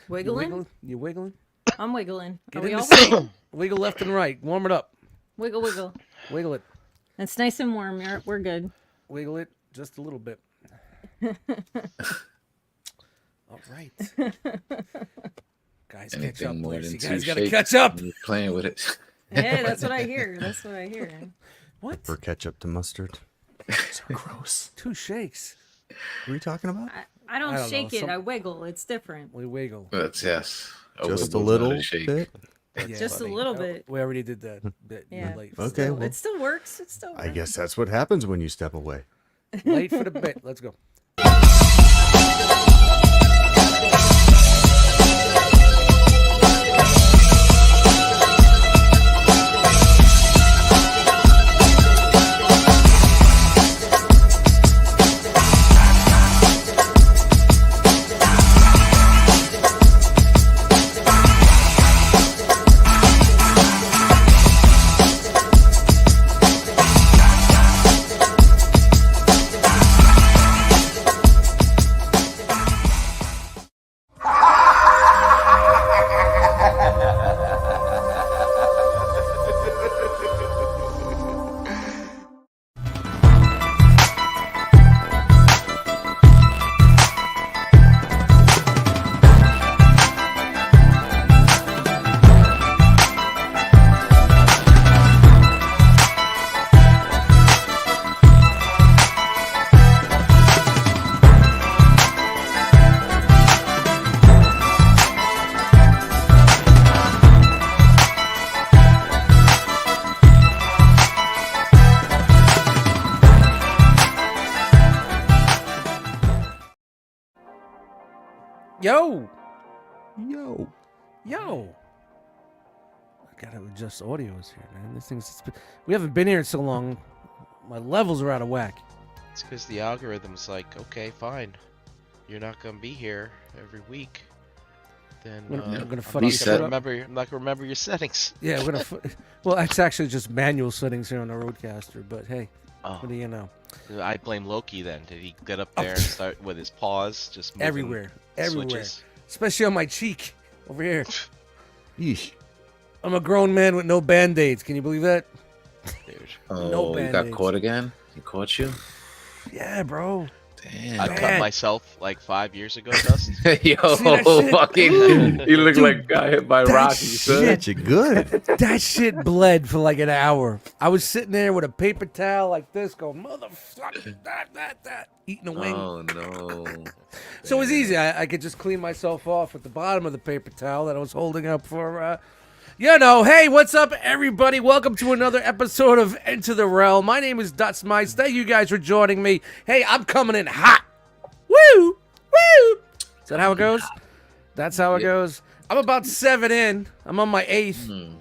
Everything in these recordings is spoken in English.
Wiggling? You wiggling? I'm wiggling. Get Are we in the all seat. Wiggle left and right. Warm it up. Wiggle, wiggle. Wiggle it. It's nice and warm. We're good. Wiggle it just a little bit. All right. Guys, catch up. More Please. than You two guys got to shakes, catch up. you're playing with it. Hey, that's what I hear. That's what I hear. What? For ketchup to mustard. So gross. 2 shakes. What are you talking about? I don't I don't shake know, it. I wiggle. It's different. We wiggle. That's yes. Just a wiggle, little not a shake. bit. Yeah. Just a little bit. We already did that bit. Yeah. Late. Okay, Still, well, it still works. It still works. I guess that's what happens when you step away. Late for the bit. Let's go. Yo. I gotta adjust audios here, man. This thing's. We haven't been here so long. My levels are out of whack. It's because the algorithm's like, okay, fine, you're not gonna be here every week. Then I'm gonna I'm reset. not gonna remember your settings. Yeah, we're gonna. Well, it's actually just manual settings here on the Roadcaster, but hey, Oh, what do you know? I blame Loki then. Did he get up there and start with his paws just moving Everywhere. switches? Especially on my cheek over here. Yeesh. I'm a grown man with no band-aids. Can you believe that? Dude. Oh, you got Band-Aids. caught again? He caught you? Yeah, bro. Damn. I Man. cut myself like 5 years ago, Dust. Yo, See that shit? fucking, you look like a guy hit by that Rocky, shit- son. Shit, you good. That shit bled for like an hour. I was sitting there with a paper towel like this going, motherfucker, that, eating a wing. Oh, no. So it was easy. I could just clean myself off with the bottom of the paper towel that I was holding up for, hey, what's up, everybody? Welcome to another episode of Enter the Realm. My name is Dustmightz. Thank you guys for joining me. Hey, I'm coming in hot. Woo! Woo! Is that how it goes? That's how it goes. I'm about 7 in. I'm on my 8th.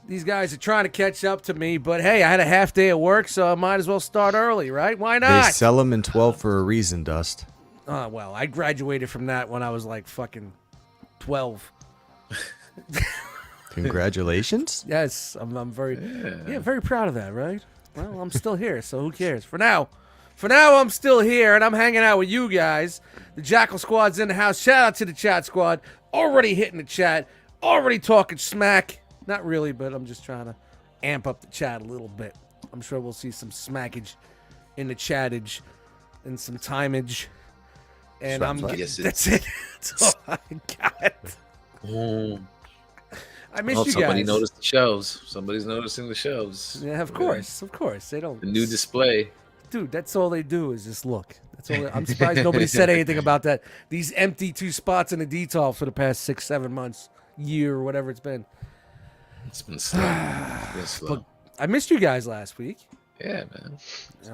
These guys are trying to catch up to me, but hey, I had a half day at work, so I might as well start early, right? Why They not? sell them in 12 for a reason, Dust. Well, I graduated from that when I was like fucking 12. Congratulations. Yes, I'm very, very proud of that, right? Well, I'm still here, so who cares? For now, I'm still here, and I'm hanging out with you guys. The Jackal Squad's in the house. Shout out to the chat squad. Already hitting the chat. Already talking smack. Not really, but I'm just trying to amp up the chat a little bit. I'm sure we'll see some smackage in the chattage and some timeage. And that's it. That's all I got. I missed you Somebody guys. noticed the shelves. Somebody's noticing the shelves. Yeah, of course. They don't. The new display. Dude, that's all they do is just look. That's all. I'm surprised nobody said anything about that. These empty 2 spots in the detail for the past 6-7 months, year, or whatever it's been. It's been slow. It's been slow. But I missed you guys last week. Yeah, man.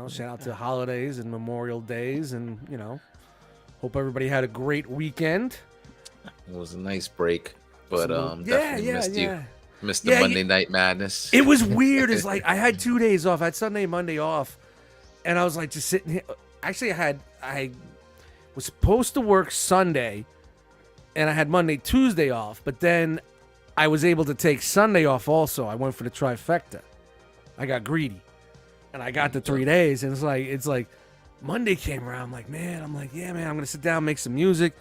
Shout out to holidays and Memorial Days, and hope everybody had a great weekend. It was a nice break, but Yeah, definitely missed you. yeah. Missed the Monday Night Madness. It was weird. It's like I had 2 days off. I had Sunday, Monday off, and I was like just sitting here. Actually, I was supposed to work Sunday, and I had Monday, Tuesday off. But then I was able to take Sunday off also. I went for the trifecta. I got greedy, and I got the 3 days. And it's like Monday came around. I'm like, yeah, man. I'm gonna sit down, make some music,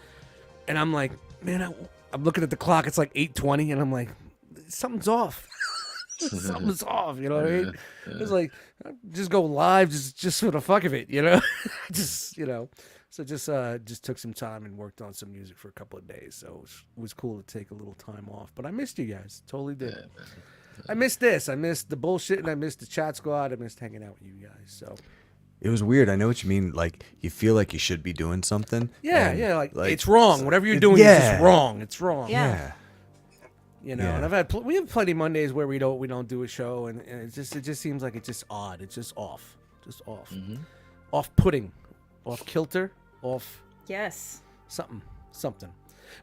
and I'm like, man, I'm looking at the clock. It's like 8:20, and I'm like, something's off. Something's off. You know what I mean? It's like, just go live, just for the fuck of it. You know, just So just took some time and worked on some music for a couple of days. So it was cool to take a little time off. But I missed you guys. Totally did. I missed this. I missed the bullshit, and I missed the chat squad. I missed hanging out with you guys. So. It was weird. I know what you mean. Like, you feel like you should be doing something. Yeah, and, yeah. Like it's wrong. Whatever you're doing is just wrong. It's wrong. Yeah. You know, and I've had we have plenty of Mondays where we don't do a show, and it just seems like it's just odd. It's just off, off-putting, off kilter, off. Yes. Something.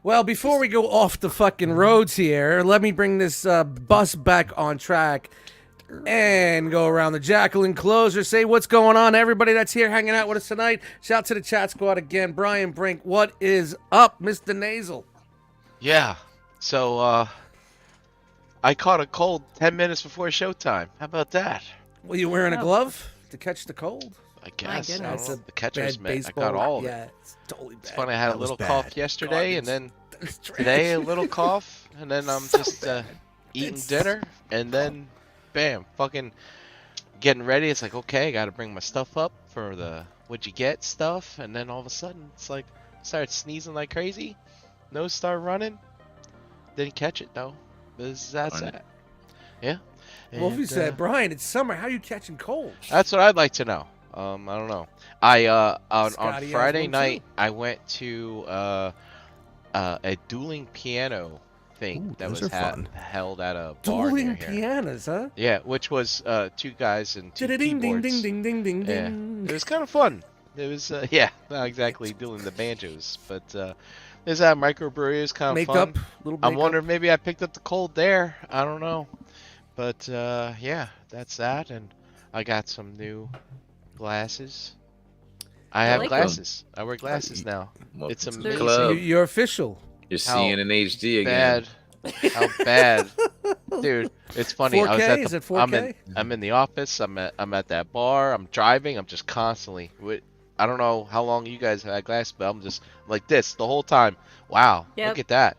Well, before we go off the fucking roads here, let me bring this bus back on track. And go around the Jacqueline closer. Say what's going on, everybody that's here hanging out with us tonight. Shout out to the chat squad again. Brian Brink, what is up, Mr. Nasal? Yeah. So, I caught a cold 10 minutes before showtime. How about that? Well, you wearing a glove to catch the cold? I guess. I goodness. don't know. The catcher's Bad mitt. I baseball. got all of it. Yeah, it's totally bad. It's funny. I had a little bad. cough yesterday, and then That's trash. today a little cough, and then I'm So just bad. eating It's- dinner, and then bam, fucking getting ready. It's like, okay, I got to bring my stuff up for the what'd you get stuff, and then all of a sudden it's like I started sneezing like crazy, nose started running. Didn't catch it though. That's it. Yeah. Wolfie And, said, Brian, it's summer. How are you catching colds? that's what I'd like to know. I don't know. I on Scotty has Friday one, night too. I went to a dueling piano thing Ooh, that those was are fun. held at a bar Dueling near here. pianos, huh? Yeah, which was two guys and two Ding ding ding keyboards. ding ding ding Yeah, ding. it was kind of fun. It was yeah, not exactly doing the banjos, but there's that microbrewery. It was kind of Make fun. up, little. I'm makeup. wondering maybe I picked up the cold there. I don't know, but yeah, that's that, and I got some new glasses. I have like them. glasses. I wear glasses now. Welcome It's to the amazing. club. You're official. You're How seeing in HD again. Bad. How bad, dude? It's funny. 4K? I was at the, Is it 4K? I'm in the office. I'm at that bar. I'm driving. I'm just constantly. I don't know how long you guys have had glasses, but I'm just like this the whole time. Wow. Yep. Look at that.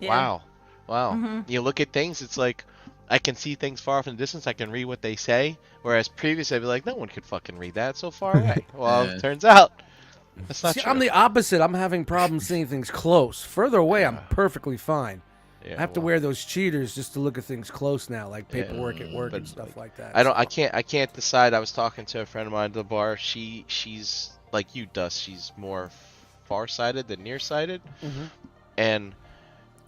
Yeah. Wow. Mhm. You look at things. It's like I can see things far off in the distance. I can read what they say. Whereas previously I'd be like, no one could fucking read that. It's so far away. Well, Yeah. it turns out that's not See, true. I'm the opposite. I'm having problems seeing things close. Further away, I'm perfectly fine. Yeah, I have to well, wear those cheaters just to look at things close now, like Yeah, paperwork at work and but, stuff like that. I don't. so. I can't decide. I was talking to a friend of mine at the bar. She's like you, Dust. She's more far-sighted than nearsighted, Mhm. and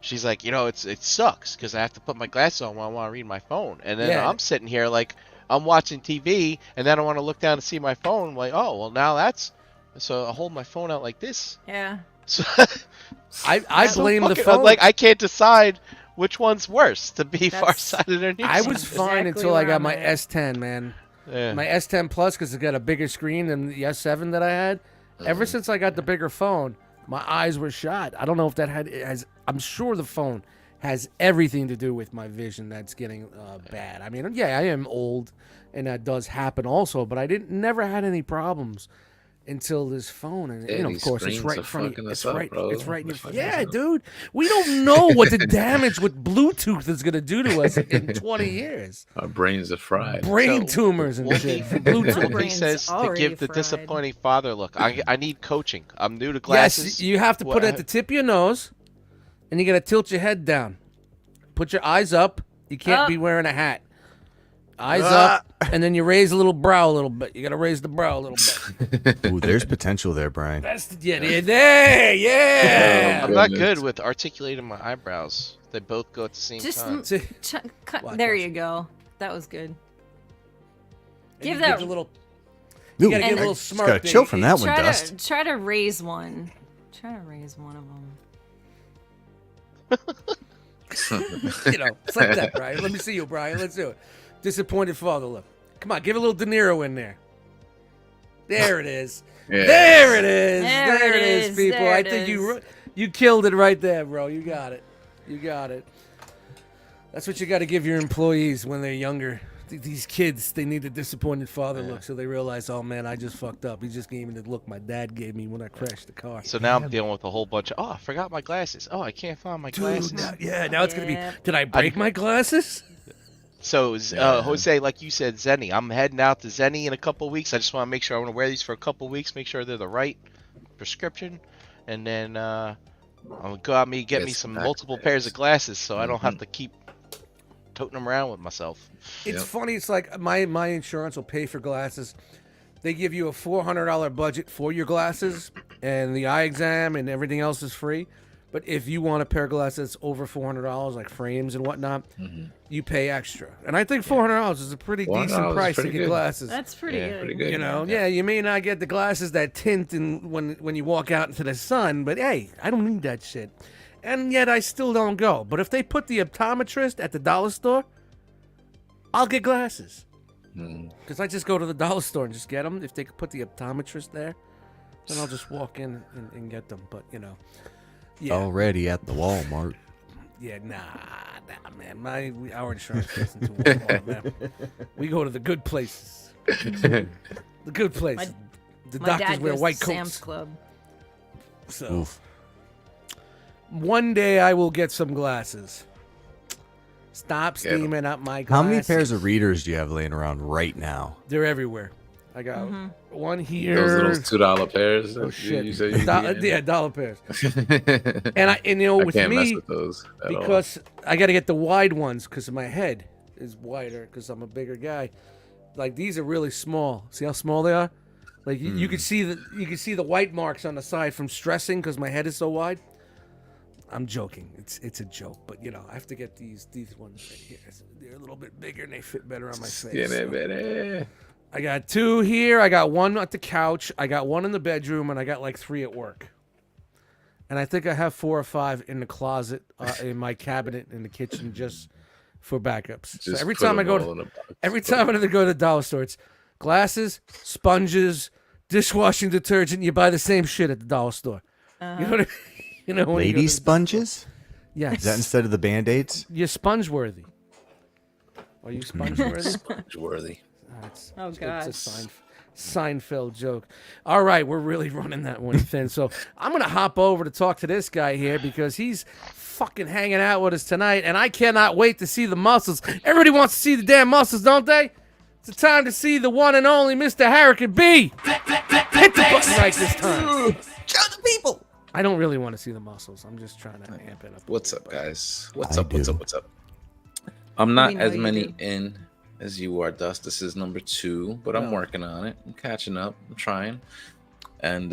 she's like, it sucks because I have to put my glasses on when I want to read my phone, and then Yeah. I'm sitting here like I'm watching TV, and then I want to look down to see my phone. I'm like, oh well, now that's so I hold my phone out like this. Yeah. So I so blame the fucking- phone. Like I can't decide which one's worse, to be That's- farsighted or I nearsighted. was fine Exactly until I where got I'm my at. S10, man. Yeah. My S10 Plus, because it's got a bigger screen than the S7 that I had. Ever since I got the bigger phone, my eyes were shot. I don't know if that has. I'm sure the phone has everything to do with my vision that's getting bad. I mean, yeah, I am old, and that does happen also. But I never had any problems until this phone, and Yeah, of these course, it's screens right are in front of fucking you. us It's up, right. bro. It's right in They're your. fucking Yeah, us up. dude. We don't know what the damage with Bluetooth is gonna do to us in 20 years. Our brains are fried. Brain So, tumors and Wolfie- shit from My Bluetooth. He brain's says to already give the fried. disappointing father look. I need coaching. I'm new to glasses. Yes, you have to put it at the tip of your nose, and you gotta tilt your head down. Put your eyes up. You can't Up. be wearing a hat. Eyes up, and then you raise a little brow a little bit. You gotta raise the brow a little bit. Ooh, there's potential there, Brian. That's there, yeah. I'm not Goodness. good with articulating my eyebrows. They both go at the same Just time. See, Cut. There you go. That was good. and Give you that- a little. Ooh, You gotta give a And- little just smirk. gotta there. chill from that one, Try Dust. to raise one. Try to raise one of them. You know, it's like that, Brian. Let me see you, Brian. Let's do it. Disappointed father look. Come on, give a little De Niro in there. There it is. Yeah. There it is. There There it it is, is. people. There I it think is. you killed it right there, bro. You got it. You got it. That's what you got to give your employees when they're younger. these kids, they need a disappointed father look, so they realize, oh man, I just fucked up. He just gave me the look my dad gave me when I crashed the car. So now I'm dealing with a whole bunch of, I forgot my glasses. Oh, I can't find my glasses. Now it's going to be, did I break my glasses? So, Jose, like you said, Zenny, I'm heading out to Zenny in a couple weeks. I just want to make sure I want to wear these for a couple weeks, make sure they're the right prescription. And then I'm going to go out and get me some multiple pairs of glasses so I don't have to keep toting them around with myself. It's funny. It's like my insurance will pay for glasses. They give you a $400 budget for your glasses, and the eye exam and everything else is free. But if you want a pair of glasses over $400, like frames and whatnot, you pay extra. And I think $400 is a pretty decent price to get glasses. That's pretty good. Pretty good. You know, you may not get the glasses that tint when you walk out into the sun, but hey, I don't need that shit. And yet I still don't go. But if they put the optometrist at the dollar store, I'll get glasses. Because I just go to the dollar store and just get them. If they could put the optometrist there, then I'll just walk in and get them. But, you know. Yeah. Already at the Walmart. Yeah, nah, man. Our insurance goes into Walmart, man. We go to the good places. The good places. The My doctors dad wear goes white to coats. Sam's Club. So Oof. one day I will get some glasses. Stop steaming up my glasses. How many pairs of readers do you have laying around right now? They're everywhere. I got one here. Those little $2 pairs. Oh shit! You said $1 pairs. And you know, with can't mess me, with those at all. because I got to get the wide ones because my head is wider because I'm a bigger guy. Like these are really small. See how small they are? Like you can see the white marks on the side from stressing because my head is so wide. I'm joking. It's a joke, but you know I have to get these ones right here. They're a little bit bigger and they fit better on my face. So. I got 2 here. I got 1 at the couch. I got 1 in the bedroom, and I got like 3 at work. And I think I have 4 or 5 in the closet, in my cabinet in the kitchen, just for backups. So every time I go to the dollar store, it's glasses, sponges, dishwashing detergent. You buy the same shit at the dollar store. You know what I mean? You know, when Lady sponges? Yes. Is that instead of the Band-Aids? You're sponge worthy. Are you sponge worthy? Sponge worthy. Oh, God. It's a Seinfeld joke. All right, we're really running that one thin. So I'm going to hop over to talk to this guy here because he's fucking hanging out with us tonight, and I cannot wait to see the muscles. Everybody wants to see the damn muscles, don't they? It's the time to see the one and only Mr. Hurricane B. Hit the button right this time. Show the people! I don't really want to see the muscles. I'm just trying to amp it up. What's up, guys? What's I up? do. What's up? I'm not We know as you many do. in as you are, Dust. This is number 2, but I'm working on it. I'm catching up. I'm trying. And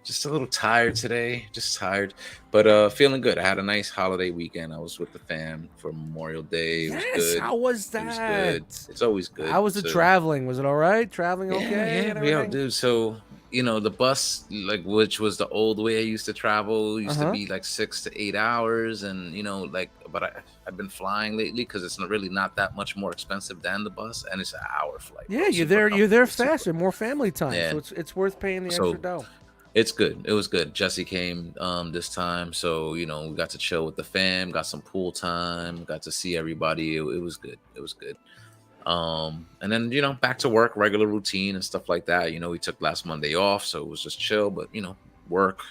just a little tired today. Just tired. But feeling good. I had a nice holiday weekend. I was with the fam for Memorial Day. It was good. How was that? It was good. It's always good. How was the traveling? Was it all right? Traveling okay? Yeah, dude. So, you know, the bus, like, which was the old way I used to travel, used to be like 6 to 8 hours. And, you know, like, but I've been flying lately because it's not that much more expensive than the bus. And it's an hour flight. Yeah, bro. you're there Super faster, more family time. Yeah. So it's worth paying the So, extra dough. It's good. It was good. Jesse came this time, so you know we got to chill with the fam, got some pool time, got to see everybody. It was good. It was good. And then you know back to work, regular routine and stuff like that. You know we took last Monday off, so it was just chill. But you know work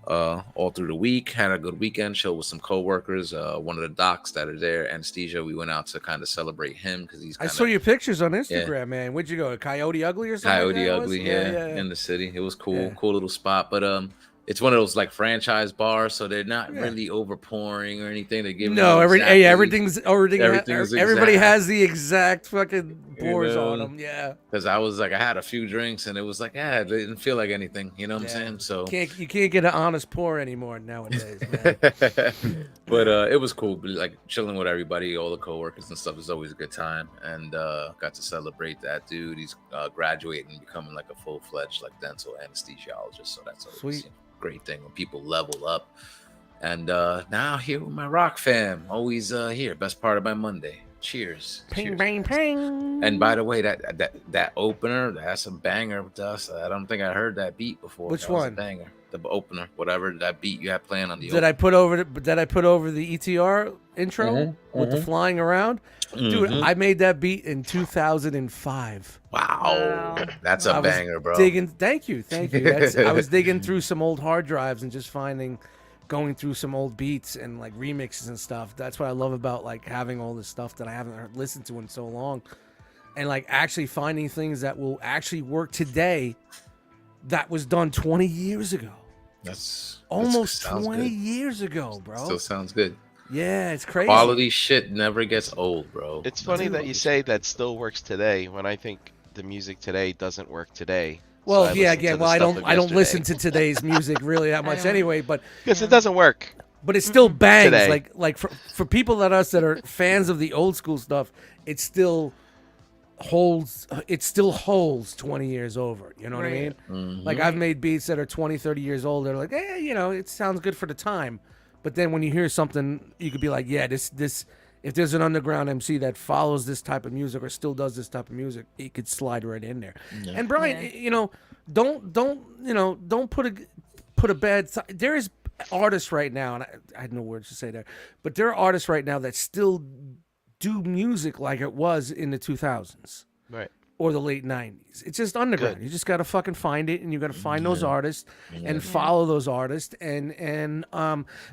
all through the week. Had a good weekend. Chill with some coworkers. One of the docs that are there, anesthesia. We went out to kind of celebrate him because he's. I saw your pictures on Instagram, man. Where'd you go? Coyote Ugly or something? Coyote Ugly, yeah, in the city. It was cool, cool little spot. But it's one of those like franchise bars, so they're not really overpouring or anything. They give everybody exact. has the exact fucking pours on them. Yeah, because I was like, I had a few drinks and it was like, yeah, it didn't feel like anything. You know what I'm saying? So you can't get an honest pour anymore nowadays, man. But it was cool, like chilling with everybody, all the coworkers and stuff is always a good time, and got to celebrate that dude. He's graduating and becoming like a full-fledged like dental anesthesiologist, so that's always sweet. A great thing when people level up. And now here with my rock fam, always here, best part of my Monday. Cheers. Ping, Cheers. bang, ping. And by the way, that opener, that's a banger, Dust. I don't think I heard that beat before. Which that was one? a banger. The opener, whatever that beat you had playing on the. Did I put over the ETR intro with the flying around? Dude, I made that beat in 2005. Wow, that's a banger, bro. Thank you. I was digging through some old hard drives and just going through some old beats and like remixes and stuff. That's what I love about like having all this stuff that I haven't listened to in so long, and like actually finding things that will actually work today. That was done 20 years ago. That's Almost sounds 20 good. years ago, bro. Still sounds good. Yeah, it's crazy. Quality shit never gets old, bro. It's funny that you say that still works today when I think the music today doesn't work today. Well, So I yeah, listen to again, the well, I stuff don't of I don't yesterday. listen to today's music really that much anyway, but Because it doesn't work. it still bangs. Today. Like for people that are fans of the old school stuff, it still holds 20 years over. You know what I mean? Right. Like I've made beats that are 20, 30 years old. They're like, it sounds good for the time. But then when you hear something, you could be like, yeah, this if there's an underground MC that follows this type of music or still does this type of music, it could slide right in there. Yeah. And Brian, don't put a bad. There is artists right now, and I had no words to say there, but there are artists right now that still do music like it was in the 2000s. Right. Or the late 90s. It's just underground. Good. You just got to fucking find it, and you got to find those artists and follow those artists, and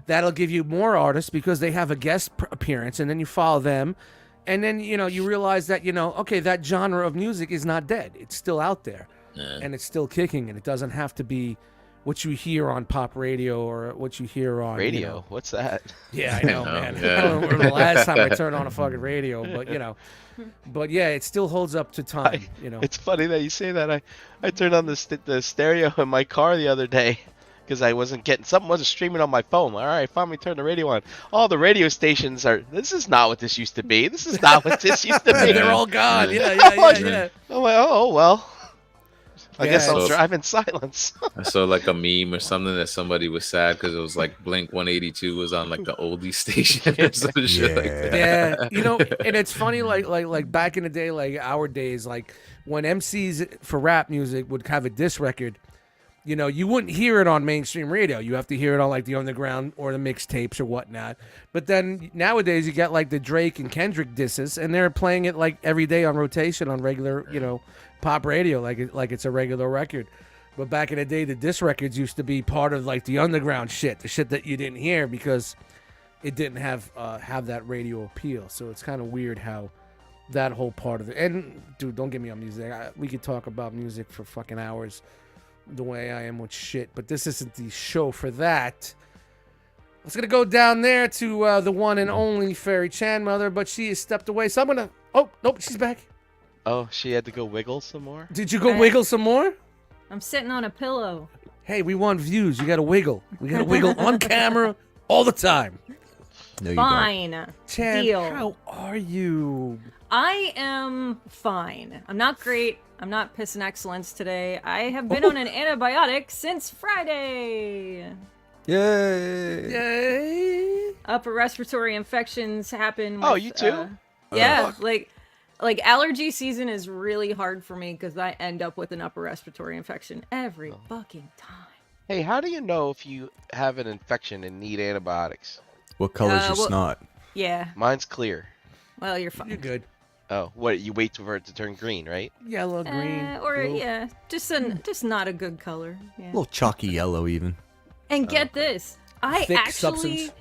that'll give you more artists because they have a guest appearance, and then you follow them, and then you realize that okay, that genre of music is not dead. It's still out there, and it's still kicking, and it doesn't have to be what you hear on pop radio or what you hear on Radio? What's that? Yeah, I know, man. Yeah. I don't remember the last time I turned on a fucking radio, but yeah, it still holds up to time. It's funny that you say that. I turned on the stereo in my car the other day because I wasn't getting something wasn't streaming on my phone. All right, finally turned the radio on. All the radio stations are. This is not what this used to be. This is not what this used to be. They're all gone. Yeah. I'm like, oh well. I guess I'll So- drive in silence. I saw like a meme or something that somebody was sad because it was like Blink 182 was on like the oldie station or some shit like that. Yeah, and it's funny, like back in the day, like our days, like when MCs for rap music would have a diss record, you wouldn't hear it on mainstream radio. You have to hear it on like the underground or the mixtapes or whatnot. But then nowadays you got like the Drake and Kendrick disses, and they're playing it like every day on rotation on regular, pop radio, like it's a regular record. But back in the day, the diss records used to be part of like the underground shit, the shit that you didn't hear because it didn't have that radio appeal. So it's kind of weird how that whole part of it. And dude, don't get me on music. We could talk about music for fucking hours, the way I am with shit. But this isn't the show for that. I was gonna go down there to the one and only Fairy Chan Mother, but she has stepped away. So I'm gonna. Oh nope, she's back. Oh, she had to go wiggle some more. Did you go wiggle some more? I'm sitting on a pillow. Hey, we want views. You gotta wiggle. We gotta wiggle on camera all the time. No, you don't. Fine. Chan, Deal. how are you? I am fine. I'm not great. I'm not pissing excellence today. I have been on an antibiotic since Friday. Yay! Yay! Upper respiratory infections happen. Oh, with, you too? Yeah, like allergy season is really hard for me because I end up with an upper respiratory infection every fucking time. Hey, how do you know if you have an infection and need antibiotics? What color's your well- snot? Yeah. Mine's clear. Well, you're fine. You're good. Oh, what? You wait for it to turn green, right? Yellow, green. Or blue. yeah, just not a good color. Yeah. A little chalky yellow, even. And get this, Thick substance.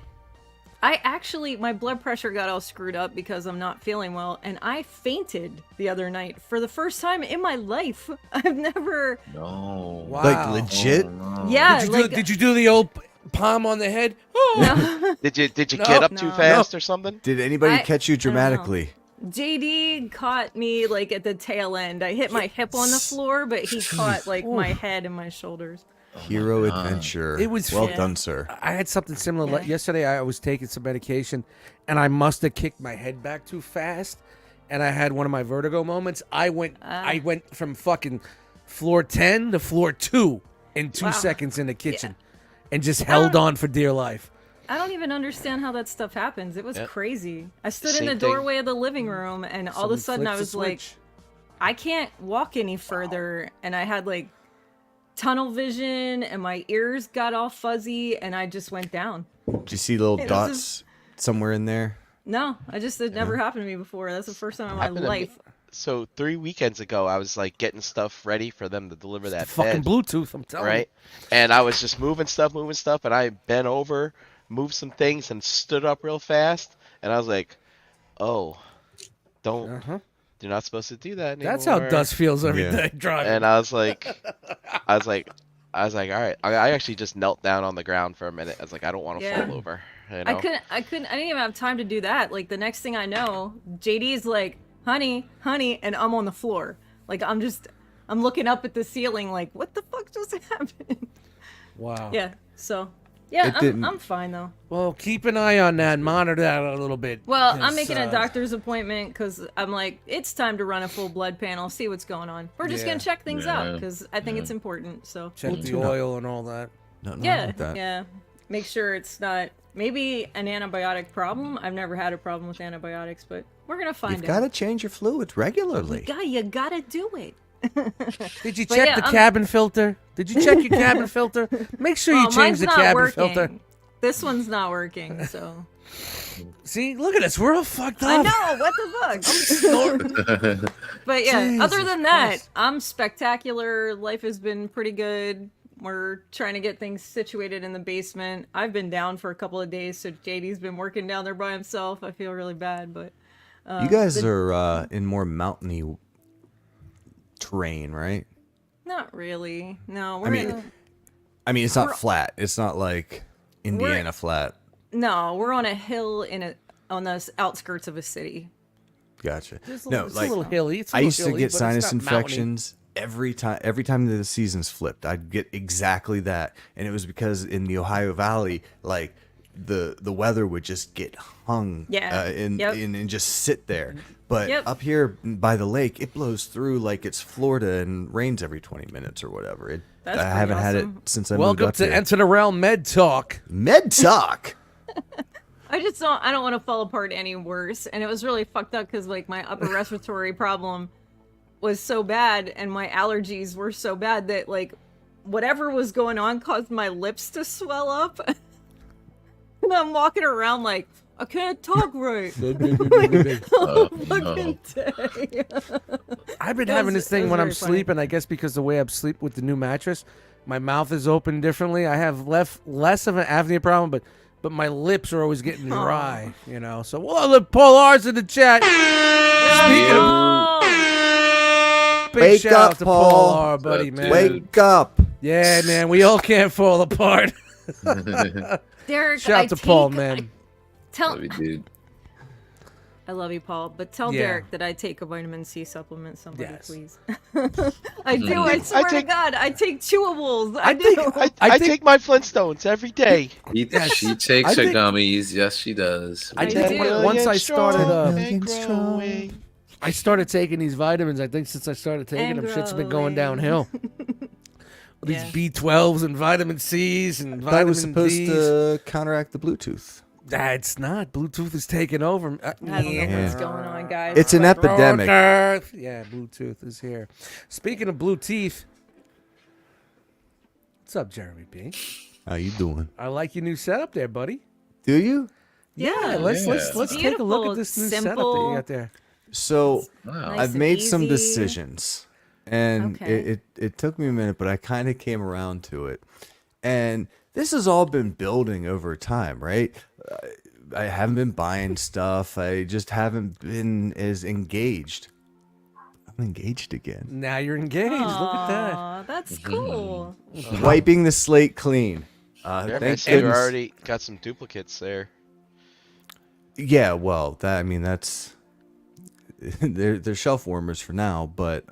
I actually, my blood pressure got all screwed up because I'm not feeling well, and I fainted the other night for the first time in my life. I've never. No. Wow. Like legit? Oh, no. Yeah, Did you do the old palm on the head? Oh. Did you No, get up too no. fast or something? Did anybody I- catch you dramatically? JD caught me like at the tail end. I hit my hip on the floor, but he caught like my head and my shoulders. Hero adventure. It was well Yeah. done, sir. I had something similar. Yeah. Yesterday, I was taking some medication, and I must have kicked my head back too fast, and I had one of my vertigo moments. I went from fucking floor 10 to floor 2 in 2 Wow. seconds in the kitchen, and just held on for dear life. I don't even understand how that stuff happens. It was Yep. crazy. I stood in Same the thing. doorway of the living room, and all of a Someone sudden I flips the was like, switch. I can't walk any further, and I had like tunnel vision, and my ears got all fuzzy, and I just went down. Did you see little It was dots somewhere in there? No, it never happened to me before. That's the first time in my Happened to me. life. So 3 weekends ago, I was like getting stuff ready for them to deliver that Fucking bed, Bluetooth, I'm telling right? And I was just moving stuff, and I bent over, moved some things, and stood up real fast. And I was like, "Oh, don't, you. Uh-huh. you're not supposed to do that anymore." That's how Dust feels every Yeah. day driving. And I was like, all right. I actually just knelt down on the ground for a minute. I was like, I don't want to Yeah. fall over. You know? I didn't even have time to do that. Like the next thing I know, JD's like, honey, and I'm on the floor. Like I'm looking up at the ceiling like, what the fuck just happened? Wow. Yeah, so yeah, It didn't- I'm fine though. Well, keep an eye on that. Monitor that a little bit. Well, I'm because, making a doctor's appointment because I'm like, it's time to run a full blood panel, see what's going on. We're just Yeah. gonna check things out Yeah. because I think it's important. So Check the oil and all that. Nothing wrong yeah, with that. yeah, make sure it's not maybe an antibiotic problem. I've never had a problem with antibiotics, but we're gonna find You've out. got to change your fluids regularly. You gotta do it. Did you But check yeah, the cabin filter? Did you check your cabin filter? Make sure you Well, change mine's the not cabin working. filter. This one's not working, so See, look at us. We're all fucked I up. know what the fuck. But yeah, other Jesus than that, Christ. I'm spectacular. Life has been pretty good. We're trying to get things situated in the basement. I've been down for a couple of days, so JD's been working down there by himself. I feel really bad, but You guys are in more mountainy terrain, right? not really. No, we're I mean, in, it's not flat. It's not like Indiana flat. no, we're on a hill on the outskirts of a city. Gotcha. It's a No, little, it's like a little hilly. It's a I little used to hilly, get but it's sinus not mountainy. infections every time the seasons flipped. I'd get exactly that, and it was because in the Ohio Valley, like the weather would just get hung, Yeah. and Yep. and just sit there. But Yep. up here by the lake, it blows through like it's Florida and rains every 20 minutes or whatever. That's I pretty haven't had it awesome. since I moved Welcome up to here. Enter the Realm Med Talk. Med Talk. I don't want to fall apart any worse. And it was really fucked up because like my upper respiratory problem was so bad and my allergies were so bad that like whatever was going on caused my lips to swell up. And I'm walking around like, I can't talk right. Oh, Fucking day. I've been That having was- this that thing was when I'm very funny. sleeping. I guess because the way I sleep with the new mattress, my mouth is open differently. I have less of an apnea problem, but my lips are always getting dry. You know. So look, Paul R's in the chat. Speaking of, Oh, big Wake shout up, out to Paul. Paul R, buddy, What's man. up, Wake up. Yeah, man. We all can't fall apart. Derek, Shout out to Paul, man. Love you, dude. I love you, Paul, but tell Yeah. Derek that I take a vitamin C supplement. Somebody, Yes. please. I do. I swear to take- God, I take chewables. I I think- do. I think- take my Flintstones every day. She I takes her think- gummies. Yes, she does. I I think do. once I started, And growing. I started taking these vitamins. I think since I started taking And them, shit's been going growing. downhill. These Yeah. B12s and vitamin C's and That was vitamin supposed D's. to counteract the Bluetooth. It's not. Bluetooth is taking over. I don't know what's going on, guys. It's an epidemic. Yeah, Bluetooth is here. Speaking of blue teeth, what's up, Jeremy B? How you doing? I like your new setup there, buddy. Do you? Yeah, let's Yeah. take a look Beautiful, at this new setup that simple. you got there. So Wow. Nice I've and made some easy. decisions, and Okay. it took me a minute, but I kind of came around to it. And this has all been building over time, right? I haven't been buying stuff. I just haven't been as engaged. I'm engaged again. Now you're engaged. Look at that. Aw, that's cool. Wiping the slate clean. Derek, I Thank see you goodness. already got some duplicates there. Yeah, well, that's they're shelf warmers for now, but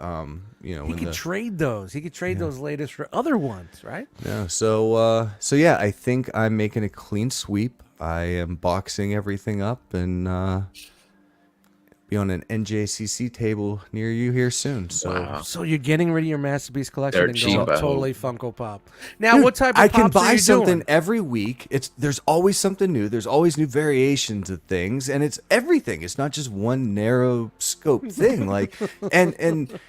He when could the trade those. He could trade those latest for other ones, right? no, so yeah, I think I'm making a clean sweep. I am boxing everything up, and be on an NJCC table near you here soon. So, Wow. So you're getting rid of your masterpiece collection They're and cheap, going I totally Funko Pop. Now, dude, what type of I can pops are buy you something doing? every week. There's always something new. There's always new variations of things, and it's everything. It's not just one narrow scope thing. Like, and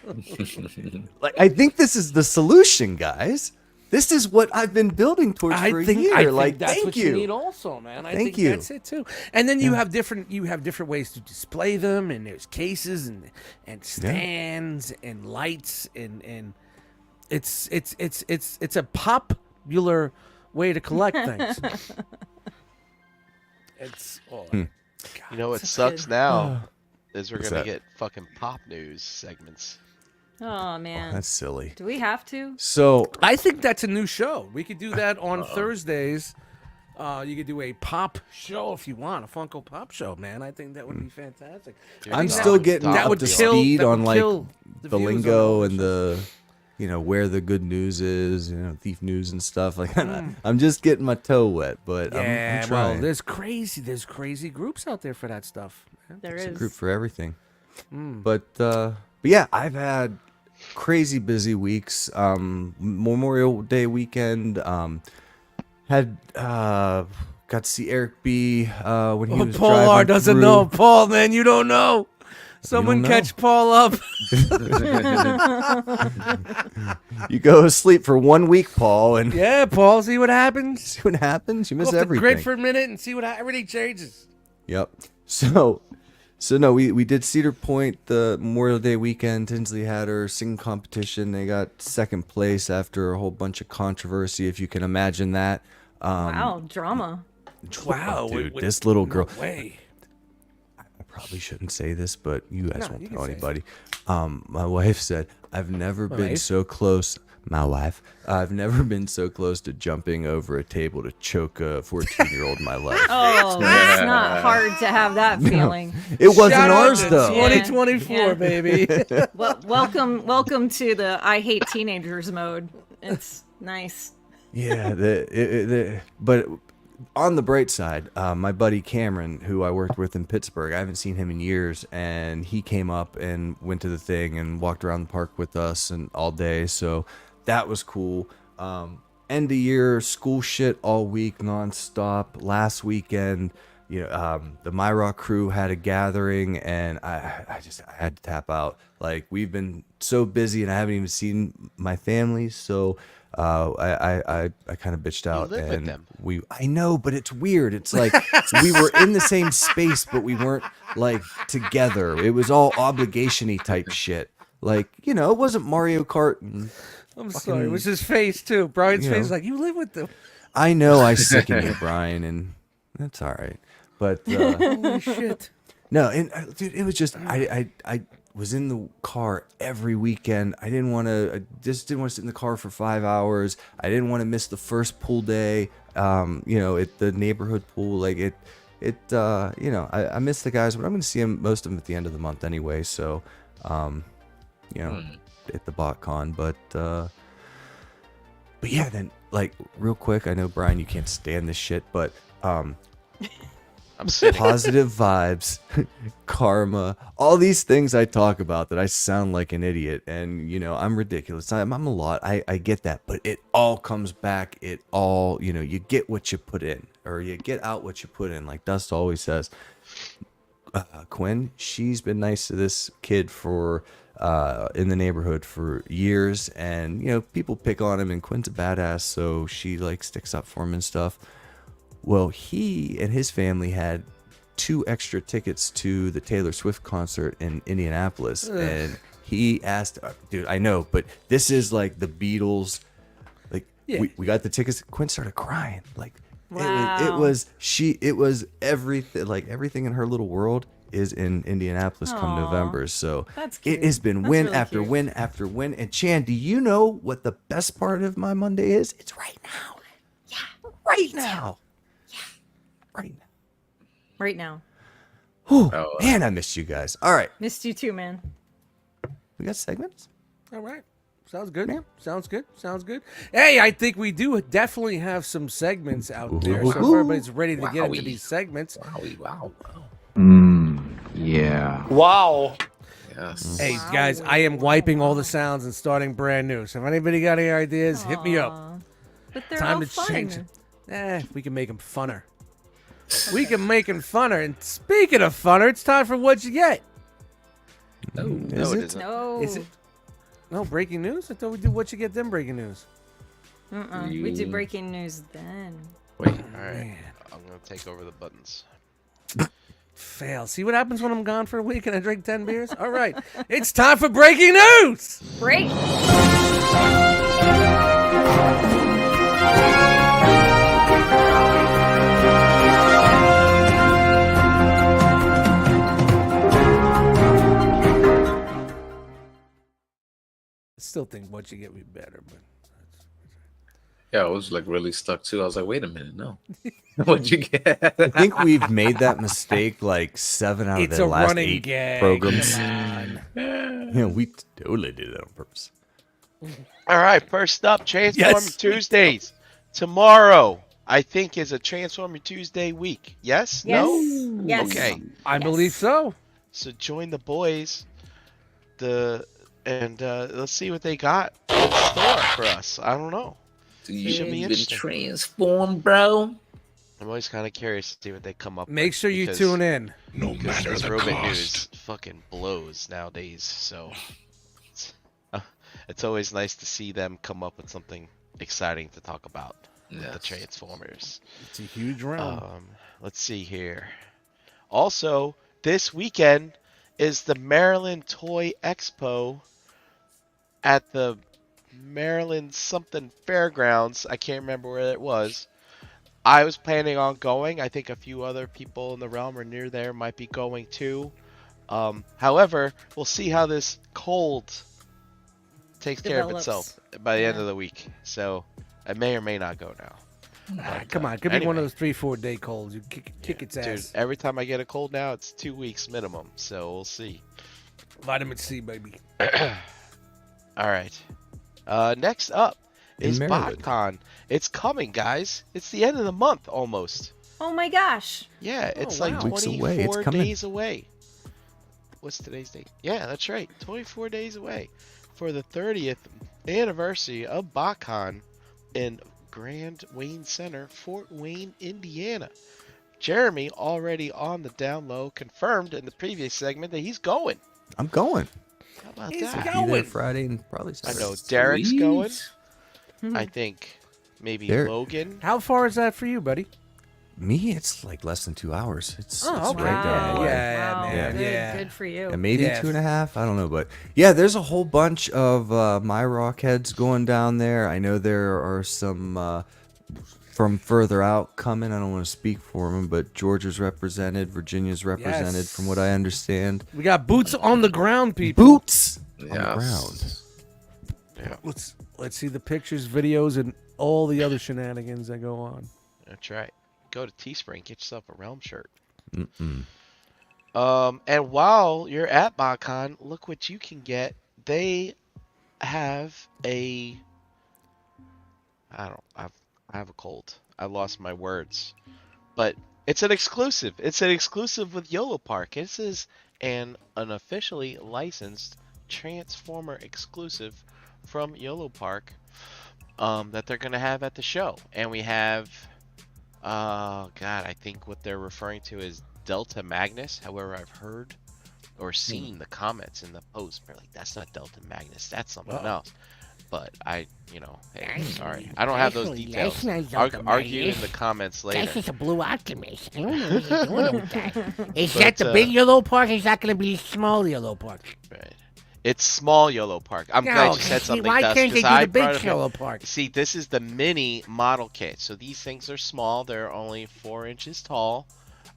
like I think this is the solution, guys. This is what I've been building towards for a year. I think Like, that's thank what you. you need also, man. I Thank think you. that's it too. And then you have different ways to display them, and there's cases and stands and lights and it's a popular way to collect things. It's You know what That's sucks good. now is we're What's gonna that? get fucking pop news segments. Oh man. That's silly. Do we have to? So I think that's a new show. We could do that on Thursdays. You could do a pop show if you want, a Funko Pop show, man. I think that would be fantastic. Dude, I'm that still would- getting that up would to kill- speed that on would like kill the views on lingo all and this. where the good news is, thief news and stuff. Like I'm just getting my toe wet, but I'm Yeah, well, trying. there's crazy groups out there for that stuff. Man. There There's a is. group for everything. But yeah, I've had crazy busy weeks. Memorial Day weekend. Had got to see Eric B. When he was Paul driving R doesn't through. know. Paul, man, you don't know. Someone know? catch Paul up. You go asleep for 1 week, Paul, and Yeah, Paul, see what happens? see what happens. You Go miss off the everything. grid for a minute and see what everything changes. Yep. So no, we did Cedar Point the Memorial Day weekend. Tinsley had her singing competition. They got second place after a whole bunch of controversy, if you can imagine that. Wow, drama. Wow, dude, this little girl. No way. I probably shouldn't say this, but you guys No, won't you can tell say it. anybody. My wife said, I've never been wife? so close. My wife. I've never been so close to jumping over a table to choke a 14-year-old in my life. Oh, it's not hard to have that feeling. It wasn't Shout out ours, to though. 2024, Yeah. baby. Well, welcome to the I hate teenagers mode. It's nice. Yeah, but on the bright side, my buddy Cameron, who I worked with in Pittsburgh, I haven't seen him in years, and he came up and went to the thing and walked around the park with us and all day. So that was cool. End of year school shit all week nonstop. Last weekend, the MyRock crew had a gathering, and I had to tap out. Like, we've been so busy, and I haven't even seen my family, so. I kind of bitched out, live with and them. I know, but it's weird. It's like we were in the same space, but we weren't like together. It was all obligation-y type shit. Like, it wasn't Mario Kart. And I'm sorry. It was his face, too. Brian's You face, know. like, you live with them. I know I sicken you, Brian, and that's all right. But Holy shit. no, and dude, it was just I was in the car every weekend. I just didn't want to sit in the car for 5 hours. I didn't want to miss the first pool day. At the neighborhood pool, like I miss the guys, but I'm going to see most of them at the end of the month anyway. So, at the BotCon, but yeah, then like real quick, I know Brian, you can't stand this shit, but I'm sitting. positive vibes, karma, all these things I talk about that I sound like an idiot, and I'm ridiculous. I'm a lot. I get that, but it all comes back. It all, you get what you put in, or you get out what you put in. Like Dust always says. Quinn, she's been nice to this kid for in the neighborhood for years, and people pick on him, and Quinn's a badass, so she like sticks up for him and stuff. Well, he and his family had 2 extra tickets to the Taylor Swift concert in Indianapolis. Ugh. And he asked, dude, I know, but this is like the Beatles. Like, Yeah. we got the tickets. Quinn started crying. Like, Wow. it was everything, like everything in her little world is in Indianapolis come Aw. November. So That's it cute. has been That's win really after cute. win after win. And Chan, do you know what the best part of my Monday is? It's right now. Yeah. Right now. Right now. Right now. Whew, Oh, man, I missed you guys. All right. Missed you too, man. We got segments? All right. Sounds good. Sounds good. Sounds good. Hey, I think we do definitely have some segments out there. So if everybody's ready to get into Wowie. these segments, Wow. Yeah. Wow. Yes. Hey Wow. guys, I am wiping all the sounds and starting brand new. So if anybody got any ideas, hit me up. Aw. But they're Time all to fun. change it. We can make them funner. We can make them funner. And speaking of funner, it's time for what you get. No. No, it isn't. No. Is it? No breaking news. I thought we do what you get. Then breaking news. We do breaking news then. Wait. All right, Man. I'm gonna take over the buttons. Fail. See what happens when I'm gone for a week and I drink 10 beers? All right. It's time for breaking news. Break. I still think what you get would be better, but Yeah, I was like really stuck too. I was like, wait a minute, no. What'd you get? I think we've made that mistake like 7 out of it's the a last running 8 gag. programs. Come on. Yeah, we totally did that on purpose. All right, first up, Transformer Yes. Tuesdays. Tomorrow, I think, is a Transformer Tuesday week. Yes? Yes. No? Yes. Okay. I believe so. So join the boys. Let's see what they got in store for us. I don't know. Do Should be you been interesting. transformed, bro? I'm always kind of curious to see what they come up Make with. sure you because- tune in. Because this robot news fucking blows nowadays, so it's always nice to see them come up with something exciting to talk about. The Yes. Transformers. It's a huge round. Let's see here. Also, this weekend is the Maryland Toy Expo at the Maryland something fairgrounds. I can't remember where it was. I was planning on going. I think a few other people in the realm or near there might be going too. However, we'll see how this cold takes care of Develops. itself by the end Yeah. of the week. So I may or may not go now. But, Come on, could be one anyway. of those 3-4 day colds. You kick its Dude, ass. every time I get a cold now, it's 2 weeks minimum. So we'll see. Vitamin C, baby. All right. Next up is In Maryland. BotCon. It's coming, guys. It's the end of the month almost. Oh my gosh. Yeah, it's wow. like Weeks 24 away. It's coming. days away. What's today's date? Yeah, that's right. 24 days away for the 30th anniversary of BotCon in Grand Wayne Center, Fort Wayne, Indiana. Jeremy, already on the down low, confirmed in the previous segment that he's going. I'm going. How about He's that? going. Be there Friday and probably I Saturday. know Derek's going. Hmm. I think maybe Derek. Logan. How far is that for you, buddy? Me, it's like less than 2 hours. It's Oh, it's okay. right down the way. Yeah, wow. man, Good, yeah. good for you. Yeah, maybe Yeah. 2.5. I don't know, but yeah, there's a whole bunch of my rock heads going down there. I know there are some from further out coming. I don't want to speak for them, but Georgia's represented, Virginia's represented, Yes. from what I understand. We got boots on the ground, people. Boots on the Yes. ground. Yeah, Let's see the pictures, videos, and all the other shenanigans that go on. that's right. Go to Teespring, get yourself a Realm shirt. Mm-mm. And while you're at BotCon, look what you can get. They have a. I have a cold. I lost my words, but it's an exclusive. It's an exclusive with YOLO Park. This is an officially licensed Transformer exclusive from YOLO Park that they're gonna have at the show, and we have. God, I think what they're referring to is Delta Magnus. However, I've heard or seen the comments in the post. They're like, that's not Delta Magnus. That's something else. But hey, sorry. I don't have those details. That's not Delta Argue in Magnus. the comments later. That's just a blue optimist. I don't know what you're doing with that. Is But, that the big yellow park? Is that going to be small yellow park? Right. It's small YOLO Park. I'm glad you said something, why Dust, can't they 'cause do I the big brought it up. yellow park? See, this is the mini model kit. So these things are small. They're only 4 inches tall.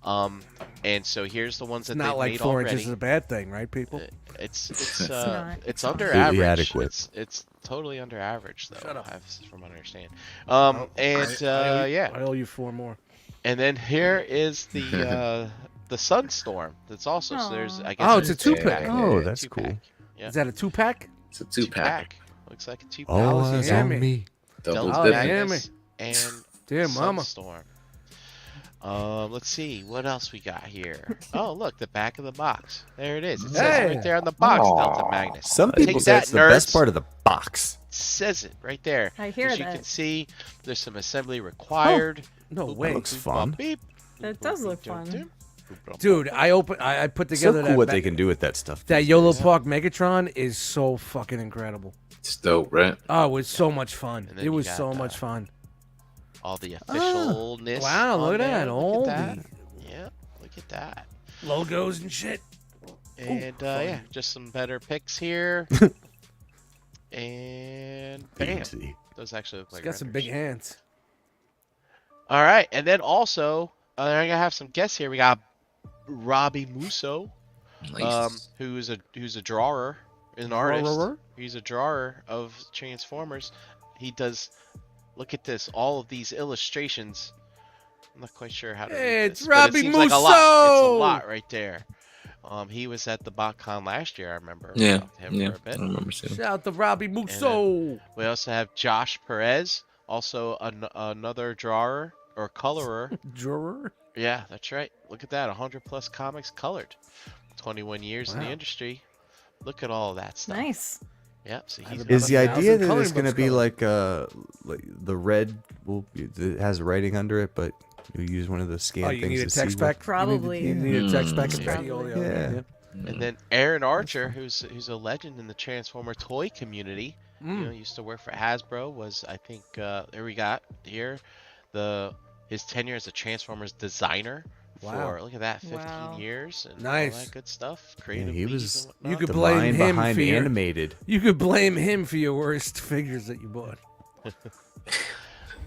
And so here's the ones that It's not they've like made 4 already. inches is a bad thing, right, people? It's not. it's under Completely average. adequate. It's totally under average though. Shut up. From what I understand. I Yeah. owe you 4 more. And then here is the Sunstorm. That's also so there's I guess Oh, it's a there's 2-pack. two-pack. Oh, Yeah, that's 2-pack. cool. Yeah. Is that a 2-pack? It's a 2-pack. Looks like a 2-pack. All Alice, eyes you hear on me? me. Double Delta Oh, dip. yeah. Magnus and Dear mama. Sunstorm. Let's see what else we got here. Oh, look, the back of the box. There it is. It says Hey. right there on the box, Delta Magnus. Some Take people say that, it's the best nerds. part of the box. It says it right there. I hear As you that. can see, there's some assembly required. No Boop, way. looks boop, fun. bop, beep. That does look Dum, fun. dum. Dude, I put So together cool that what they can do with that stuff. that these YOLO days. Park Megatron is so fucking incredible. It's dope, right? Oh, it was so much fun. And then It you was got, so much fun. All the officialness. Wow, on look at there. that. Look All at that. the Yeah, look at that. logos and shit. And yeah, just some better picks here. And bam. PNC. Those actually look It's like got some renders. big hands. All right, and then also, I'm gonna have some guests here. We got Robbie Musso, Nice. who's a drawer, an artist. Drawer? He's a drawer of Transformers. He does. Look at this, all of these illustrations. I'm not quite sure how to. Hey, read it's this, but Robbie it seems like a lot. It's a Musso! lot right there. He was at the BotCon last year. I remember. Yeah, Talked to him yeah. for a bit. I remember seeing. Shout out to Robbie Musso. We also have Josh Perez, also another drawer or colorer. Drawer? Yeah, that's right. Look at that, 100 plus comics colored. 21 years in the Wow. industry. Look at all of that stuff. Nice. Yep. So I he's have Is the About 1,000 idea that coloring it's going to books be colored. like the red? Well, it has writing under it, but you use one of the scan Oh, you things need a to see text what- back? Probably. You need a text back and Yeah. Patio. Yeah. and then Aaron Archer, who's a legend in the Transformer toy community. You know, Mm. used to work for Hasbro. Was I think there we got here his tenure as a Transformers designer. Wow. For look at that, 15 Wow. years and all Nice. that good stuff. Yeah, Creative. he lead was and You whatnot. could the blame mind him behind for your- animated. You could blame him for your worst figures that you bought.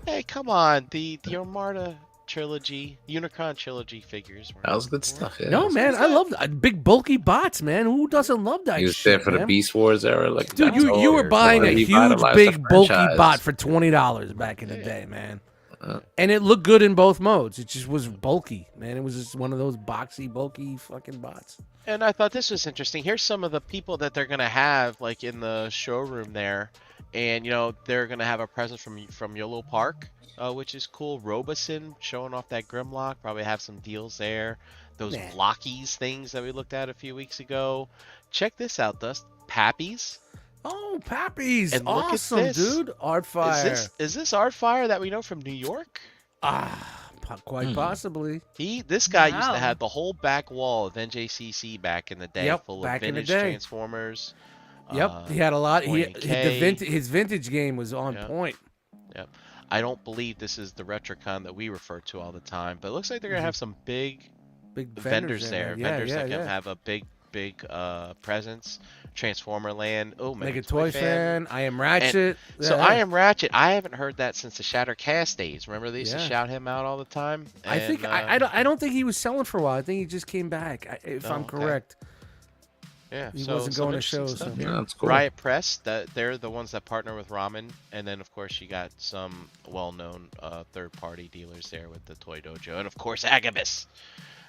Hey, come on, the Armada trilogy, Unicron trilogy figures. That was good stuff. Yeah. No, man, I love big bulky bots, man. Who doesn't love that He was shit, there for the man? Beast Wars era. Like, Dude, that's you all were your- buying a he huge, revitalized big, the bulky franchise. bot for $20 back in the Yeah. day, man. Uh. And it looked good in both modes. It just was bulky, man. It was just one of those boxy, bulky fucking bots. And I thought this was interesting. Here's some of the people that they're gonna have like in the showroom there, and you know they're gonna have a presence from YOLO Park, which is cool. Robeson showing off that Grimlock. Probably have some deals there. Those Man. Blockies things that we looked at a few weeks ago. Check this out, Dust. Pappies. Oh, Pappies. And look at Awesome, this. dude. Art Fire. Is this Artfire that we know from New York? Quite possibly. This guy used Wow. to have the whole back wall of NJCC back in the day, Yep, full back of in the vintage day. Transformers. Yep, he had a lot. K. His vintage game was on Yep. point. I don't believe this is the Retrocon that we refer to all the time, but it looks like they're gonna have some big Big vendors in there. Yeah, Vendors yeah, that can yeah. have a big presence. Transformer Land. Oh, Mega Toy Fan. I Am Ratchet. So yeah. I Am Ratchet. I haven't heard that since the Shattercast days. Remember they used to Yeah. shout him out all the time. I think I don't think he was selling for a while. I think he just came back. If Oh, I'm okay. correct. Yeah, He so wasn't some going to interesting shows. stuff So. here. Yeah, that's cool. Riot Press, they're the ones that partner with Ramen, and then of course you got some well-known third-party dealers there with the Toy Dojo, and of course Agabus.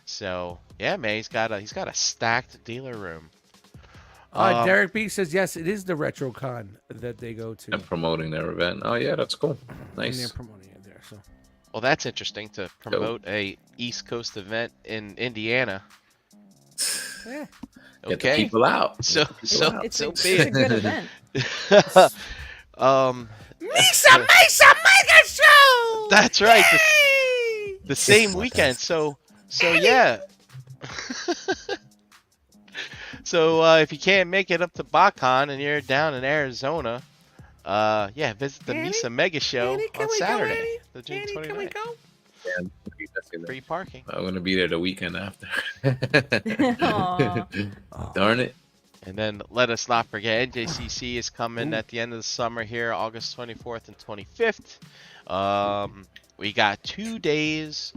So yeah, man, he's got a stacked dealer room. Derek B says yes, it is the RetroCon that they go to. They're promoting their event. Oh yeah, that's cool. And they're Nice. promoting it there. So Well, that's interesting to promote a East Coast event in Indiana. yeah. Get the Okay, people out. so Get the people out. It's so a big. good event. Mesa Mega Show. That's right. Hey! The same what weekend. So yeah. So if you can't make it up to BotCon and you're down in Arizona, yeah, visit the Annie? Mesa Mega Show Annie, can on we go, Saturday, Annie? the June Annie, can we 29th. go? Free parking. I'm gonna be there the weekend after. Aw. Darn it. And then let us not forget, NJCC is coming at the end of the summer here, August 24th and 25th. We got 2 days,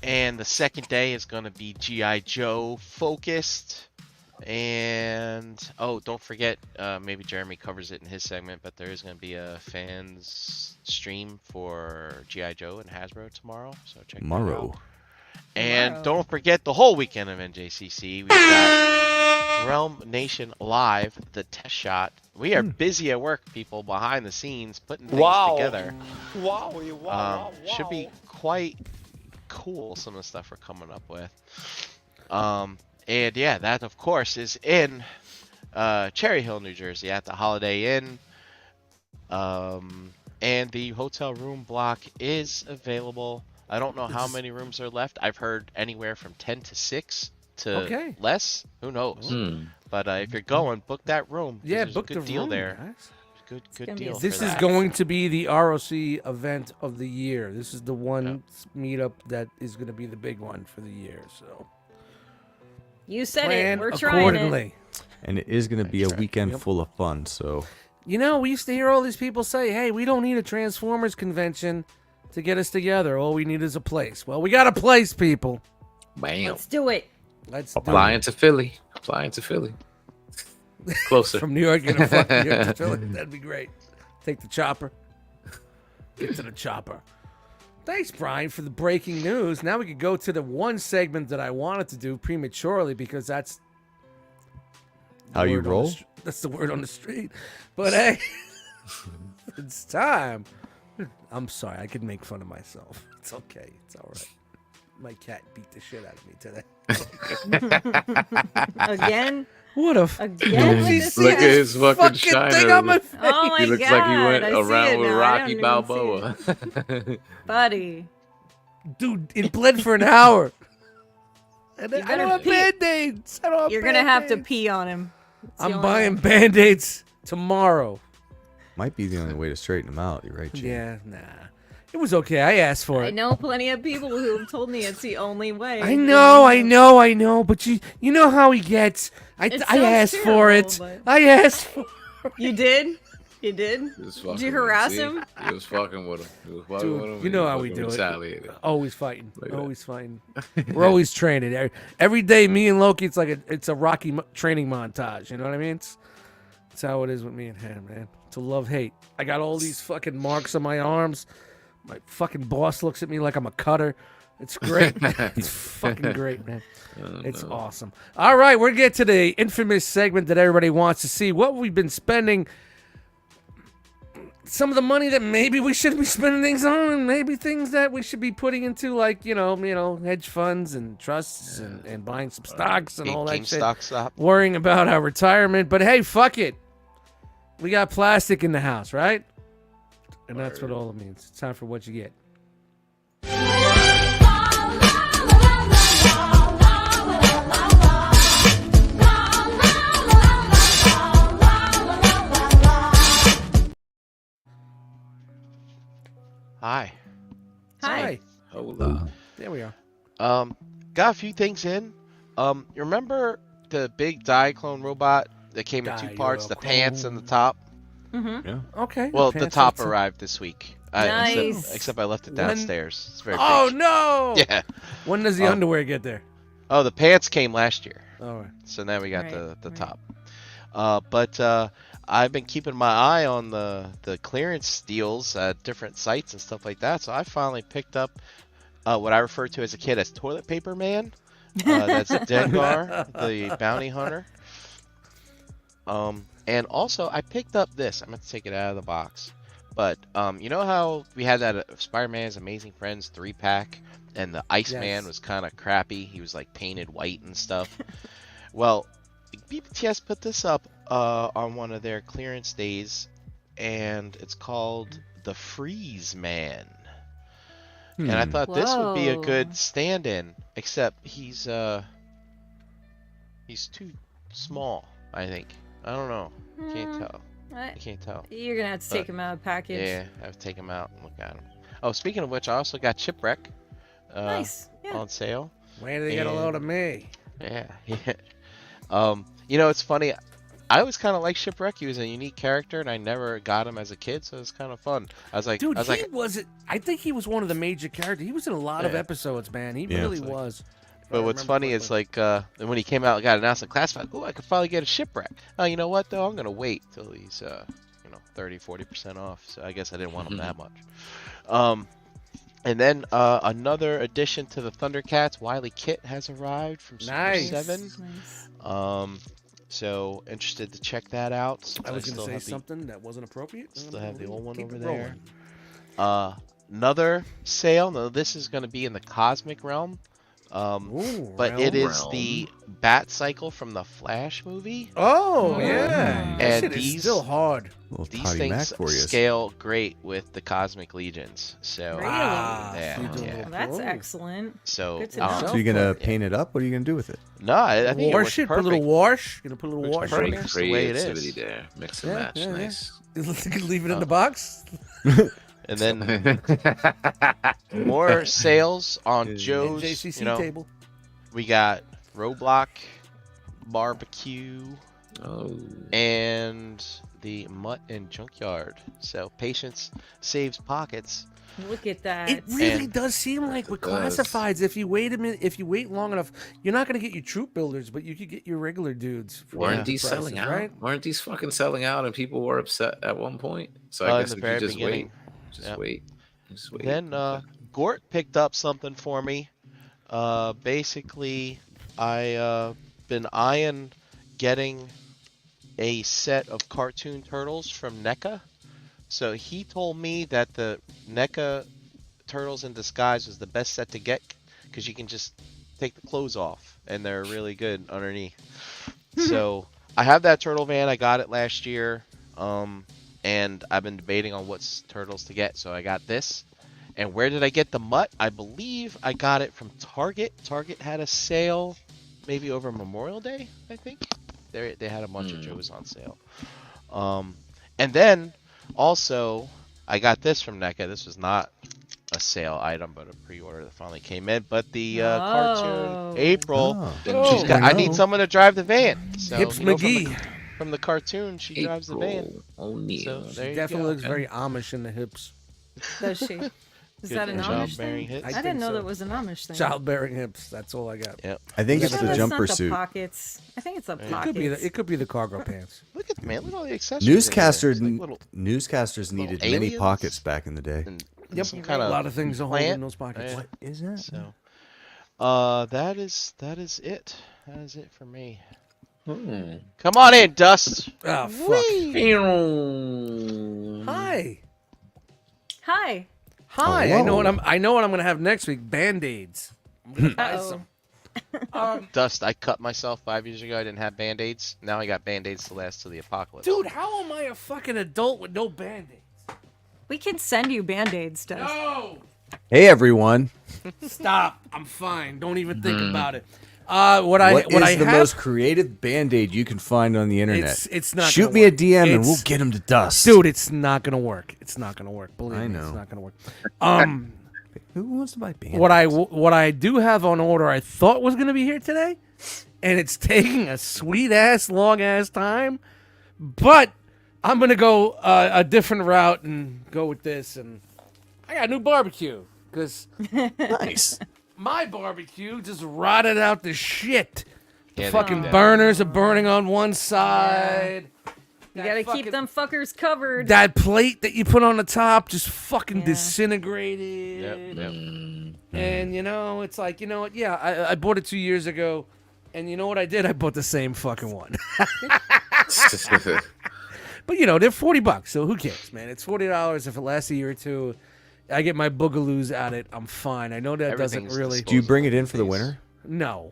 and the second day is going to be G.I. Joe focused. And, oh, don't forget, maybe Jeremy covers it in his segment, but there is going to be a fans stream for G.I. Joe and Hasbro tomorrow, so check that Tomorrow. out. And Tomorrow. don't forget the whole weekend of NJCC. We've got Realm Nation Live, the test shot. We are busy at work, people, behind the scenes, putting things together. Wow. Should be quite cool, some of the stuff we're coming up with. And yeah, that of course is in Cherry Hill, New Jersey, at the Holiday Inn. And the hotel room block is available. I don't know how many rooms are left. I've heard anywhere from 10 to 6 to less. Who knows? But if you're going, book that room. Yeah, there's book a good the deal room, there. guys. Good deal. This for is that. going to be the ROC event of the year. This is the one meetup that is going to be the big one for the year. So You said plan it. We're trying accordingly. And it is going to be a weekend full of fun. So You know, we used to hear all these people say, hey, we don't need a Transformers convention to get us together. All we need is a place. Well, we got a place, people. Bam. Let's do it. Let's do Flying it. to Philly. Flying to Philly. Closer. From New York, you're gonna fly to New York to Philly. That'd be great. Take the chopper. Get to the chopper. Thanks, Brian, for the breaking news. Now we could go to the one segment that I wanted to do prematurely because that's the how you word on the roll? that's the word on the street. But hey, it's time. I'm sorry. I could make fun of myself. It's okay. It's all right. My cat beat the shit out of me today. Again? What a Again? Did you This see Look at this his fucking shiner. thing on my face? Oh my He looks god. like he went I see around it with now. I Rocky don't even Balboa. see it. Buddy. Dude, it bled for an hour. And You I better don't have pee. Band-Aids. I don't have You're gonna have to Band-Aids. pee on him. It's the I'm only buying way. Band-Aids tomorrow. Might be the only way to straighten them out. You're right, Jim. Yeah, nah. It was okay. I asked for I it. know plenty of people who have told me it's the only way. I know. But you know how he gets. I It asked sounds for terrible, it. but- I asked for You did? You did? He was Did fucking you with harass see? him? He was fucking with him. He was fucking Dude, with him. you He know was how we fucking do it. retaliated. Always fighting. Look at that. Always fighting. We're always training. Every day, me and Loki, it's like it's a Rocky training montage. You know what I mean? It's how it is with me and him, man. It's a love-hate. I got all these fucking marks on my arms. My fucking boss looks at me like I'm a cutter. It's great. It's fucking great, man. It's awesome. All right, we're getting to the infamous segment that everybody wants to see. What we've been spending some of the money that maybe we shouldn't be spending things on, and maybe things that we should be putting into, like, you know, hedge funds and trusts and buying some stocks and all that shit. Stop. Worrying about our retirement. But hey, fuck it. We got plastic in the house, right? And that's what all it means. It's time for What You Get. Hi. Hi. Hola. There we are. Got a few things in. You remember the big Diaclone robot that came in two parts, the pants and the top? Mm-hmm. Yeah. Okay. Well, the pants top and arrived this week. Nice. Except I left it When- downstairs. It's very Oh, big. no! Yeah. When does the Oh. underwear get there? Oh, the pants came last year. All right. So now we got Right, the right. top. But I've been keeping my eye on the clearance deals at different sites and stuff like that. So I finally picked up what I refer to as a kid as Toilet Paper Man. That's Dengar, the bounty hunter. And also I picked up this. I'm going to take it out of the box. But you know how we had that Spider-Man's Amazing Friends 3-pack and the Iceman Yes. was kind of crappy. He was like painted white and stuff. Well, BBTS put this up on one of their clearance days, and it's called the Freeze Man. And I thought this would be a Whoa. good stand-in, except he's too small, I think. I don't know. Can't tell. I can't tell. You're gonna have to take him out of the package. Yeah, I have to take him out and look at him. Oh, speaking of which, I also got Chipwreck Nice. Yeah. on sale. Where do they get a load of me? Yeah, yeah. You know, it's funny. I always kind of liked Shipwreck. He was a unique character, and I never got him as a kid, so it was kind of fun. I was like, Dude, I think he was one of the major characters. He was in a lot of Yeah. episodes, man. He Yeah. really It's like- was. But what's funny is like when he came out and got announced in Classified, oh, I could finally get a Shipwreck. Oh, you know what though? I'm gonna wait till he's 30-40% off. So I guess I didn't want him that much. And then another addition to the Thundercats, Wily Kit has arrived from Super Nice. 7. Nice. So interested to check that out. I was still going to say have the- something that wasn't appropriate. Still have the old one Keep over it there. rolling. another sale. No, this is going to be in the cosmic realm. Ooh, But it is realm. the Bat Cycle from the Flash movie. Oh yeah, that And shit is these- still hard. Little These toddy Mac things for you. scale great with the Cosmic Legions. So Really? Yeah, so you're doing yeah. a Well, little that's cool. excellent. so Good to know. So you're gonna Yeah. paint it up? What are you gonna do with it? no, I think it works Wash it, put a little perfect. wash. Gonna put a little Works wash in perfect. there. Just the way it Creativity is. there. Mix and Yeah, match. yeah, yeah. Nice. You can leave it in the box. And then more sales on And Joe's. JCC You know, table. we got Roblox barbecue Oh. and the Mutt and Junkyard. So patience saves pockets. Look at that. It really And- does seem like with It does. classifieds, if you wait a minute, if you wait long enough, you're not gonna get your troop builders, but you could get your regular dudes. For Weren't cheap these prices, selling out? right? Weren't these fucking selling out and people were upset at one point? So In I guess the if very you just beginning. wait. Just Yep. wait. Just wait. Then Gort picked up something for me. Basically, I been eyeing getting a set of cartoon turtles from NECA. So he told me that the NECA Turtles in Disguise was the best set to get because you can just take the clothes off and they're really good underneath. So I have that turtle van. I got it last year. And I've been debating on what turtles to get. So I got this. And where did I get the Mutt? I believe I got it from Target. Target had a sale maybe over Memorial Day, I think. They had a bunch of Joes on sale. And then also I got this from NECA. This was not a sale item, but a pre-order that finally came in. But the Oh. cartoon April, Oh, I need someone to drive the van. So, Hips you know, McGee. from the cartoon, she drives the van. April O'Neil. So there you Definitely go. looks very Amish in the hips. Does she? Is Good that an job, Amish Mary thing? Hits. I, I didn't think know so. that was an Amish thing. Childbearing hips. That's all I got. Yep. I think Yeah, it's No, the that's jumper not the suit. pockets. I think it's the It pockets. could be the cargo pants. Look at man, look at all the accessories. in there. Newscaster, It's like little newscasters little needed many aliens. pockets back in the day. and Yep, some a kind of lot of things to hold in plant. those pockets. Yeah. What is that? So, that is it. That is it for me. Come on in, Dust. Oh fuck! Whee! Hi, Hi. hi. I know what I'm gonna have next week. Band-Aids. I'm gonna buy Uh-oh. some. Dust. I cut myself 5 years ago. I didn't have Band-Aids. Now I got Band-Aids to last till the apocalypse. Dude, how am I a fucking adult with no Band-Aids? We can send you Band-Aids, Dust. No. Hey everyone! Stop. I'm fine. Don't even think Mm. about it. What I is the have, most creative Band-Aid you can find on the internet? It's not. Shoot gonna me a work. DM and It's- we'll get him to dust. Dude, it's not gonna work. It's not gonna work. Believe I me, know. it's not gonna work. Who wants to buy Band-Aids? What I do have on order, I thought was gonna be here today, and it's taking a sweet ass long ass time, but I'm gonna go a different route and go with this. And I got a new barbecue because Nice. my barbecue just rotted out the shit. The Yeah, they fucking do that. burners are burning on one side. You That gotta fucking- keep them fuckers covered. That plate that you put on the top just fucking Yeah. disintegrated. Yep. And you know, it's like, you know what? Yeah, I bought it 2 years ago, and you know what I did? I bought the same fucking one. But you know, they're $40, so who cares, man? It's $40 if it lasts a year or two. I get my boogaloos at it. I'm fine. I know that doesn't Everything's really. Do you bring it in for the These- winter? No.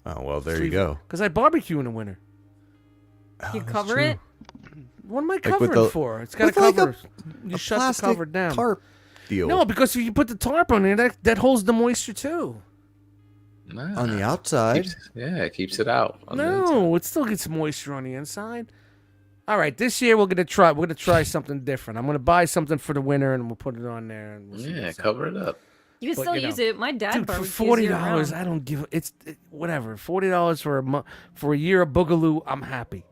Oh well, there you go. Because I barbecue in the winter. You that's cover true. it? What am I with covering the- for? It's got to with like cover. a You shut the plastic cover down. tarp deal. No, because if you put the tarp on there, that holds the moisture too. on the outside. It keeps it out. on the inside. No, it still gets moisture on the inside. All right, this year we're gonna try something different. I'm gonna buy something for the winter and we'll put it on there. And we'll see Yeah, what's up. cover it up. You can But, still you know, use it. My dad Dude, for barbecues $40, year-round. I don't give whatever. $40 for a year of Boogaloo, I'm happy.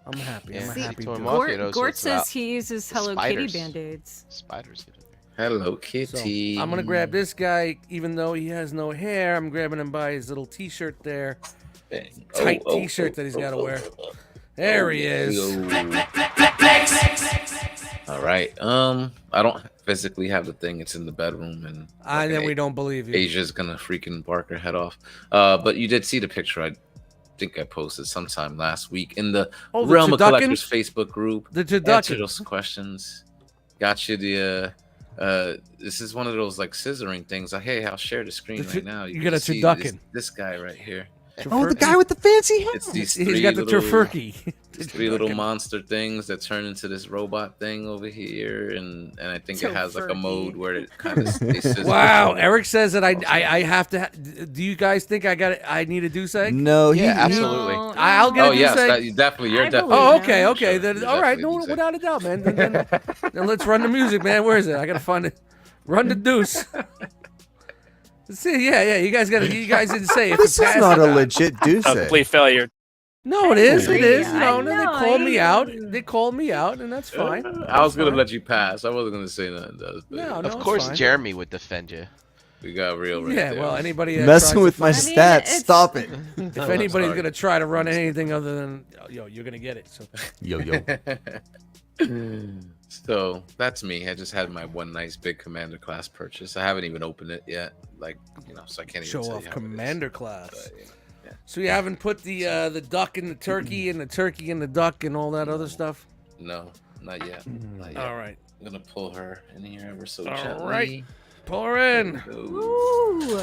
I'm happy. I'm Yeah. a See, happy to dude. him off. You know, so Gort it's says not he uses the Hello Kitty spiders. Band-Aids. Spiders get in there. Hello So, Kitty. I'm gonna grab this guy, even though he has no hair. I'm grabbing him by his little T-shirt there. Bang. Tight T-shirt that he's gotta wear. There he is. All right. I don't physically have the thing. It's in the bedroom, and Then we don't believe you. Asia's gonna freaking bark her head off. But you did see the picture. I think I posted sometime last week in the Oh, the Realm of turduckens? Collectors Facebook group. The Answer turducken. those questions. Got you the This is one of those like scissoring things. Like, hey, I'll share the screen right now. You can got a see turducken. this guy right here. Oh, the guy with the fancy hair. It's these He's three got the little, Turfurkey. these three little monster things that turn into this robot thing over here, and I think it has like a mode where it kind of Wow, Eric says that I have to. Do you guys think I need a Deuce egg? No, Yeah, he- absolutely. I'll get Oh a yes, Deuce egg. you definitely. You're I definitely. Oh, believe okay, that. okay. Sure, Then, you're all right, definitely no, Deuce egg. without a doubt, man. Then let's run the music, man. Where is it? I gotta find it. Run the Deuce. See, yeah. You guys didn't say it. This is not a legit Deuce A egg. complete failure. No, it is. It is. I No, know, they called me I- out. They called me out, and that's fine. I was gonna fine. let you pass. I wasn't gonna say nothing. But No, Of it's course, fine. Jeremy would defend you. we got real right Yeah, there. well, anybody that Messing tries with to- my I mean, stats. it's- Stop it. if that's anybody's hard. gonna try to run anything other than you're gonna get it. So Yo, yo. So that's me. I just had my one nice big commander class purchase. I haven't even opened it yet. Like, so I can't even show tell off you how it is. commander class. But, yeah. So you haven't put the duck in the turkey and the turkey in the duck and all that other stuff. No, not yet. Not yet. All right, I'm gonna pull her in here ever so All gently. right. pull her in. Ooh.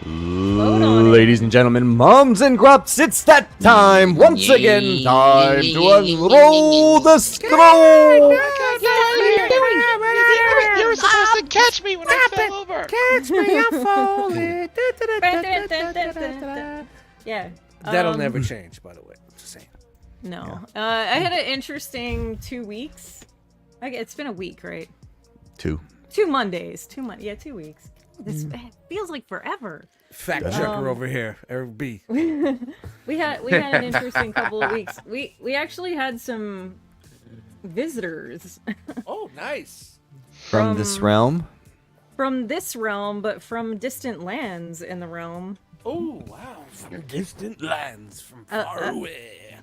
on it. Ladies and gentlemen, moms and grups, it's that time once again. Time to unroll the scroll. You were supposed to catch me when I fell over. Catch me, I'm falling. Yeah. That'll never change, by the way. Just saying. No. I had an interesting 2 weeks. It's been a week, right? 2. 2 Mondays. 2 Mondays. Yeah, 2 weeks. This it feels like forever. Fact checker over here, Eric B. We had an interesting couple of weeks. We actually had some visitors Oh, nice. From this realm. from this realm, but from distant lands in the realm. Oh, wow. From distant lands, from far away.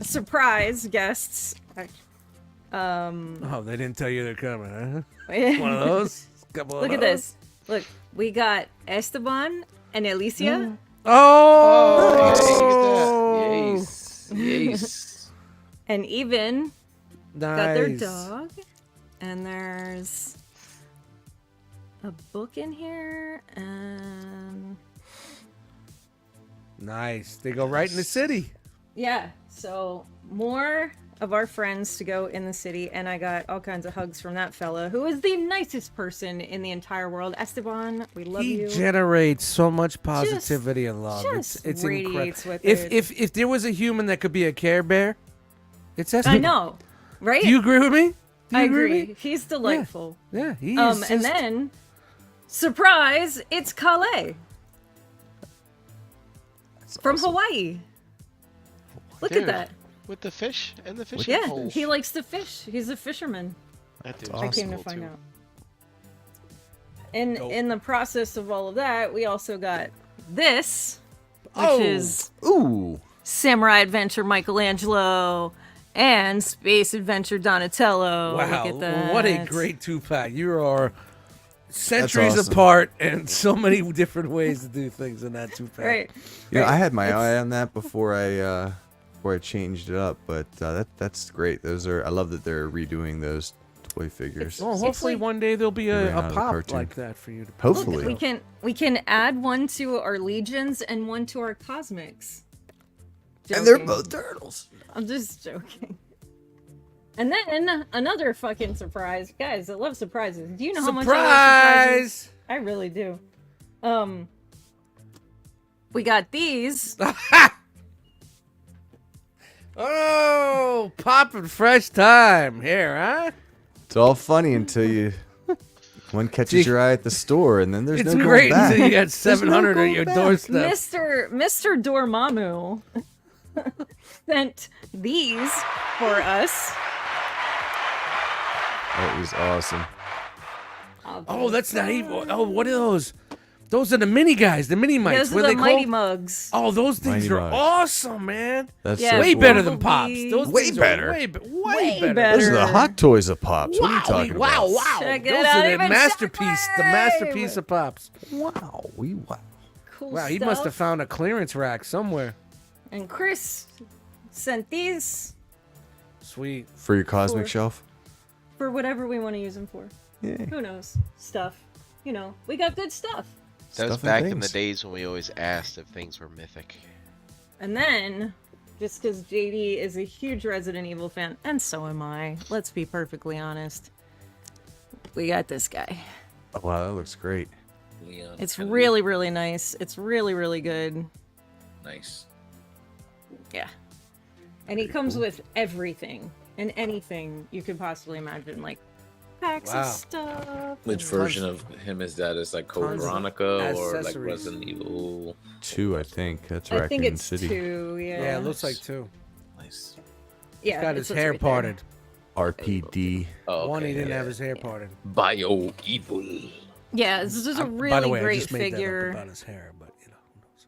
Surprise guests. Oh, they didn't tell you they're coming, huh? Look One of those? Couple of at those? this. Look, we got Esteban and Alicia. Oh! Yes. Yes. And even Nice. got their dog. And there's a book in here. And Nice. They go right in the city. yeah, so more of our friends to go in the city. And I got all kinds of hugs from that fella, who is the nicest person in the entire world. Esteban, we love He you. generates so much positivity and love. just It's radiates incredible. with it. If there was a human that could be a Care Bear, it's Esteban. I know, right? Do you agree with me? Do you I with agree. me? He's delightful. Yeah, he is. And just- then, surprise, it's Karl from Hawaii. Look Dude, at that. With the fish and the fishing Yeah, pole. he likes to fish. He's a fisherman. That dude's I came to cool, find too. out. And in the process of all of that, we also got this, which is Ooh. Samurai Adventure Michelangelo and Space Adventure Donatello. wow, Look at that. what a great two-pack. You are centuries awesome. apart and so many different ways to do things in that two-pack. Right. Yeah, Right. I had my It's- eye on that before I changed it up, but that's great. I love that they're redoing those toy figures. Well, hopefully like- one day there'll be Ran a out of the pop cartoon. like that for you to Hopefully. Look, we can add one to our legions and one to our cosmics. And they're Joking. both turtles. I'm just joking. And then another fucking surprise, guys. I love surprises. Do you know how much I love surprises? Surprise! I really do. We got these. Oh, popping fresh time here, huh? It's all funny until one catches Gee. your eye at the store, and then there's It's no great going back. until you got 700 going at your back. doorstep. Mr. Dormammu sent these for us. That was awesome. Oh, that's not even. Oh, what are those? Those are the mini guys, the mini mites. Those What are are the they mighty called? mugs. Oh, those things Mighty are Mugs. awesome, man. That's Yeah, so Way cool. better than Pops. Bumblebee. Those Way things better. Are way Way better. better. Those are the hot toys of Pops. What are you talking about? Wow, wow. Check it Those out, are the even masterpiece. The Shockwave. masterpiece of Pops. Wow. Wow. Cool Wow, he stuff. must have found a clearance rack somewhere. And Chris sent these. Sweet. For your cosmic Cool. shelf? for whatever we want to use them for. Yeah. Who knows? Stuff. We got good stuff. That was Stuff and back in the things. days when we always asked if things were mythic. And then, just because JD is a huge Resident Evil fan, and so am I, let's be perfectly honest, we got this guy. Oh, wow, that looks great. Leon It's Kennedy. really, really nice. It's really, really good. Nice. Yeah. And he Pretty comes cool. with everything and anything you could possibly imagine, like packs Wow. of stuff. Which and- version of him is that? Is like Code Tons of Veronica or like accessories. Resident Evil? 2, I think. That's I Raccoon think it's City. 2, yeah. Yeah, it looks like 2. Nice. Yeah, Got it's his hair right there. parted. RPD. Oh, okay, One, he didn't yeah. have his hair parted. Bio Evil. Yeah, this is a By the really way, I great just made that up figure. about his hair, but who knows?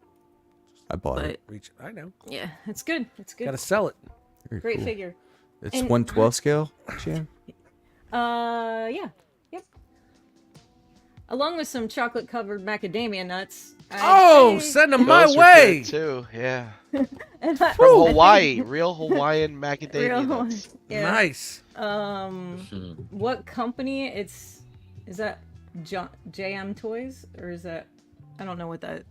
I bought But it. Reach. I know. yeah, it's good. It's good. Gotta sell it. Very Great cool. figure. It's And- 1/12 scale, Jam? Yeah. Yep. Along with some chocolate covered macadamia nuts. Oh, I'd say- send them my Those were way. good too, yeah. And I- From Hawaii, real Hawaiian macadamia Real nuts. yeah. Nice. Hmm. What company? Is that JM Toys or is that? I don't know what that.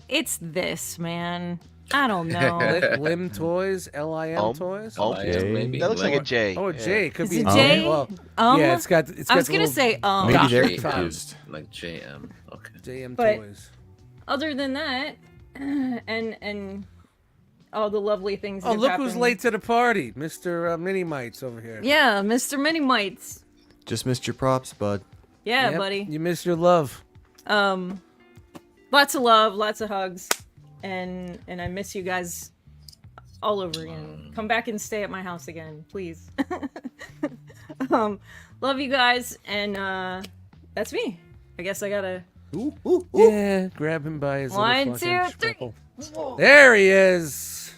It's this, man. I don't know. Lim Toys, LIM Toys. Alliance, maybe. That looks like a Like- J. Oh, a yeah. J. It could Is be it a J? Well, yeah, it's got. It's got I was the gonna little say Maybe Gosh, they're JM. confused. Like JM. Okay. JM But- Toys. Other than that, and all the lovely things. Oh, that look happened. who's late to the party, Mr. Mini-Mites over here. Yeah, Mr. Mini-Mites. Just missed your props, bud. Yeah, Yep, buddy. You miss your love. Lots of love, lots of hugs, and I miss you guys all over again. Come back and stay at my house again, please. Love you guys, and that's me. I guess I gotta. Yeah, grab him by his One, little fucking two, three. schmeckle. There he is.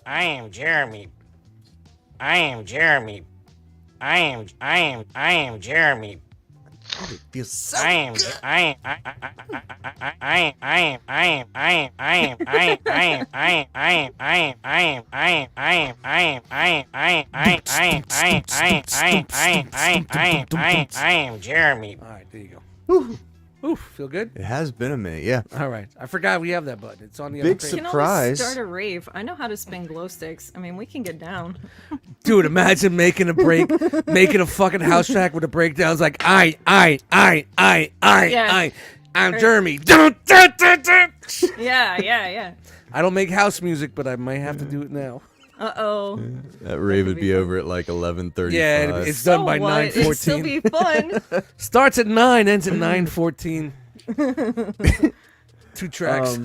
I am Jeremy. I am Jeremy. I am Jeremy. Feels so I am Jeremy. All right, there you go. Oof, feel good? It has been a minute, yeah. All right. I forgot we have that button. It's on the Big other page. We can always Surprise. start a rave. I know how to spin glow sticks. I mean, we can get down. Dude, imagine making a fucking house track with a breakdown. It's like, Yeah. I'm Right. Jeremy. Dun, dun, dun, dun. Yeah. I don't make house music, but I might have to do it now. Uh-oh. That rave would be be fun. over at like 11:35. Yeah, it's done by what? It'd still 9:14. be fun. Starts at 9, ends at 9:14. 2 tracks.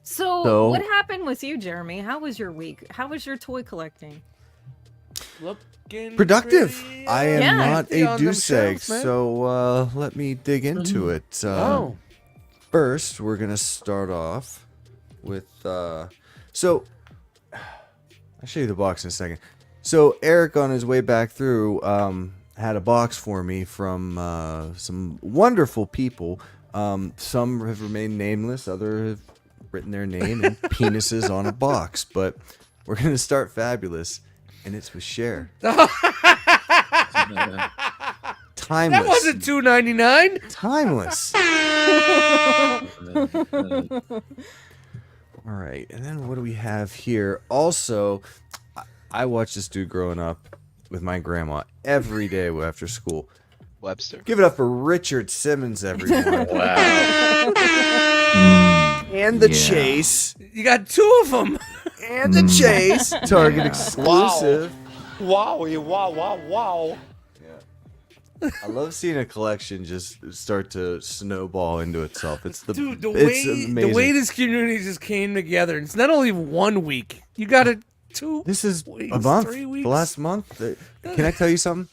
So, what happened with you, Jeremy? How was your week? How was your toy collecting? Looking Productive. pretty I am Yeah. not empty a on them douche egg, shelves, man. so let me dig into it. Oh. First, we're gonna start off with. So, I'll show you the box in a second. So Eric, on his way back through, had a box for me from some wonderful people. Some have remained nameless, others have written their name and penises on a box. But we're gonna start fabulous, and it's with Cher. Timeless. That wasn't $2.99. Timeless. All right, and then what do we have here? Also, I watched this dude growing up with my grandma every day after school. Webster. Give it up for Richard Simmons, everyone. Wow. And the Chase. You got 2 of them. And the Chase. Target exclusive. Wow, wow. I love seeing a collection just start to snowball into itself. It's the Dude, it's the amazing. way this community just came together. It's not only 1 week. You got it 2. This is weeks, a month. 3 The weeks. last month. Can I tell you something?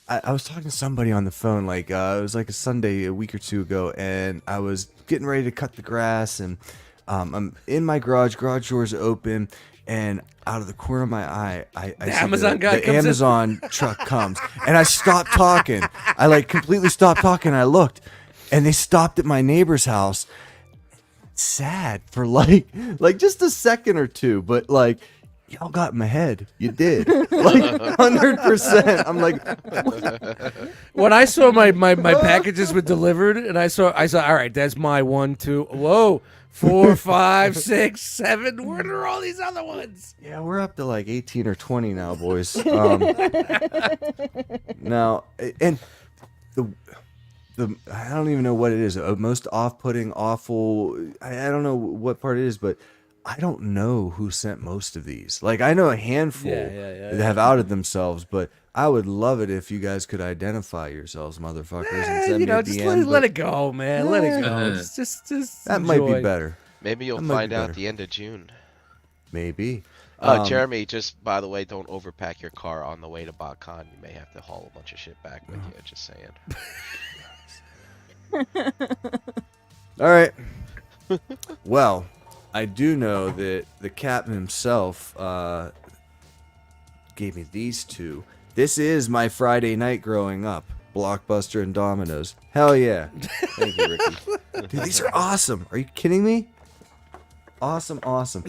I was talking to somebody on the phone, like it was like a Sunday a week or 2 ago, and I was getting ready to cut the grass, and I'm in my garage doors open, and out of the corner of my eye, I see Amazon guy the comes in. Amazon truck comes, and I stopped talking. I like completely stopped talking. I looked, and they stopped at my neighbor's house. Sad for like just a second or two, but like y'all got in my head. You did. Like 100%. I'm like, When I saw my packages were delivered, and I saw, all right, that's my 1, 2, whoa, 4, 5, 6, 7. Where are all these other ones? yeah, we're up to like 18 or 20 now, boys. Now, and the I don't even know what it is. Most off-putting, awful. I don't know what part it is, but I don't know who sent most of these. Like, I know a handful that have outed themselves, but I would love it if you guys could identify yourselves, motherfuckers, and send me a just DM. let it go, man. Let it go. Just that might be enjoy. better. Maybe you'll That might find be out better. at the end of June. Maybe. Jeremy, just by the way, don't overpack your car on the way to BotCon. You may have to haul a bunch of shit back with you. Just saying. All right. Well, I do know that the captain himself gave me these two. This is my Friday night growing up. Blockbuster and Domino's. Hell yeah. Thank you, Ricky. Dude, these are awesome. Are you kidding me? Awesome.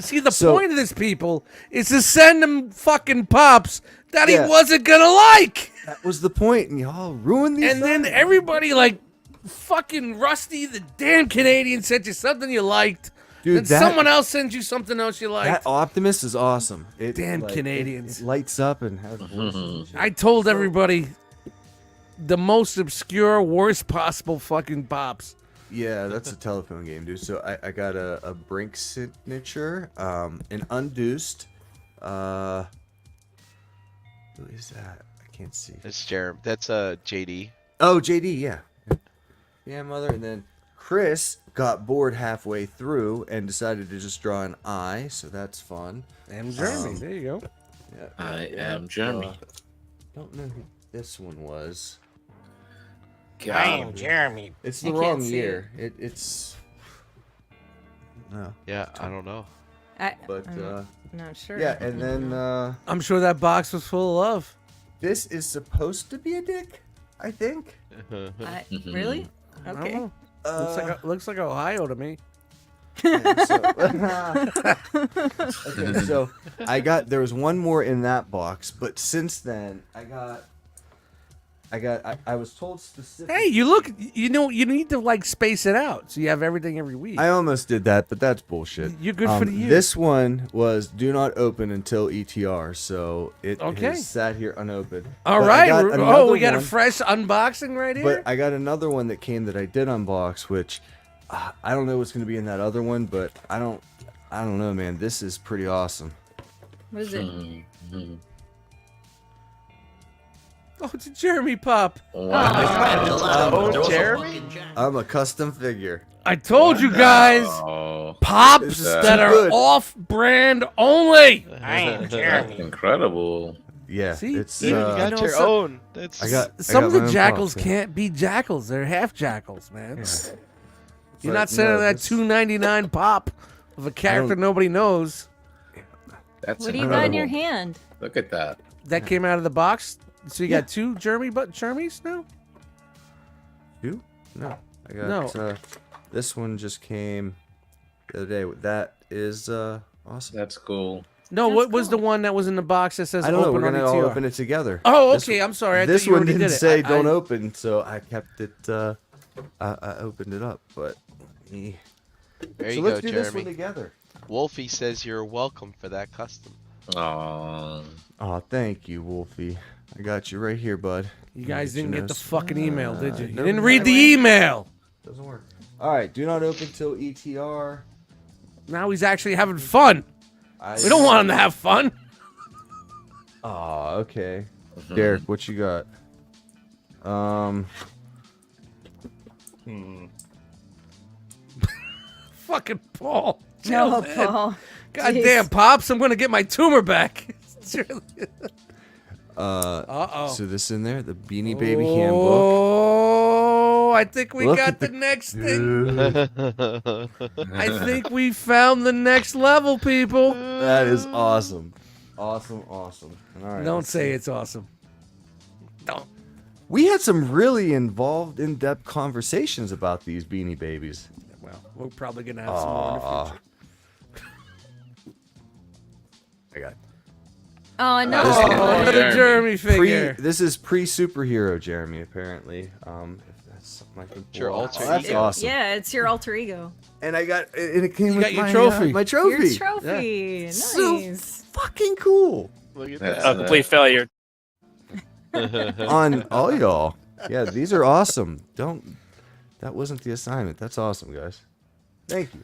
See, the So- point of this, people, is to send him fucking pops that Yeah. he wasn't gonna like. That was the point, and y'all ruined these. And then things. everybody, like, fucking Rusty, the damn Canadian, sent you something you liked. Dude, Then someone else sends you something else you liked. that Optimus is awesome. It, Damn like, Canadians. It lights up and has voices. I told everybody the most obscure, worst possible fucking pops. Yeah, that's a telephone game, dude. So I got a Brink signature, an Unduced. Who is that? I can't see. It's Jeremy. That's JD. Oh, JD, yeah. Yeah, mother. And then Chris got bored halfway through and decided to just draw an eye, so that's fun. And Jeremy, there you go. Yeah, I am Jeremy. Don't know who this one was. I am Jeremy. It's I the can't wrong see year. It's no, Yeah, I don't know. but I'm not sure. yeah, and then I'm sure that box was full of love. this is supposed to be a dick, I think. Really? I don't Okay. know. Looks like Ohio to me. Okay, so there was one more in that box, but since then I was told specifically. Hey, you need to like space it out so you have everything every week. I almost did that, but that's bullshit. You're good for the year. This one was do not open until ETR, so it Okay. has sat here unopened. All But I right. got We another got a one- fresh unboxing right here. But I got another one that came that I did unbox, which I don't know what's going to be in that other one, but I don't know, man. This is pretty awesome. What is it? Oh, it's a Jeremy pop. Oh, Jeremy? I'm a custom figure. I told you guys, Oh, pops This is that too are good. off-brand only. I am that's Jeremy. incredible. Yeah, See? it's Dude, you got know, your some- own. That's I got Some of my the own jackals pops, yeah. can't be jackals. They're half jackals, man. You're But not sending no, that this- $2.99 pop of a character nobody knows. That's What do you incredible. got in your hand? Look at that. That came out of the box. So you got two Jeremys now? You? No, I got No. this one just came the other day. That is awesome. That's cool. No, That's what was cool. the one that was in the box that says I don't know. open We're on gonna all ETR? open it together. Oh, This- okay. I'm sorry. I This thought you one already didn't did it. say I- don't I- open, so I kept it. I opened it up, but. there So you let's go, do this one Jeremy. together. Wolfie says you're welcome for that custom. Oh, Oh, thank you, Wolfie. I got you right here, bud. You guys Get your didn't get the nose. fucking email, did you? You no, didn't no, read the way. email. Doesn't work. All right, do not open till ETR. Now he's actually having fun. I We don't want him to have fun. Oh, okay. Derek, what you got? Fucking Paul. No, Chill, man. Paul. God Jeez. damn, Pops, I'm gonna get my tumor back. Uh-oh. So this in there, the Beanie Baby handbook. Oh, I think we Look got at the next thing. Dude, I think we found the next level, people. that is awesome. Awesome. All right. Don't let's say see. it's awesome. Don't. We had some really involved, in-depth conversations about these Beanie Babies. Well, we're probably gonna have some more in the future. I got Oh no! Oh, another Jeremy figure. This is pre-superhero Jeremy, apparently. If that's something I could It's your pull out. alter Oh, that's ego. awesome. Yeah, it's your alter ego. And it came You with got your my trophy. my trophy. Your trophy. Nice. So fucking cool. Look at That's that. Complete failure. On all y'all. Yeah, these are awesome. That wasn't the assignment. That's awesome, guys. Thank you.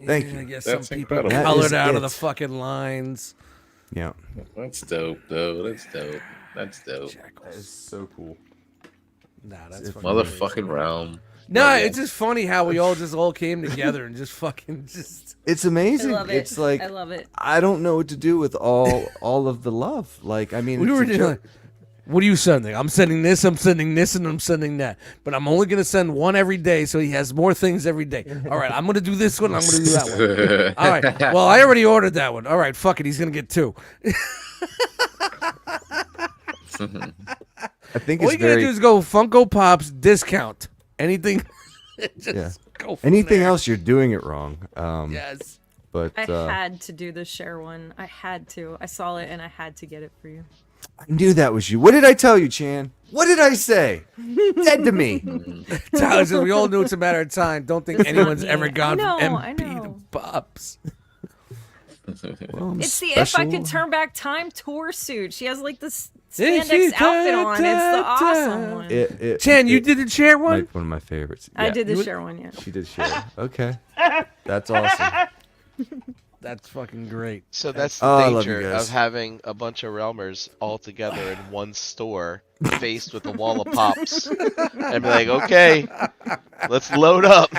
Thank I you. guess That's some people incredible. That colored is out of it. the fucking lines. Yeah. That's dope, though. That's dope. That's dope. That is so cool. Nah, that's If- fucking Motherfucking realm. Nah, Yeah. it's just funny how we all came together and just fucking just. It's I amazing. love it. It's like I love it. I don't know what to do with all of the love. Like, I mean, We it's were a just joke. like, what are you sending? I'm sending this, and I'm sending that. But I'm only gonna send one every day, so he has more things every day. All right, I'm gonna do this one. I'm gonna do that one. All right. Well, I already ordered that one. All right, fuck it. He's gonna get two. I think All it's you gotta very do is go Funko Pops discount. Anything. Just Yeah. go from anything there. else you're doing it wrong. Yes. But I had to do the share one. I had to. I saw it and I had to get it for you. I knew that was you. What did I tell you, Chan? What did I say? Dead to me. Tyler says we all knew it's a matter of time. Don't think anyone's ever gone I from know, I MP to know. Pops. Well, I'm It's the If I Could special. Turn Back Time tour suit. She has like this If spandex you outfit on. It's the turn awesome one. Chan, you it- did the chair one? Like one of my favorites. I Yeah, did the You- share one, yeah. She did share. Okay. That's awesome. That's fucking great. So that's the Oh, I love you danger guys. of having a bunch of Realmers all together in one store, faced with a wall of pops, and be like, okay, let's load up.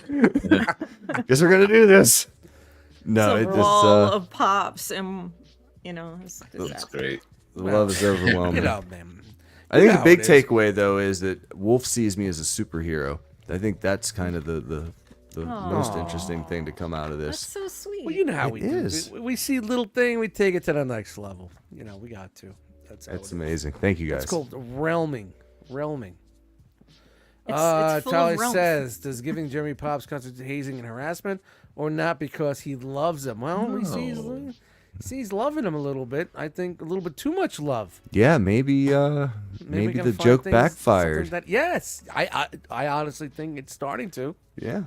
Guess we're gonna do this. No, It's it a just wall of pops and, it's That's great. the love is overwhelming. Get out, man. I think You the know big how it is. takeaway though is that Wolf sees me as a superhero. I think that's kind of the most interesting thing to come out of That's this. so sweet. Well, you know how It we is. do. We see a little thing, we take it to the next level. We got to. That's how That's it is. amazing. Thank you guys. It's called realming. It's full Tyler of realm. says, does giving Jeremy Pops constitute hazing and harassment or not because he loves him? Well, we see he's loving him a little bit. I think a little bit too much love. Yeah, maybe we maybe gotta the find joke things- backfired. something Yes, I honestly think it's starting to. Yeah,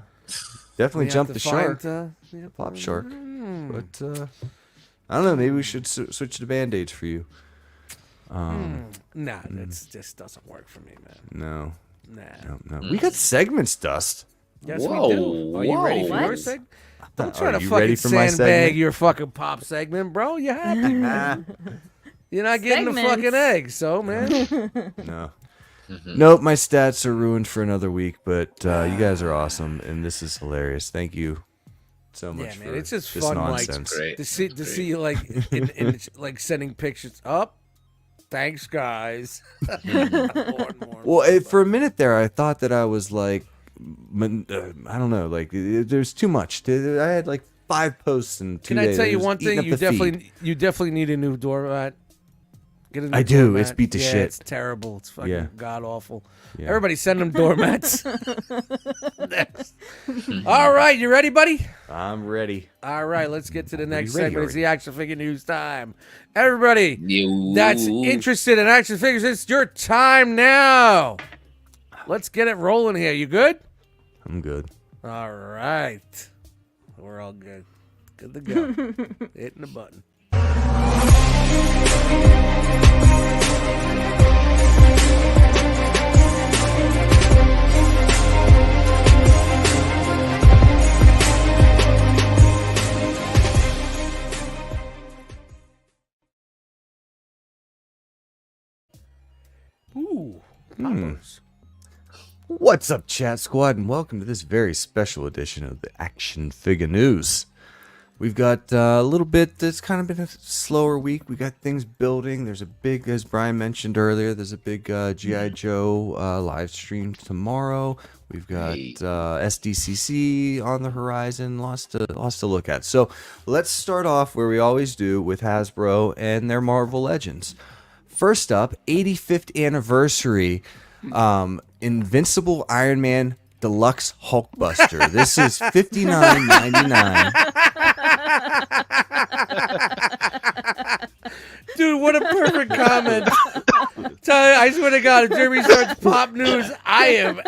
definitely We have jump to the find, shark, yep. pop shark. But I don't know. Maybe we should switch to band-aids for you. Nah, that just doesn't work for me, man. No, Nah. no. We got segments, Dust. Yes, Whoa, we do. Are you ready for whoa. your What? segment? Don't try Are to you fucking ready for my sandbag segment? your fucking pop segment, bro. You happy, man? You're not getting the Segments. fucking eggs, so man. No. Nope, my stats are ruined for another week, but you guys are awesome, and this is hilarious. Thank you so much Yeah, for man, it's just this fun, Mike. nonsense. Great. to see you like in like sending pictures up. Thanks, guys. More and more. Well, for a minute there, I thought that I was like, I don't know, like there's too much. I had like 5 posts in 2 Can days. I tell It you was one eating thing? up You the feed. definitely need a new doormat. Get a new I do. doormat. It's beat to Yeah, shit. It's terrible. It's fucking Yeah. god awful. Yeah. Everybody send them doormats. Next. All right, you ready, buddy? I'm ready. All right, let's get to the next ready segment. It's already? the action figure news time. Everybody You. that's interested in action figures, it's your time now. Let's get it rolling here. You good? I'm good. All right. We're all good. Good to go. Hitting the button. Ooh, poppers. What's up, Chat Squad, and welcome to this very special edition of the Action Figure News. We've got a little bit that's kind of been a slower week. We got things building. There's a big, as Brian mentioned earlier, there's a big G.I. Joe live stream tomorrow. We've got Hey. SDCC on the horizon. Lots to look at. So let's start off where we always do with Hasbro and their Marvel Legends. First up, 85th anniversary, Invincible Iron Man Deluxe Hulkbuster. This is $59.99. Dude, what a perfect comment. Tell you, I swear to God, if Jeremy starts pop news, I am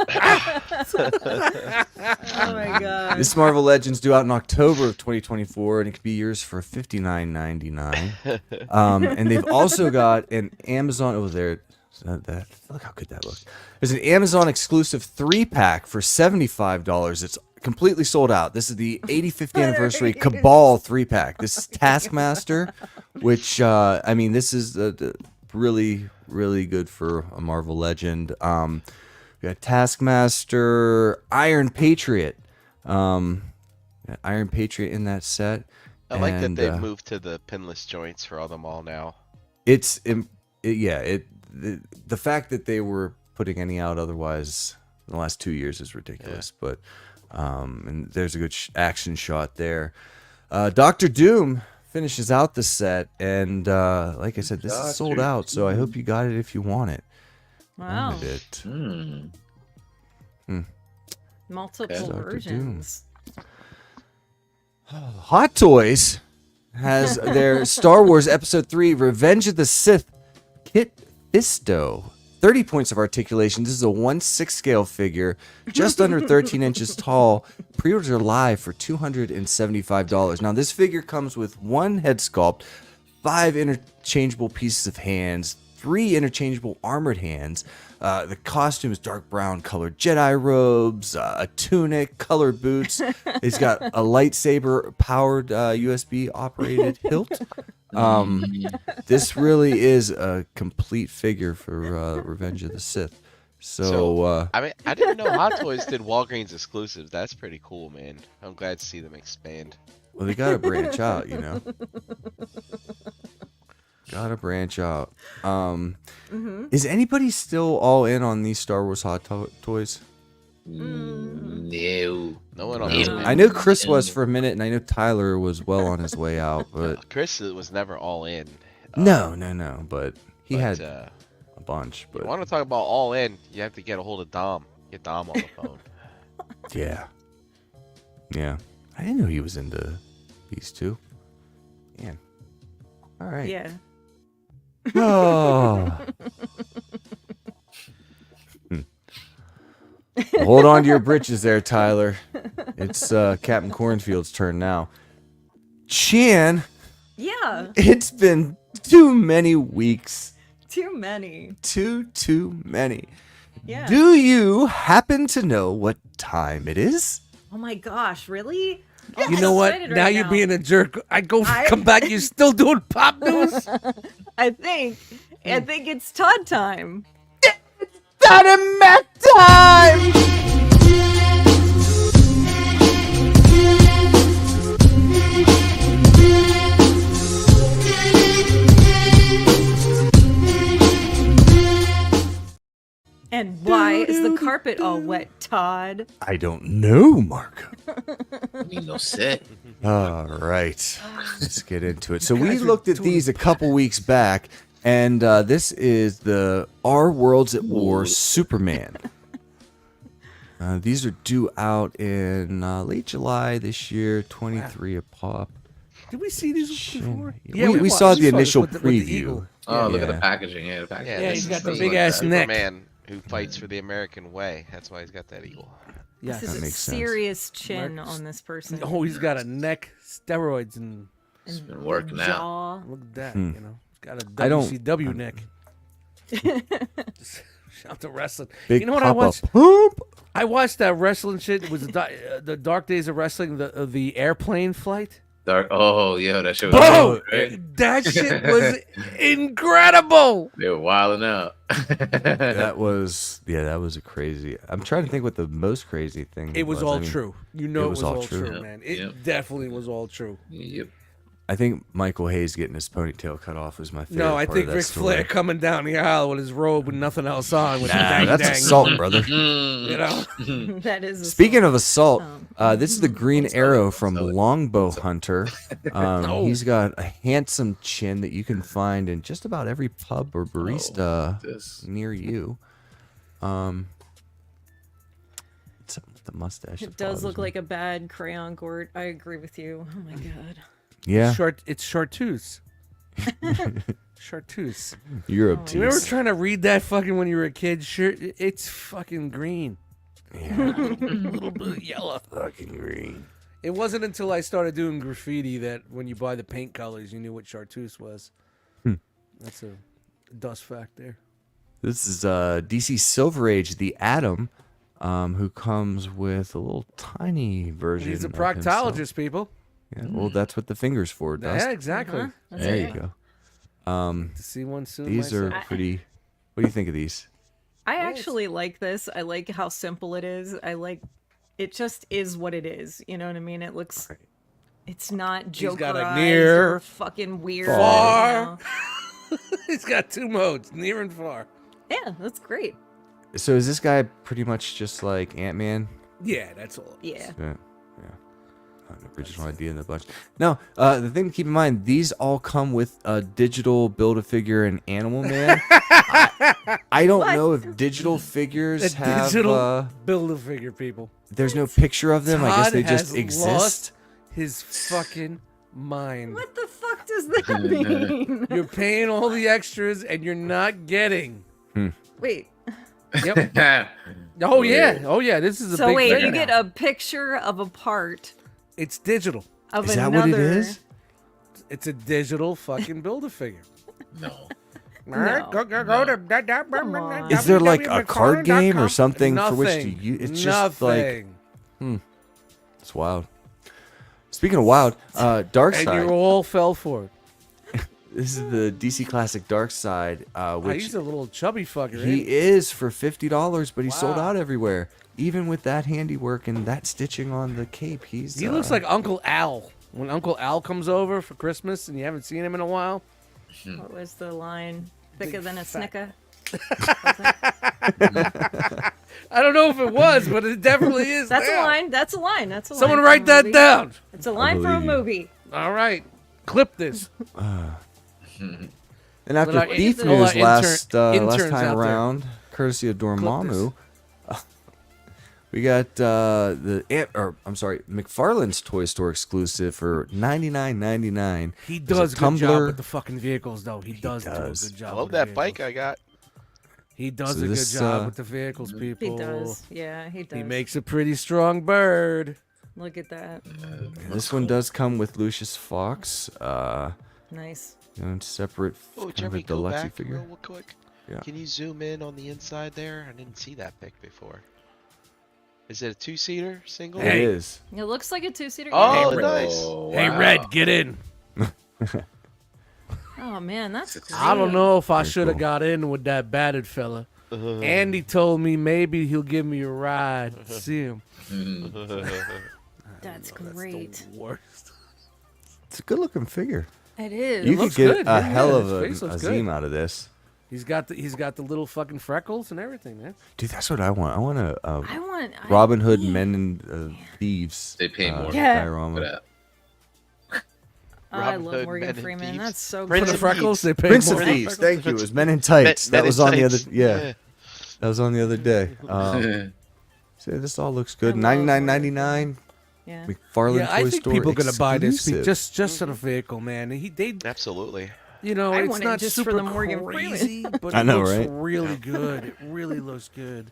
Oh my god. This Marvel Legends due out in October of 2024, and it could be yours for $59.99. And they've also got an Amazon. Oh, there. Look how good that looks. There's an Amazon exclusive 3-pack for $75. It's completely sold out. This is the 85th anniversary Cabal 3-pack. This is Taskmaster, which I mean, this is really, really good for a Marvel Legend. We got Taskmaster, Iron Patriot. Iron Patriot in that set. I like that And, they've moved to the pinless joints for them all now. The fact that they were putting any out otherwise in the last 2 years is ridiculous. But and there's a good action shot there. Doctor Doom finishes out the set, and like I said, this is sold out. So I hope you got it if you want it. Wow. Wanted it. Multiple Dr. versions. Hot Toys has their Star Wars Episode 3 Revenge of the Sith Kit Fisto. 30 points of articulation. This is a 1/6 scale figure, just under 13 inches tall. Pre-orders are live for $275. Now, this figure comes with 1 head sculpt, 5 interchangeable pieces of hands, 3 interchangeable armored hands. The costume is dark brown colored Jedi robes, a tunic, colored boots. He's got a lightsaber powered USB operated hilt. This really is a complete figure for Revenge of the Sith. So I mean, I didn't know Hot Toys did Walgreens exclusives. That's pretty cool, man. I'm glad to see them expand. well, they gotta branch out, you know. Gotta branch out. Is anybody still all in on these Star Wars Hot Toys? No. No one on No. this, man. I know Chris was for a minute, and I know Tyler was well on his way out, but Chris was never all in. no, but he But, had a bunch. you But want to talk about all in? You have to get a hold of Dom. Get Dom on the phone. yeah, I didn't know he was into these two. Man, all right. Yeah. Oh. Hold on to your britches there, Tyler. It's Captain Cornfield's turn now. Chan, Yeah. it's been too many weeks. Too many. Too many. Yeah. Do you happen to know what time it is? Oh my gosh, really? Oh, You I'm know what? excited Now right you're being a jerk. I- Come back. You're still doing pop news. I think it's Todd time. Dynamite time! And why is the carpet all wet, Todd? I don't know, Marco. Need no set. All right, let's get into it. So we looked at these a couple weeks back, and this is the Our Worlds at War Superman. These are due out in late July this year, 23 a pop. Did we see these before? We saw the initial preview. eagle. Oh, look at Yeah. the packaging. Yeah, the packaging. Yeah, he's this got is the the big ass neck. Superman who fights for the American way. That's why he's got that eagle. Yeah. This is a makes sense. serious chin Marcus- on this person. Oh, he's got a neck, steroids, and It's been working out. jaw. look at that. Hmm. You know, he's got a I don't- WCW neck. Just shout to wrestling. Big You know what I pop-up watched? pump. I watched that wrestling shit. It was the Dark Days of Wrestling, the airplane flight. Dark. Oh, yeah, that shit was Bro, great, right? that shit was incredible. They were wilding out. That was a crazy. I'm trying to think what the most crazy thing. It was I all mean, true. You know, it was all true, Yep, man. It yep. definitely was all true. Yep. I think Michael Hayes getting his ponytail cut off was my favorite. No, I part think of that Ric story. Flair coming down the aisle with his robe with nothing else on. With the Nah, dang that's dang. assault, brother. You know, That is. Speaking of assault, this is the Green Don't sell Arrow it, don't from sell it. Longbow Hunter. He's got a handsome chin that you can find in just about every pub or barista This. near you. What's up with the mustache? It that does bothers look me? like a bad crayon gourd. I agree with you. Oh my god. Yeah, it's chartreuse. Chartreuse. You're Oh, You remember obtuse. trying to read that fucking when you were a kid? Sure, it's fucking green. Yeah. A little bit yellow. Fucking green. It wasn't until I started doing graffiti that when you buy the paint colors, you knew what chartreuse was. That's a dust fact there. This is DC Silver Age, the Atom, who comes with a little tiny version. He's a of himself. proctologist, people. Yeah, well, that's what the finger's for, Dust. Yeah, exactly. Uh-huh. That's There it. you go. To see one soon. These are myself. pretty. What do you think of these? I actually like this. I like how simple it is. I like it just is what it is. You know what I mean? It looks it's not Jokerized got a near, or fucking weird. far. you know? He's got two modes, near and far. Yeah, that's great. So is this guy pretty much just like Ant-Man? Yeah, that's all. Yeah. Yeah. An original idea in the bunch. No, the thing to keep in mind, these all come with a digital Build-A-Figure and Animal Man. I don't know if digital figures A have. digital Build-A-Figure, people. There's no picture of them. I guess Todd they just has exist. lost his fucking mind. What the fuck does that mean? You're paying all the extras and you're not getting. Wait. Yep. Oh yeah. Oh yeah. This is a So big wait, thing you now. get a picture of a part It's digital. of Is that another. what it is? It's a digital fucking No. Build-A-Figure. No. Go to Come on. Is there like a card game or something for which to Nothing. use? It's just like Nothing. it's wild. Speaking of wild, And Darkseid. you all fell for it. This is the DC Classic Darkseid, which He's a little chubby fucker. he ain't is for $50, but he's sold Wow. out everywhere. Even with that handiwork and that stitching on the cape, he's he looks like Uncle Al. When Uncle Al comes over for Christmas and you haven't seen him in a while. What was the line? Thicker than a fat- snicker? I don't know if it was, but it definitely is. That's a now. line. That's a line. That's a line. Someone from write a that movie. down. It's a line from a believe you. movie. All right. Clip this. And after Well, Thief all our News last interns time out there. around, courtesy of Dormammu, we got McFarlane's Toy Store exclusive for $99.99. He There's does a a good job Tumbler. with the fucking vehicles, though. He does do a does. good job. I love with the that bike vehicles. I got. He does So a this, good job uh, with the vehicles, people. He does. Yeah, he does. He makes a pretty strong bird. Look at that. This one does come with Lucius Fox, Nice. separate Oh, kind of a Jeremy, go deluxe back figure. real quick. Yeah. Can you zoom in on the inside there? I didn't see that pic before. Is it a two-seater single? It Hey. is. It looks like a two-seater. Oh, Hey, nice. Hey, wow. Red, get in. Oh man, that's great. I don't know if I Very should have cool. got in with that battered fella. Andy told me maybe he'll give me a ride to see him. That's That's great. the worst. It's a good looking figure. It is. You could looks get good, a yeah, hell yeah, of his a face looks zine good. out of this. He's got the little fucking freckles and everything, man. Dude, that's what I want. I want a I want Robin Hood yeah. Men and Thieves. They pay more Yeah. diorama. for that. I Robin love Hood, Morgan Men in Freeman. Thieves. That's so Prince For good. the of freckles, they pay Prince more. of for the Thieves. freckles. Thank you. It was Men in Tights. Men That in was on the other. Tights. Yeah, that was on the other day. So this all looks good. I love $99.99. Yeah. McFarlane Yeah, I Toy think Store people are gonna buy this exclusive. just for the vehicle, man. They Absolutely. you know, I it's want it not just for super the Morgan Freeman. crazy, but I it know, looks right? really good. It really looks good.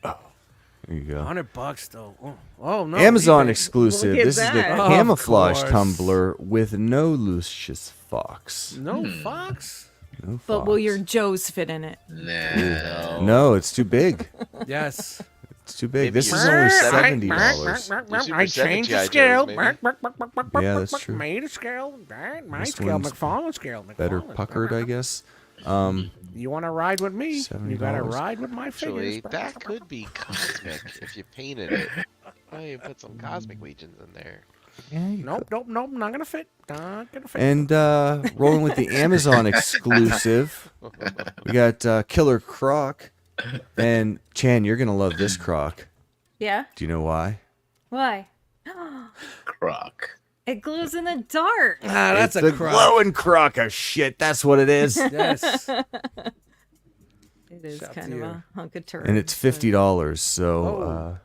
There you go. $100 though. Oh no. Amazon eBay. exclusive. Look at This is the that. Of camouflage course. tumbler with no Lucius Fox. No Fox. No But will Fox. your Joes fit in it? Nah. No, it's too big. Yes. It's too big. Maybe This you is were only Super $70. Super I 7 changed the G.I. scale. Joes, maybe. Yeah, that's true. Made a scale. My This scale. one's McFarlane scale. Better McFarlane. puckered, I guess. You want to ride with me? You got to $70. ride with my Actually, figures. that could be cosmic if you painted it. Oh, you put some cosmic legions in there. Yeah, you Nope. Not gonna fit. Not gonna fit. And rolling with the Amazon exclusive, we got Killer Croc. And Chan, you're gonna love this Croc. Yeah. Do you know why? Why? Croc. It glows in the dark. That's It's a the crock. glowing Croc of shit. That's what it is. Yes. It is Shout kind to of you. a hunk of turd. And it's $50. So Oh.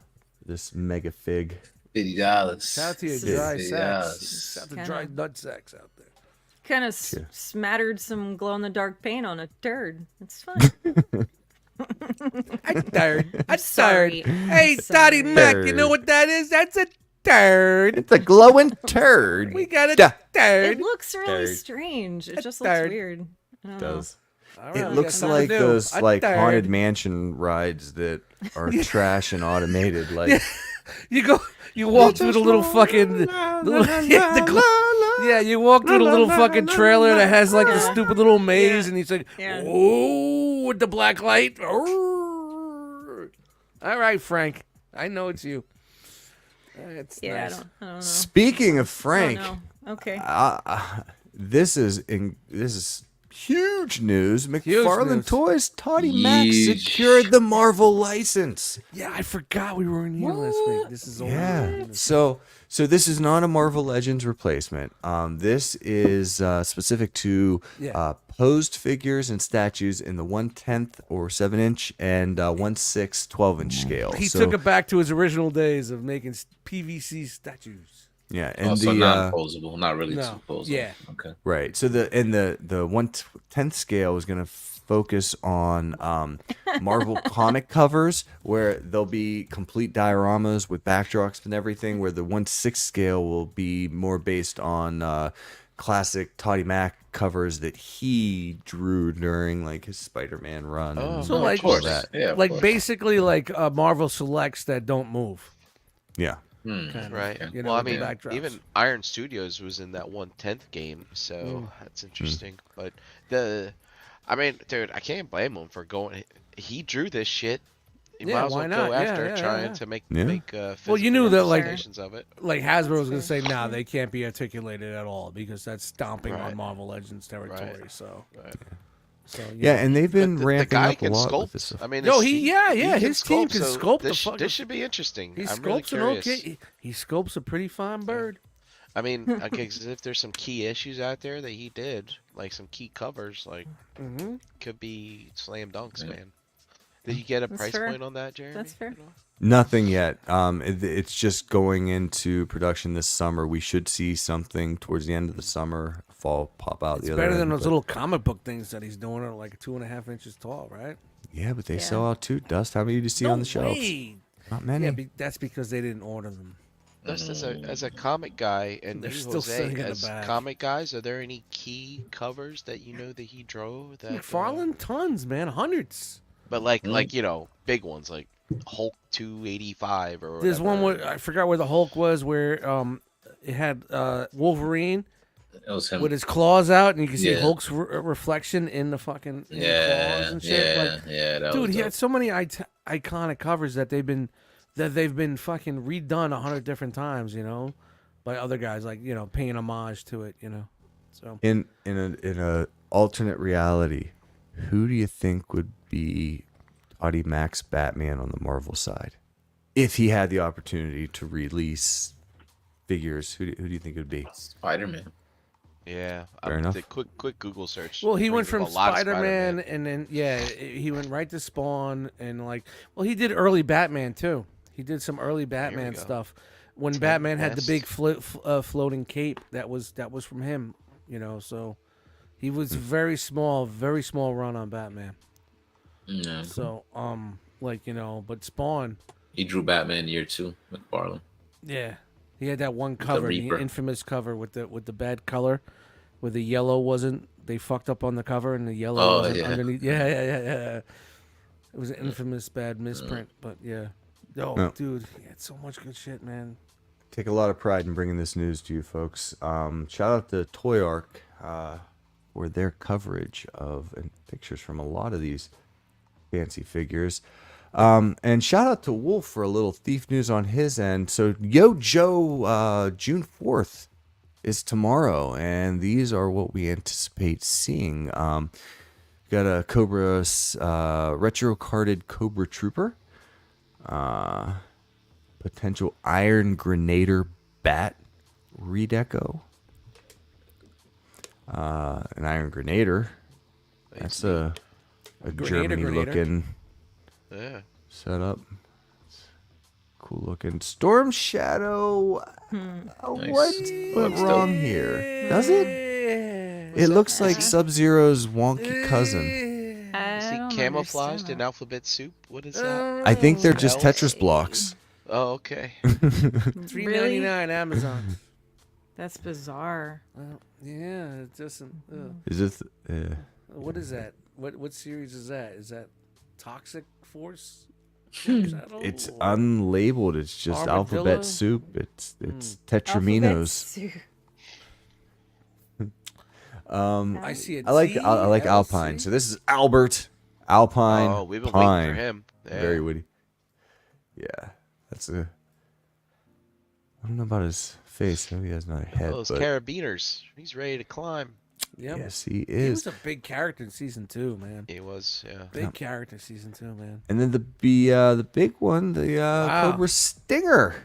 this mega fig. $50. Shout out to you, This is- dry Yeah. sacks. Shout out to Kinda- dry nut sacks out there. kind of smattered some glow-in-the-dark paint on a turd. It's fine. I'm tired. I'm sorry. tired. Hey, Dottie sorry. Mac, you know what that is? That's a turd. It's a glowing turd. We got a Duh. turd. It looks really Turd. strange. It just turd. looks weird. I don't know. Does. All It right, we looks got something like to do. those A like turd. haunted mansion rides that are trash and automated. Like You walk through the little fucking, you walk through the little fucking trailer that has like the stupid little maze, and he's like, Yeah. oh, with the black light. Oh. All right, Frank, I know it's you. It's Yeah, nice. I don't know. speaking of Frank, Oh, no. Okay. this is huge news. McFarlane news. Toys, Toddy Mac Yeesh. secured the Marvel license. Yeah, I forgot we were in here last week. This is all Yeah. So this is not a Marvel Legends replacement. This is specific to posed figures and statues in the 1/10 or 7-inch and 1/6 12-inch scale. He So, took it back to his original days of making PVC statues. yeah, and Also the non-posable, not really no. too posable. Yeah. Okay. right. So the 1/10 scale is going to focus on Marvel comic covers where there'll be complete dioramas with backdrops and everything, where the 1/6 scale will be more based on classic Toddy Mac covers that he drew during like his Spider-Man run. and So, Of like- course. that. Yeah, of Like course. basically like Marvel Selects that don't move. Yeah. kind of, Right. you know, Well, I with the mean, backdrops. even Iron Studios was in that 1/10 game, so that's interesting. But I mean, dude, I can't blame him for going. He drew this shit. You Yeah, might as well why go not? Yeah, after yeah, trying yeah. to make Yeah. Well, you knew that, like- representations of it. like Hasbro was gonna say, nah, they can't be articulated at all because that's stomping on Right. Marvel Legends territory. Right. So, Right. so Yeah, and they've been But the ramping guy up a can lot sculpt. with this stuff. I mean, Yo, it's- his team can so sculpt the this, fucking- This should be interesting. he I'm really sculpts an curious. okay. He sculpts a pretty fine bird. I mean, okay, 'cause if there's some key issues out there that he did, like some key covers, like Mm-hmm. could be slam dunks, man. Did you get a That's price fair. point on that, Jeremy? That's fair. You know? Nothing yet. It's just going into production this summer. We should see something towards the end of the summer, fall pop out It's the other better than end, those but- little comic book things that he's doing at like 2.5 inches tall, right? Yeah, but they Yeah. sell out too. Dust, how many do you see on the shelves? way. Not many. Yeah, that's because they didn't order them. Just as a comic guy, and They're you, still sitting Jose, in the as back. comic guys, are there any key covers that you know that he drew? That McFarlane, tons, man, hundreds. but like you know, big ones like Hulk 285 or There's one whatever. where I forgot where the Hulk was, where it had Wolverine It was him. with his claws out, and you can see Yeah. Hulk's reflection in the fucking in the claws Yeah, and shit. yeah, Like, yeah. That dude, was he dope. had so many iconic covers that they've been fucking redone 100 different times, you know, by other guys, like, you know, paying homage to it, you know. So In a alternate reality, who do you think would be Toddy Mac's Batman on the Marvel side? If he had the opportunity to release figures, who do you think it would be? Spider-Man. Yeah, Fair enough. The quick Google search. well, he went brings from up a lot of Spider-Man, and then he went right to Spawn, and like, well, he did early Batman too. He did some early Batman go. stuff when Ted Batman had the West. big floating cape. That was from him, you know. So he was very small run on Batman. Yeah. So like, you know, but Spawn, He drew Batman year 2, McFarlane. yeah, he had that one cover, the Reaper. infamous cover with the bad color, where the yellow wasn't. They fucked up on the cover, and the yellow wasn't yeah. underneath. Yeah. It was an infamous bad misprint, but yeah. Oh, No. dude, he had so much good shit, man. Take a lot of pride in bringing this news to you folks. Shout out to Toy Arc for their coverage of and pictures from a lot of these fancy figures. And shout out to Wolf for a little thief news on his end. So Yo Joe, June 4th is tomorrow, and these are what we anticipate seeing. Got a Cobra, retro carded Cobra Trooper. Potential Iron Grenader Bat redeco. An Iron Grenader. That's a Germany looking Yeah. setup. Cool looking. Storm Shadow. What went Looks wrong dope. here? Does it? It looks like Sub-Zero's wonky cousin. Is he camouflaged in alphabet soup? What is that? I think they're just Else? Tetris blocks. Oh, okay. $3.99 Amazon. That's bizarre. Yeah, it doesn't. Is it? What is that? What series is that? Is that Toxic Force? Shadow, It's or- unlabeled. It's just Armadillo? alphabet soup. It's Tetraminos. I see it. I like Alpine. So this is Albert Alpine. Oh, we've been Pine. waiting for him. Yeah. Very witty. Yeah, that's a. I don't know about his face. Maybe he has another head. Those But carabiners. He's ready to climb. Yep. yes, he He is. was a big character in season 2, man. He was, yeah. Big character in season 2, man. And then the big one, the Wow. Cobra Stinger.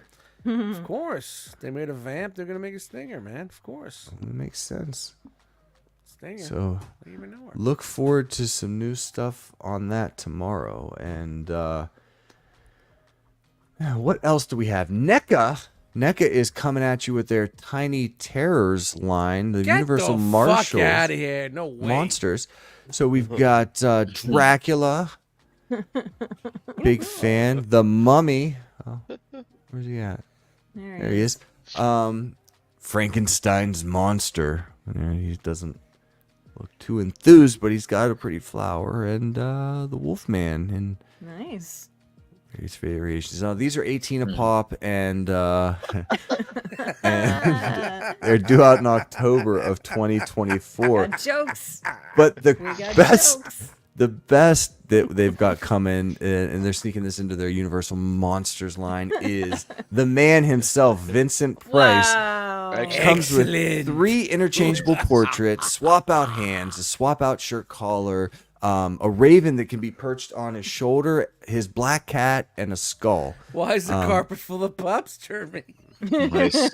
Of course, they made a vamp. They're gonna make a stinger, man. Of course, It makes sense. stinger. So I didn't even know her. look forward to some new stuff on that tomorrow. And what else do we have? NECA is coming at you with their Tiny Terrors line, the Get Universal the Marshals fuck out of here! No way. monsters. So we've got Dracula, big fan. The Mummy. Oh, where's he at? There he is. Frankenstein's monster. He doesn't look too enthused, but he's got a pretty flower. And the Wolfman in Nice. various variations. These are 18 a pop, and and they're due out in October of 2024. Got jokes. But the We got best, jokes. the best that they've got coming, and they're sneaking this into their Universal Monsters line, is the man himself, Vincent Price. Wow. Comes with Excellent. 3 interchangeable portraits, swap out hands, a swap out shirt collar, a raven that can be perched on his shoulder, his black cat, and a skull. Why is the carpet full of pops, Jeremy? Nice.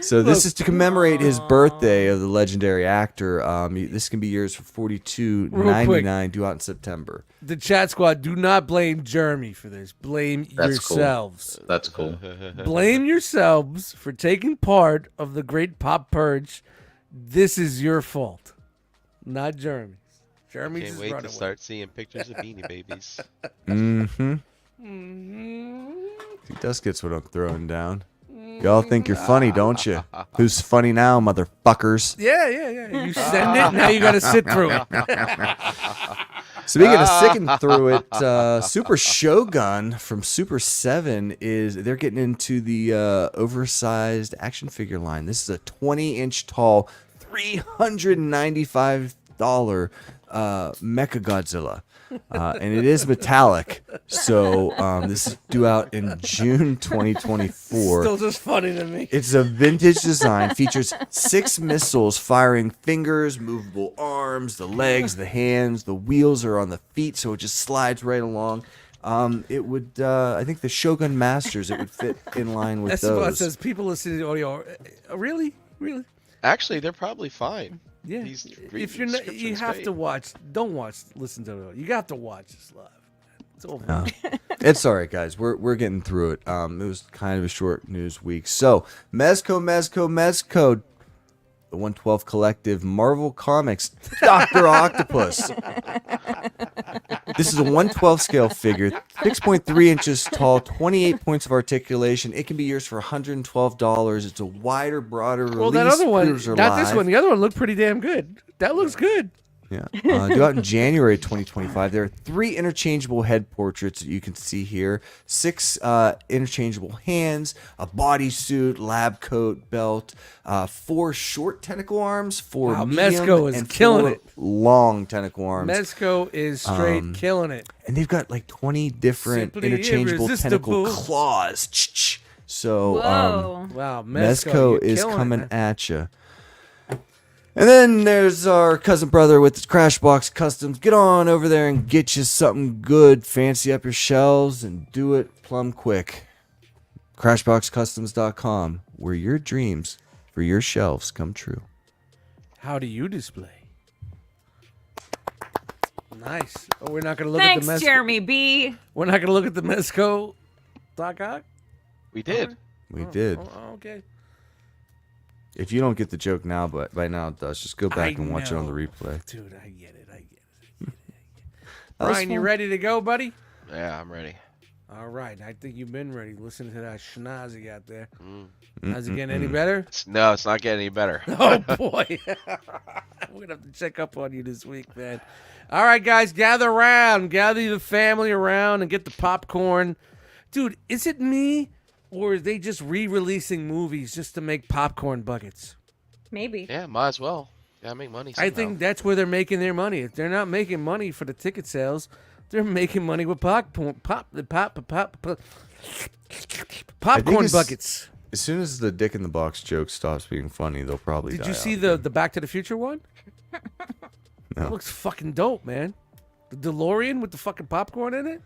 So this is to commemorate his birthday of the legendary actor. This can be yours for $42.99, due out in September. The chat squad, do not blame Jeremy for this. Blame That's cool. yourselves. That's cool. Blame yourselves for taking part of the great pop purge. This is your fault, not Jeremy's. Jeremy Can't just wait run to away. start seeing pictures of Beanie Babies. Mm-hmm. He does gets what I'm throwing down. Y'all think you're funny, don't you? Who's funny now, motherfuckers? Yeah. You send it, now you got to sit through it. Speaking of sticking through it, Super Shogun from Super 7 they're getting into the oversized action figure line. This is a 20-inch tall, $395 Mecha Godzilla. And it is metallic. So this is due out in June 2024. Still just funny to me. It's a vintage design, features 6 missiles firing fingers, movable arms, the legs, the hands, the wheels are on the feet, so it just slides right along. It would, I think the Shogun Masters, it would fit in line with Esteban those. says people listening to the audio. Really? Actually, they're probably fine. Yeah. These If you're not, you descriptions have fade. to watch. Don't watch. Listen to it. You got to watch this live. It's over. It's all right, guys. We're getting through it. It was kind of a short news week. So, Mezco, the 112 Collective, Marvel Comics, Dr. Octopus. This is a 112 scale figure, 6.3 inches tall, 28 points of articulation. It can be yours for $112. It's a wider, broader release. Well, that other one, Figures are not this live. one. The other one looked pretty damn good. That looks good. Yeah. Due out in January 2025. There are 3 interchangeable head portraits that you can see here, 6 interchangeable hands, a bodysuit, lab coat, belt, 4 short tentacle arms, 4 Wow, medium, Mezco is and killing 4 it. long tentacle arms. Mezco is straight killing it. And they've got like 20 different Simply interchangeable tentacle irresistible. claws. So, Whoa. Wow, Mezco you're is killing it, coming man. at you. And then there's our cousin brother with his Crashbox Customs. Get on over there and get you something good. Fancy up your shelves and do it plumb quick. CrashboxCustoms.com, where your dreams for your shelves come true. How do you display? Nice. Oh, we're not going to look Thanks, at the Mezco. Jeremy B. We're not going to look at the Mezco. We did. We did. Oh, okay. If you don't get the joke now, but by now it does. Just go back and watch it on the know. replay. Dude, I get it. That was Brian, you fun. ready to go, buddy? Yeah, I'm ready. All right. I think you've been ready. Listen to that schnoz you got there. Mm. How's it getting any better? No, it's not getting any better. Oh, boy. We're going to have to check up on you this week, man. All right, guys, gather around. Gather the family around and get the popcorn. Dude, is it me or are they just re-releasing movies just to make popcorn buckets? Maybe. Yeah, might as well. Gotta make money somehow. I think that's where they're making their money. If they're not making money for the ticket sales, they're making money with popcorn it's- buckets. As soon as the Dick in the Box joke stops being funny, they'll probably. Did die you see out. the Back to the Future one? No. It looks fucking dope, man. The DeLorean with the fucking popcorn in it?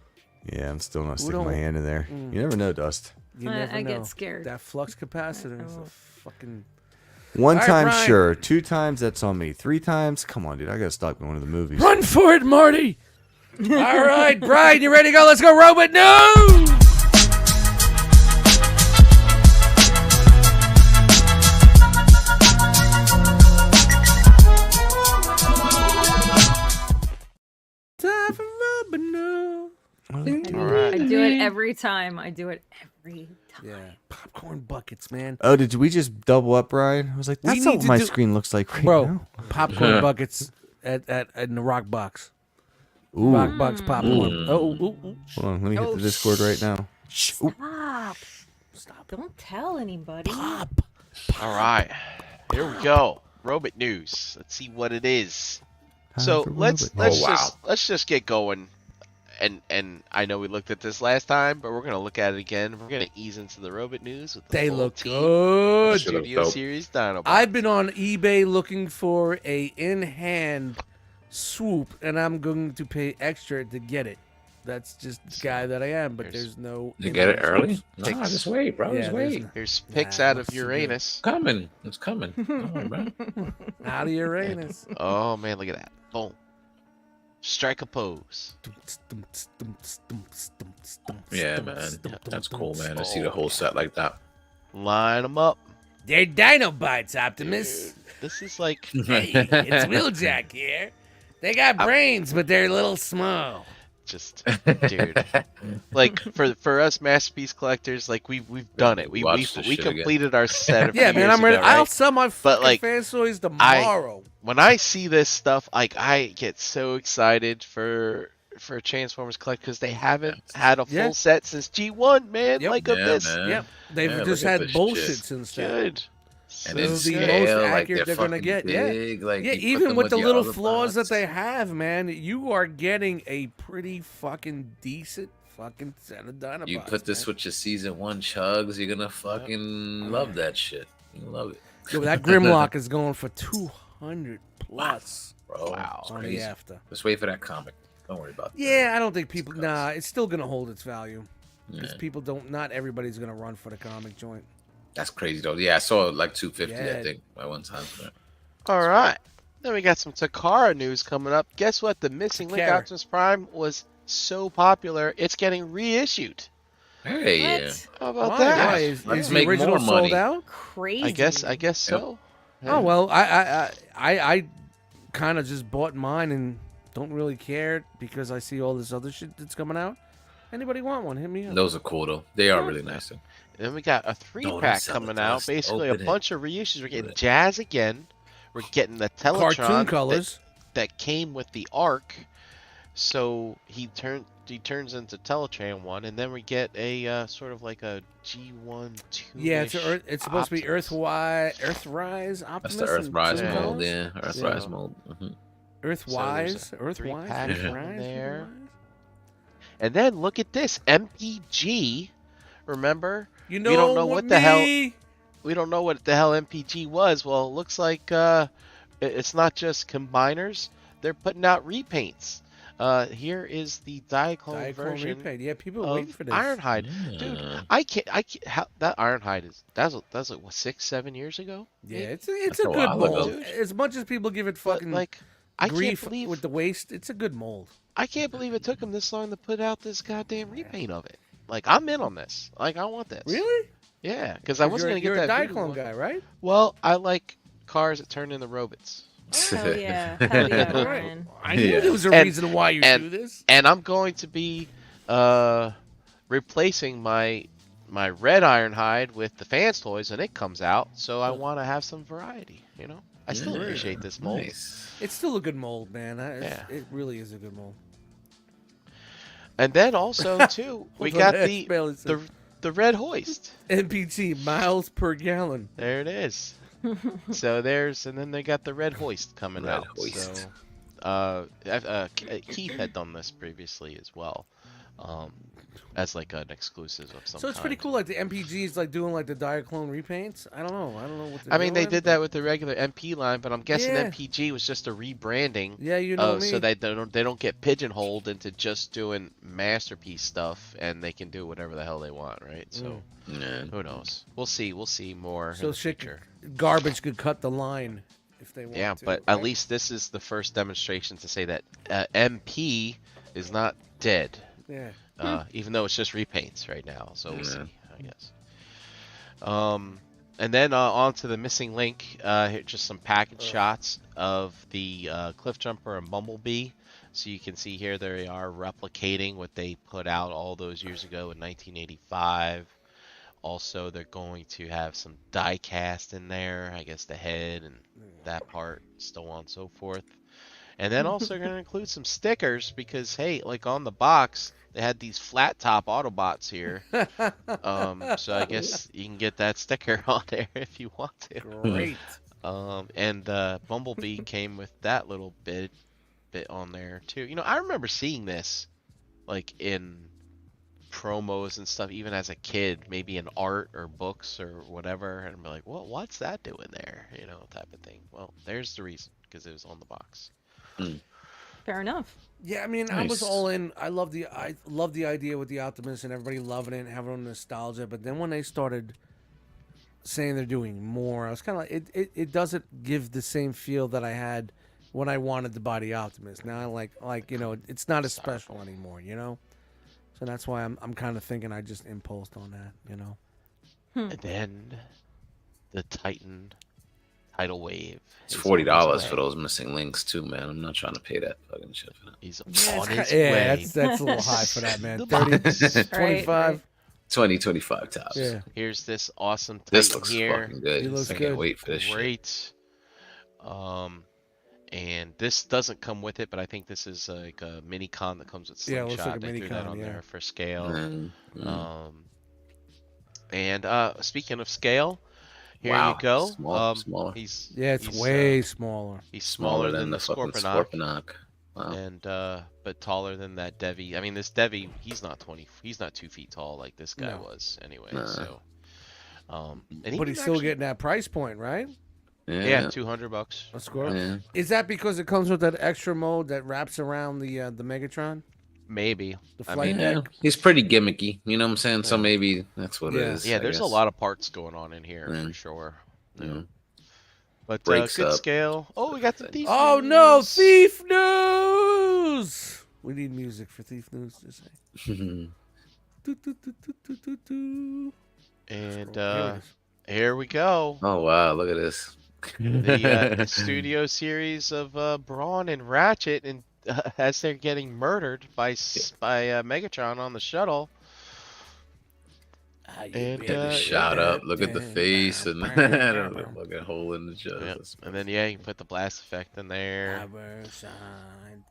Yeah, I'm still not sticking don't- my hand in there. You never know, Dust. You I never know. get scared. That flux capacitor is a fucking... One All right, time, Brian. sure. 2 times, that's on me. 3 times, come on, dude. I gotta stop going to the movies. Run for it, Marty! All right, Brian, you ready to go? Let's go, Robot News! Time for Robot News. All right. I do it every time. Yeah, popcorn buckets, man. Oh, did we just double up, Brian? I was like, We that's not need what to my do- screen looks like right Bro, now. popcorn buckets in the rock box. Ooh. Rock box popcorn. Oh, ooh, ooh. Hold on, let me hit the Discord right now. Shh. Ooh. Stop. Don't tell anybody. All right. Here we go. Robot news. Let's see what it is. Time So for let's Robot. let's just get going. And I know we looked at this last time, but we're gonna look at it again. We're gonna ease into the robot news with the They full look team good. Shut up, Studio dope. Series Dinobots. I've been on eBay looking for a in-hand swoop, and I'm going to pay extra to get it. That's just the guy that I am, but there's no... You get it in-hand early? swoops. Nah, just wait, bro. Yeah, just there's wait. no- Here's pics Nah, out of what's the Uranus. Coming. It's coming. Don't worry, bro. Out of Uranus. Oh man, look at that. Boom. Strike a pose. Yeah, man. That's cool, man. To see the whole set like that. Line them up. They're Dinobites, Optimus. This is like Hey, it's Wheeljack here. They got brains, but they're a little small. just dude. Like for us masterpiece collectors, like we've done it. We Watch this shit again. completed our set. A Yeah, few man, years I'm ready. ago, right? I'll sell my fucking like, fan toys tomorrow. When I see this stuff, like I get so excited for Transformers Collect because they haven't had a full Yeah. set since G1, man. Yep. Like Yeah, of this. man. Yep, they've Yeah, just look at had this bullshit shit. since then. Good. And This in is the scale, most like, accurate they're they're gonna fucking get. big, Yeah, like, yeah. you put Even them with the your little other flaws that box. they have, man, you are getting a pretty fucking decent fucking set of Dinobots. You put this with your season 1 chugs, you're gonna fucking love that shit. You love it. Yo, that Grimlock is going for 200 plus Bro, Wow. it's on the crazy. after. Just wait for that comic. Don't worry about that. Yeah, I don't think people. Nah, it's still gonna hold its value because Yeah. people don't. Not everybody's gonna run for the comic joint. That's crazy though. Yeah, I saw it like 250, Yeah. I think, at one time. But All right. Then we got some Takara news coming up. Guess what? The missing Link Takara. Optimus Prime was so popular, it's getting reissued. hey, yeah. What? How about Why? that? Why? Is Let's the make original more money. sold out? Crazy. I guess so. Oh well, I kind of just bought mine and don't really care because I see all this other shit that's coming out. Anybody want one? Hit me up. Those are cool though. They are really nice. Though. Then we got a Don't 3-pack sell it coming to out. us. Basically, Open a it. bunch of reissues. We're getting Open it. Jazz again. We're getting the Teletron Cartoon colors. that came with the Arc. So he turns into Teletran 1, and then we get a sort of like a G1 2. Yeah, it's supposed to be Earthrise That's Optimus. the and Earthrise some Yeah. mold, colors? yeah. Earthrise mold. Mhm. Earthwise, So there's a Earthwise, 3-pack Earthrise, there. Earthwise? And then look at this MPG. Remember? You We don't know what the hell- me? We don't know what the hell MPG was. Well, it looks like it's not just combiners. They're putting out repaints. Here is the Diaclone Diachrome version repaint. Yeah, people are waiting of for this. Ironhide. Dude, Yeah. I can't. How, that Ironhide is. That's like what 6-7 years ago. Yeah, maybe? it's That's a a good while ago. mold. As much as people give it But fucking like, I can't grief believe with the waist, it's a good mold. I can't believe it took them this long to put out this goddamn repaint of it. Like, I'm in on this. Like, I want this. Really? Yeah, because I wasn't gonna get You're a that voodoo Diaclone one. guy, right? Well, I like cars that turn into robots. Hell yeah. Hell yeah, All right. Ryan. I knew Yeah. there was a And- reason why you and- do this. And I'm going to be replacing my red Ironhide with the fans toys when it comes out. So I want to have some variety. You know, I still Yeah, appreciate this mold. Nice. It's still a good mold, man. Yeah. It really is a good mold. And then also too, we got the red hoist. MPG miles per gallon. There it is. So and then they got the red hoist coming Red out. hoist. So, Keith had done this previously as well, as like an exclusive of some So it's kind. pretty cool. Like the MPG's like doing like the Diaclone repaints. I don't know what. I mean, they doing, did that with the regular MP line, but I'm guessing Yeah. MPG was just a rebranding. Yeah, you know me. So they don't get pigeonholed into just doing masterpiece stuff, and they can do whatever the hell they want, right? So Yeah. who knows? We'll see more So in the shit, future. garbage could cut the line if they want. Yeah, to, but right? at least this is the first demonstration to say that MP is not dead, Yeah. even though it's just repaints right now. So we'll Yeah. see, I guess. And then on to the missing link. Here, just some package shots of the Cliff Jumper and Bumblebee. So you can see here they are replicating what they put out all those years ago in 1985. Also, they're going to have some die cast in there. I guess the head and that part, so on and so forth. And then also going to include some stickers because, hey, like on the box, they had these flat top Autobots here. So I guess you can get that sticker on there if you want to. Great. And Bumblebee came with that little bit on there too. You know, I remember seeing this like in promos and stuff, even as a kid, maybe in art or books or whatever, and I'm like, well, what's that doing there? You know, type of thing. Well, there's the reason, because it was on the box. Fair enough. Yeah, I mean, I was Nice. all in. I love the idea with the Optimus and everybody loving it and having nostalgia. But then when they started saying they're doing more, I was kind of like, it doesn't give the same feel that I had when I wanted to buy the Optimus. Now I like you know, it's not as special anymore. You know, so that's why I'm kind of thinking I just impulsed on that. You know. And then the Titan tidal wave. It's is $40 on its for way. those missing links too, man. I'm not trying to pay that fucking shit for that. He's Yeah, on his yeah, way. that's a little high for that, man. The 30, box. 25. Right. 25 tops. Yeah. Here's this awesome Titan This looks here. fucking good. He looks I good. can't wait for this shit. Great. And this doesn't come with it, but I think this is like a mini con that comes with Yeah, it Slingshot. looks like a They mini threw that con, on yeah. there for scale. Mm. And speaking of scale, here Wow, you go. smaller. He's Yeah, it's he's, way smaller. he's smaller than the fucking Scorponok, Scorponok. Wow. and but taller than that Devi. I mean, this Devi, he's not 2 feet tall like this guy No. was anyway. Nah. So, and But even he's still actually- getting that price point, right? yeah, $200. A score. Yeah. Is that because it comes with that extra mode that wraps around the Megatron? Maybe. The I flight mean, Yeah, deck? he's pretty gimmicky. You know what I'm saying? So Yeah. maybe that's what Yeah. it is. Yeah, I there's a guess. lot of parts going on in here Yeah. for sure. Yeah. Yeah. But Breaks good up. scale. Oh, we got the thief. Oh no, news. Thief News! We need music for Thief News to say. Do, do, do, do, do, do, do. And Here it is. here we go. Oh wow, look at this. The studio series of Brawn and Ratchet, and as they're getting murdered by Megatron on the shuttle. Ah, you And, bitch. Yeah, the shot up. Look at the face and the fucking hole in the chest. Yep. That's And then you can put the blast effect in there, Our side.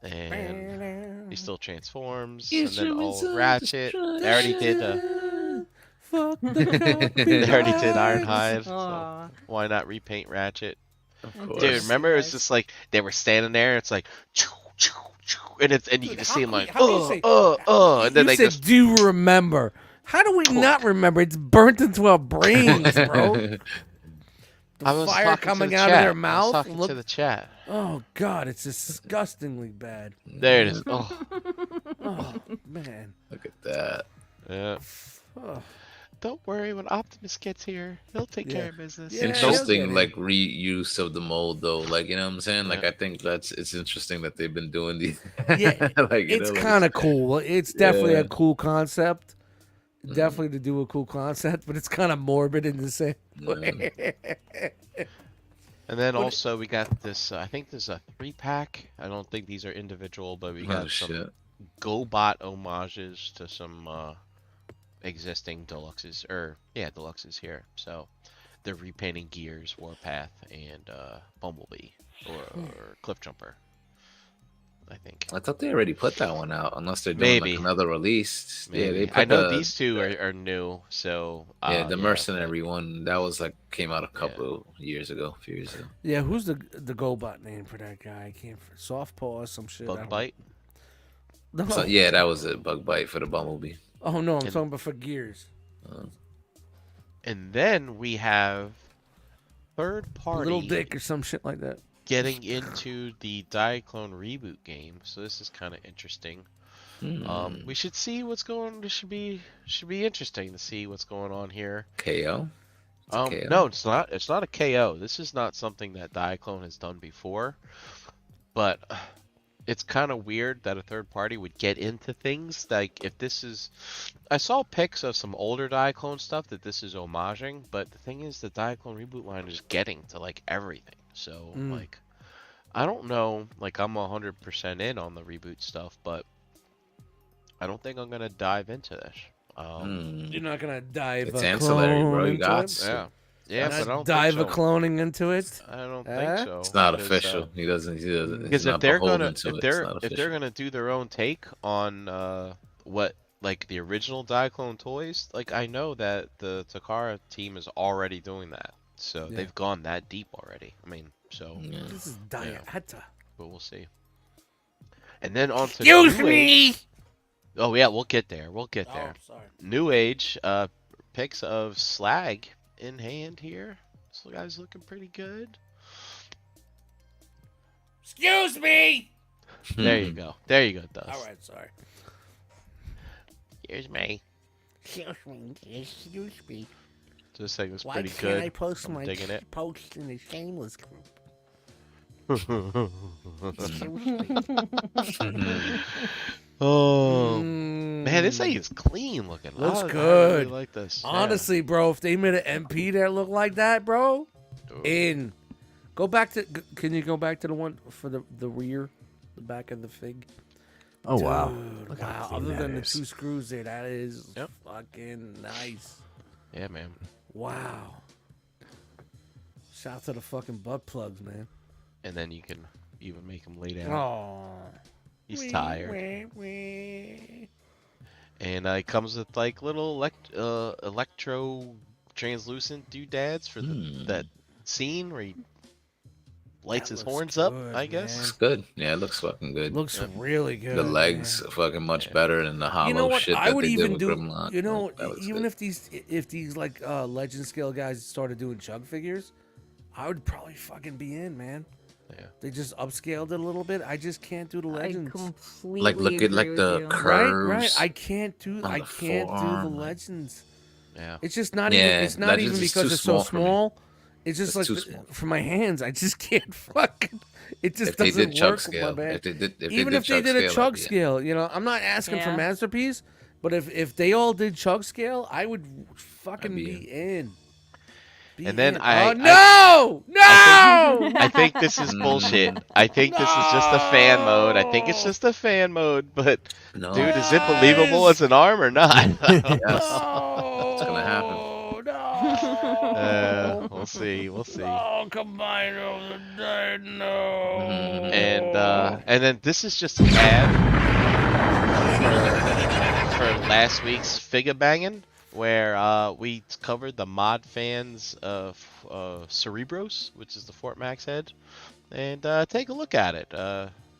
and he still transforms. It's And then your all result, Ratchet. They already did. Fuck the They already did Ironhide. So Aw. why not repaint Ratchet? Of course. Dude, remember it was Nice. just like they were standing there. It's like, choo, choo, choo, and you Dude, can see him like, how can you say- and then you they said, just "Do you remember?" How do we not remember? It's burnt into our brains, bro. The I was fire talking to coming the out chat. of their I was mouth. talking Look- to the chat. Oh God, it's disgustingly bad. There it is. Oh, Oh man. Look at that. yeah. Oh. Don't worry, when Optimus gets here, he'll take Yeah. care of business. Yeah, Interesting, he'll get like reuse of the mold, though. Like you know what I'm saying? Like Yeah. I think it's interesting that they've been doing these. Yeah, like, you It's know, kind of cool. It's definitely Yeah. a cool concept. definitely to do a cool concept, but it's kind of morbid in the same way. And then also we got this. I think there's a 3-pack. I don't think these are individual, but we got some shit. GoBot homages to some existing deluxes, deluxes here. So they're repainting Gears, Warpath, and Bumblebee or Cliffjumper. I think. I thought they already put that one out, unless they're doing Maybe. like another release. Maybe. Yeah, they put I know these two are new. So the Mercenary one that was like came out a couple years ago, a few years ago. Yeah, who's the GoBot name for that guy? I can't. Soft Paw or some shit. Bug Bite. No. So, yeah, that was it. Bug Bite for the Bumblebee. Oh no, I'm talking about for Gears. And then we have third party. Little Dick or some shit like that. Getting into the Diaclone reboot game, so this is kind of interesting. We should see what's going. This should be interesting to see what's going on here. KO. KO? No, it's not. It's not a KO. This is not something that Diaclone has done before, but it's kind of weird that a third party would get into things like if this is. I saw pics of some older Diaclone stuff that this is homaging, but the thing is, the Diaclone reboot line is getting to like everything. So like, I don't know. Like, I'm 100% in on the reboot stuff, but I don't think I'm gonna dive into this. You're not gonna dive. It's ancillary, bro. You into got it? to. Yeah, but I don't dive think a so. cloning into it. I don't think so. It's not because, official. He doesn't. Because he's if not they're beholden gonna to it. It's not if they're official. gonna do their own take on what like the original Diaclone toys, like I know that the Takara team is already doing that, so they've gone that deep already. I mean, so This is Diata. but we'll see. And then on to Excuse New me! Age. Oh yeah, we'll get there. We'll get there. sorry. New Age pics of Slag in hand here. This guy's looking pretty good. Excuse me! There you go. There you go, Dust. All right, sorry. Here's me. Excuse me, excuse me. So this thing looks Why pretty can't good. I post I'm my digging it. posts in the shameless group? Oh man, this thing is clean looking. Looks I good. really like this. Yeah. Honestly, bro, if they made an MP that looked like that, bro, Dude. go back to. Can you go back to the one for the rear, the back of the fig? Oh wow! Dude, Look how wow. clean Other that than the is. 2 screws there, that is Yep. fucking nice. Yeah, man. Wow. Shout out to the fucking butt plugs, man. And then you can even make him lay down. Oh. He's tired. And it comes with like little electro translucent doodads for that scene where he lights his looks horns up, good, I guess. man. Looks good. Yeah, it looks fucking good. Looks really good. the legs man. fucking much better than the hollow You know what? shit I that would they even did do. with Grimlock. You know, That looks even good. if these like legend scale guys started doing chug figures, I would probably fucking be in, man. Yeah. They just upscaled it a little bit. I just can't do the I legends. completely Like, look at like agree the with you. curves. Right. I can't do. on I the can't do the forearm. legends. Yeah. It's just not Yeah, even. It's not Legends even is because too it's so small for me. small. It's just It's like too small. for my hands. I just can't fucking. It just If they doesn't did chug work scale, with my band. if they did Even if they did a chug I'd be in. scale, you know, I'm not asking for Yeah. masterpiece, but if they all did chug scale, I would fucking I'd be be in. And then in. I- oh no, no! I think this is bullshit. I think this is just a fan mode. I think it's just a fan mode, but No, dude, is it believable as an arm or not? yes. No, It's gonna happen. No. We'll see. We'll see. Oh, combine of the day, no. And then this is just an ad for last week's figure banging, where we covered the mod fans of Cerebros, which is the Fort Max head, and take a look at it.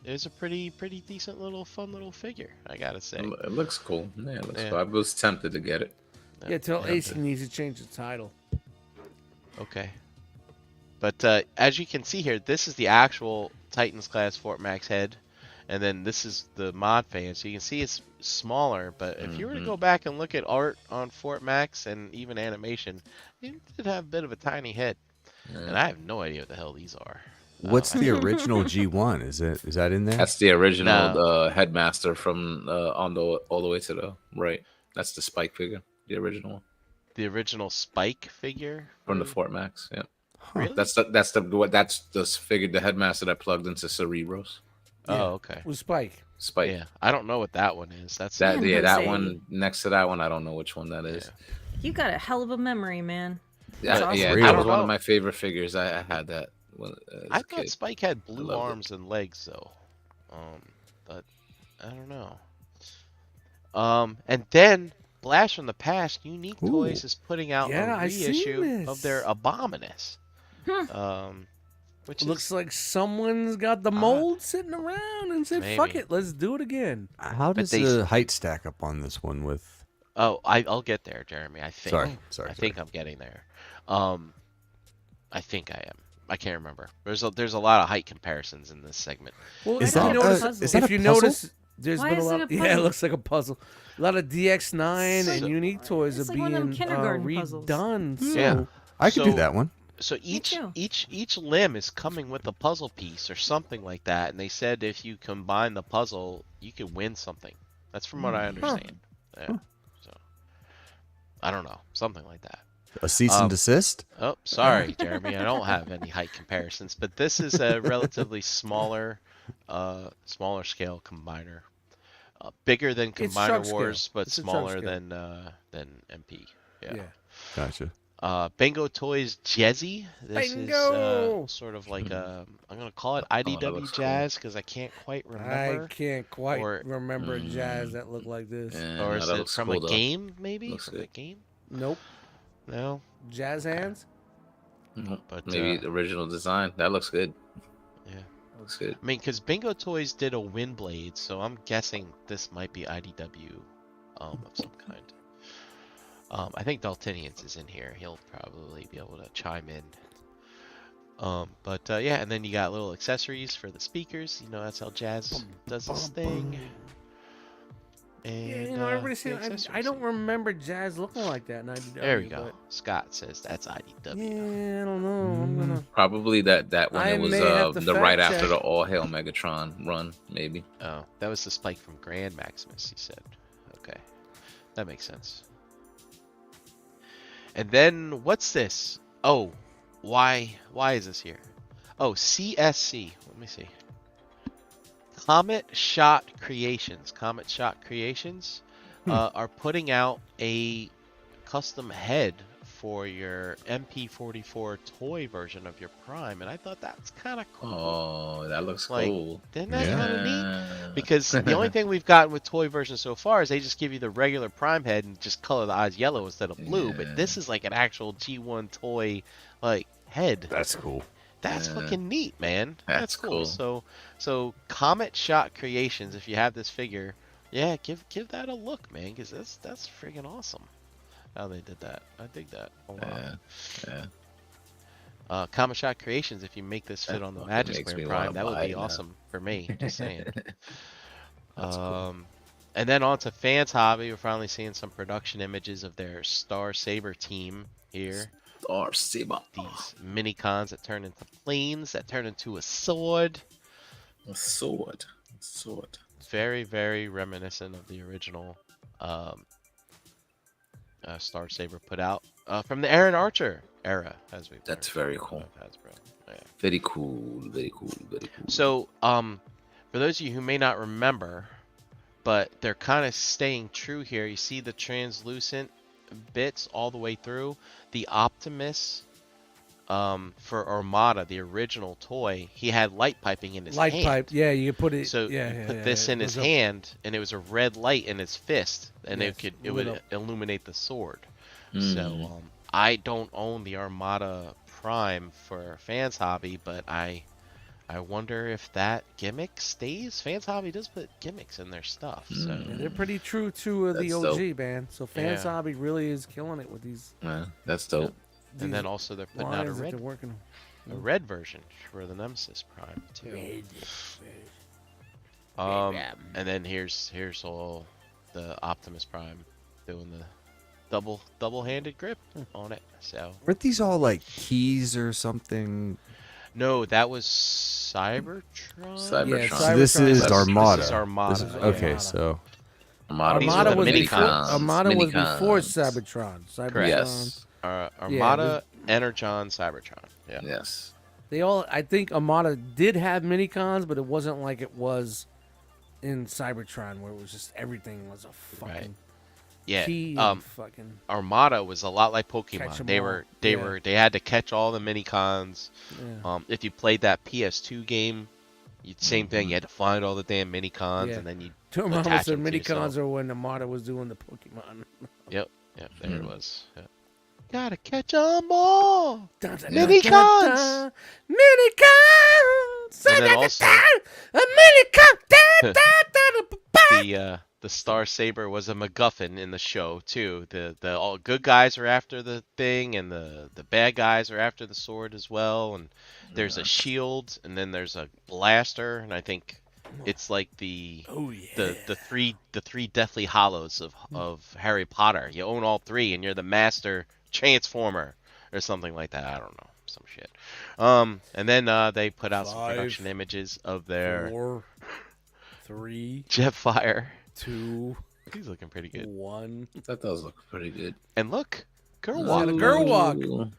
It's a pretty decent little fun little figure, I gotta say. It looks cool. Yeah, it looks Yeah. cool. I was tempted to get it. Yeah, tell Ace he needs to change the title. Okay. But as you can see here, this is the actual Titans class Fort Max head, and then this is the mod fan. So you can see it's smaller, but if you were to go back and look at art on Fort Max and even animation, it did have a bit of a tiny head. And I have no idea what the hell these are. What's the original G1? Is that in there? That's the original headmaster from all the way to the right. That's the Spike figure. The original one. The original Spike figure From the Fort Max, yeah. Really? That's the figure, the headmaster that plugged into Cerebros. Yeah. Oh, okay. With Spike. Spike. Yeah, I don't know what that one is. That's That Man, yeah, that Jose. one next to that one, I don't know which one that is. You got a hell of a memory, man. Yeah, That's yeah, awesome. that I was don't one know. of my favorite figures. I had that when, as I a thought kid. Spike had blue loved it. arms and legs though. But I don't know. And then Blast from the Past, Unique Ooh. Toys is putting out Yeah, a I seen reissue of this. their Abominus. Which Looks is like someone's got the mold sitting around and said, "Fuck Maybe. it, let's do it again." How does they- the height stack up on this one with? I'll get there, Jeremy. I think. Sorry. I think I'm getting there. I think I am. I can't remember. There's a lot of height comparisons in this segment. Well, Is if you that notice, puzzle? is that if a you puzzle? notice, there's Why been a is it lot. a Yeah, it puzzle? looks like a puzzle. A lot of DX9 So- and Unique Toys It's are like one of them being kindergarten puzzles. redone. So Yeah. I could do So- that one. So too. each limb is coming with a puzzle piece or something like that, and they said if you combine the puzzle, you can win something. That's from what I understand. Yeah. So I don't know, something like that. A cease and desist. Oh, sorry, Jeremy. I don't have any height comparisons, but this is a relatively smaller scale combiner, bigger than It's Combiner chunk scale. Wars, but It's a chunk smaller scale. than MP. Yeah. yeah. Gotcha. Bingo Toys Jezzy. This Bingo! is sort of like I'm gonna call it that IDW looks cool. Jazz because I can't quite remember. I can't quite Or- remember a jazz that looked like this. Yeah, Or no, is that it looks from cool, a though. game? Maybe Looks from a good. game. Nope. No, Jazz hands. but Maybe the original design. That looks good. yeah. That looks good. I mean, because Bingo Toys did a Windblade, so I'm guessing this might be IDW of some kind. I think Daltinians is in here. He'll probably be able to chime in. But yeah, and then you got little accessories for the speakers. You know, that's how Jazz does his thing. And, Yeah, you know, everybody's the saying I accessories. don't remember jazz looking like that in IDW. There we go. but- Scott says that's IDW. Yeah, I don't know. I'm gonna. Probably that when I it was may have to the fact right after check. the All Hail Megatron run, maybe. Oh, that was the spike from Grand Maximus, he said. Okay. That makes sense. And then what's this? Oh, why is this here? Oh, CSC. Let me see. Comet Shot Creations. Comet Shot Creations are putting out a custom head for your MP.446 toy version of your Prime, and I thought that's kind of cool. Oh, that looks Like, cool. Isn't that kind of neat? Yeah. Because the only thing we've gotten with toy versions so far is they just give you the regular Prime head and just color the eyes yellow instead of blue. Yeah. But this is like an actual G1 toy, like head. That's cool. That's Yeah. fucking neat, man. That's cool. cool. So Comet Shot Creations, if you have this figure, yeah, give that a look, man, because that's friggin' awesome. How they did that, I dig that a lot. Yeah. Comet Shot Creations, if you make this fit That on the fucking Magic makes Square me Prime, wanna that would buy be it now. awesome for me. Just saying. That's cool. And then on to Fans Hobby, we're finally seeing some production images of their Star Saber team here. Or Saber. These mini cons that turn into planes, that turn into a sword. A sword. Sword. Very, very reminiscent of the original Star Saber put out from the Aaron Archer era, as we've That's learned very cool. of Hasbro. Yeah. Very cool. Very cool. Very cool. So, for those of you who may not remember, but they're kind of staying true here. You see the translucent bits all the way through. The Optimus, for Armada, the original toy, he had light piping in his Light hand. pipe. Yeah, you put it. So yeah, you yeah, put yeah, this it in his goes up. hand, and it was a red light in his fist, and Yes, it lit would up. illuminate the sword. Mm. So I don't own the Armada Prime for Fans Hobby, but I wonder if that gimmick stays. Fans Hobby does put gimmicks in their stuff, so Yeah, they're pretty true to the That's OG, man. So Fans Yeah. Hobby really is killing it with these. Yeah, that's dope. and then these also they're putting out a lines that red they're working on. version for the Nemesis Prime too. Red. And then here's all the Optimus Prime doing the double-handed grip on it. So Weren't these all like keys or something? no, that was Cybertron. Cybertron. Yeah, So this is Cybertron. Armada. This is Armada. This is- yeah. okay, Armada. so These Armada were the was mini before. cons. Armada was before Minicons. Cybertron. Cybertron. Yes. Armada, Energon, Cybertron. Yeah. Yes. They all. I think Armada did have mini cons, but it wasn't like it was in Cybertron, where it was just everything was a fucking Right. Yeah. key. And fucking. Armada was a lot like Catch 'em Pokemon. They all. were Yeah. they had to catch all the mini cons. Yeah. If you played that PS2 game, same thing. You had to find all the damn mini cons, Yeah. and then you. To remember, attach the them to mini yourself. cons are when Armada was doing the Pokemon. Yep. There it was. Yeah. Gotta catch 'em all. Mini cons! Mini cons! And then also- A mini con! The Star Saber was a MacGuffin in the show too. The all good guys are after the thing, and the bad guys are after the sword as well. And there's a shield, and then there's a blaster, and I think it's like the three Deathly Hollows of Harry Potter. You own all three, and you're the master transformer or something like that. I don't know, some shit. And then they put out some production images of their 4, 3, Jetfire. 2, He's looking pretty good. 1. That does look pretty good. And look, girl Got walk. a girl walk. Ooh.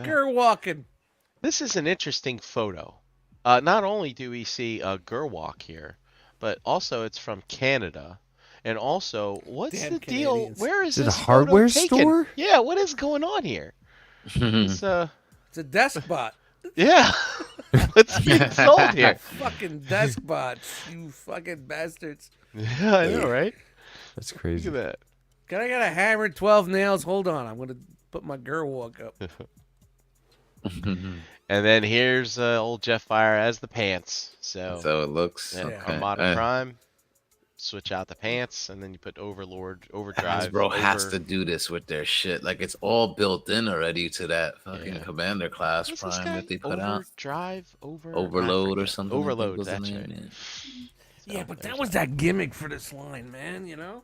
Girl walking. This is an interesting photo. Not only do we see a girl walk here, but also it's from Canada. And also, what's Damn the deal? Canadians. Where is Is it this a photo hardware taken? store? Yeah, what is going on here? It's, It's a deskbot. yeah. What's being sold here? Fucking deskbots, you fucking bastards. Yeah, I know, right? That's Look crazy. at that. Can I get a hammer and 12 nails? Hold on, I'm gonna put my girl walk up. And then here's old Jetfire as the pants. So So it looks. yeah, Okay. Armada Prime. Switch out the pants, and then you put Overdrive. Bro has over- to do this with their shit. Like it's all built in already to that fucking Yeah. Commander class What's this Prime guy? that they put out. Overdrive, Overload or something. I think Overload, was the that's name, right. yeah. Yeah, but that was that gimmick for this line, man. You know.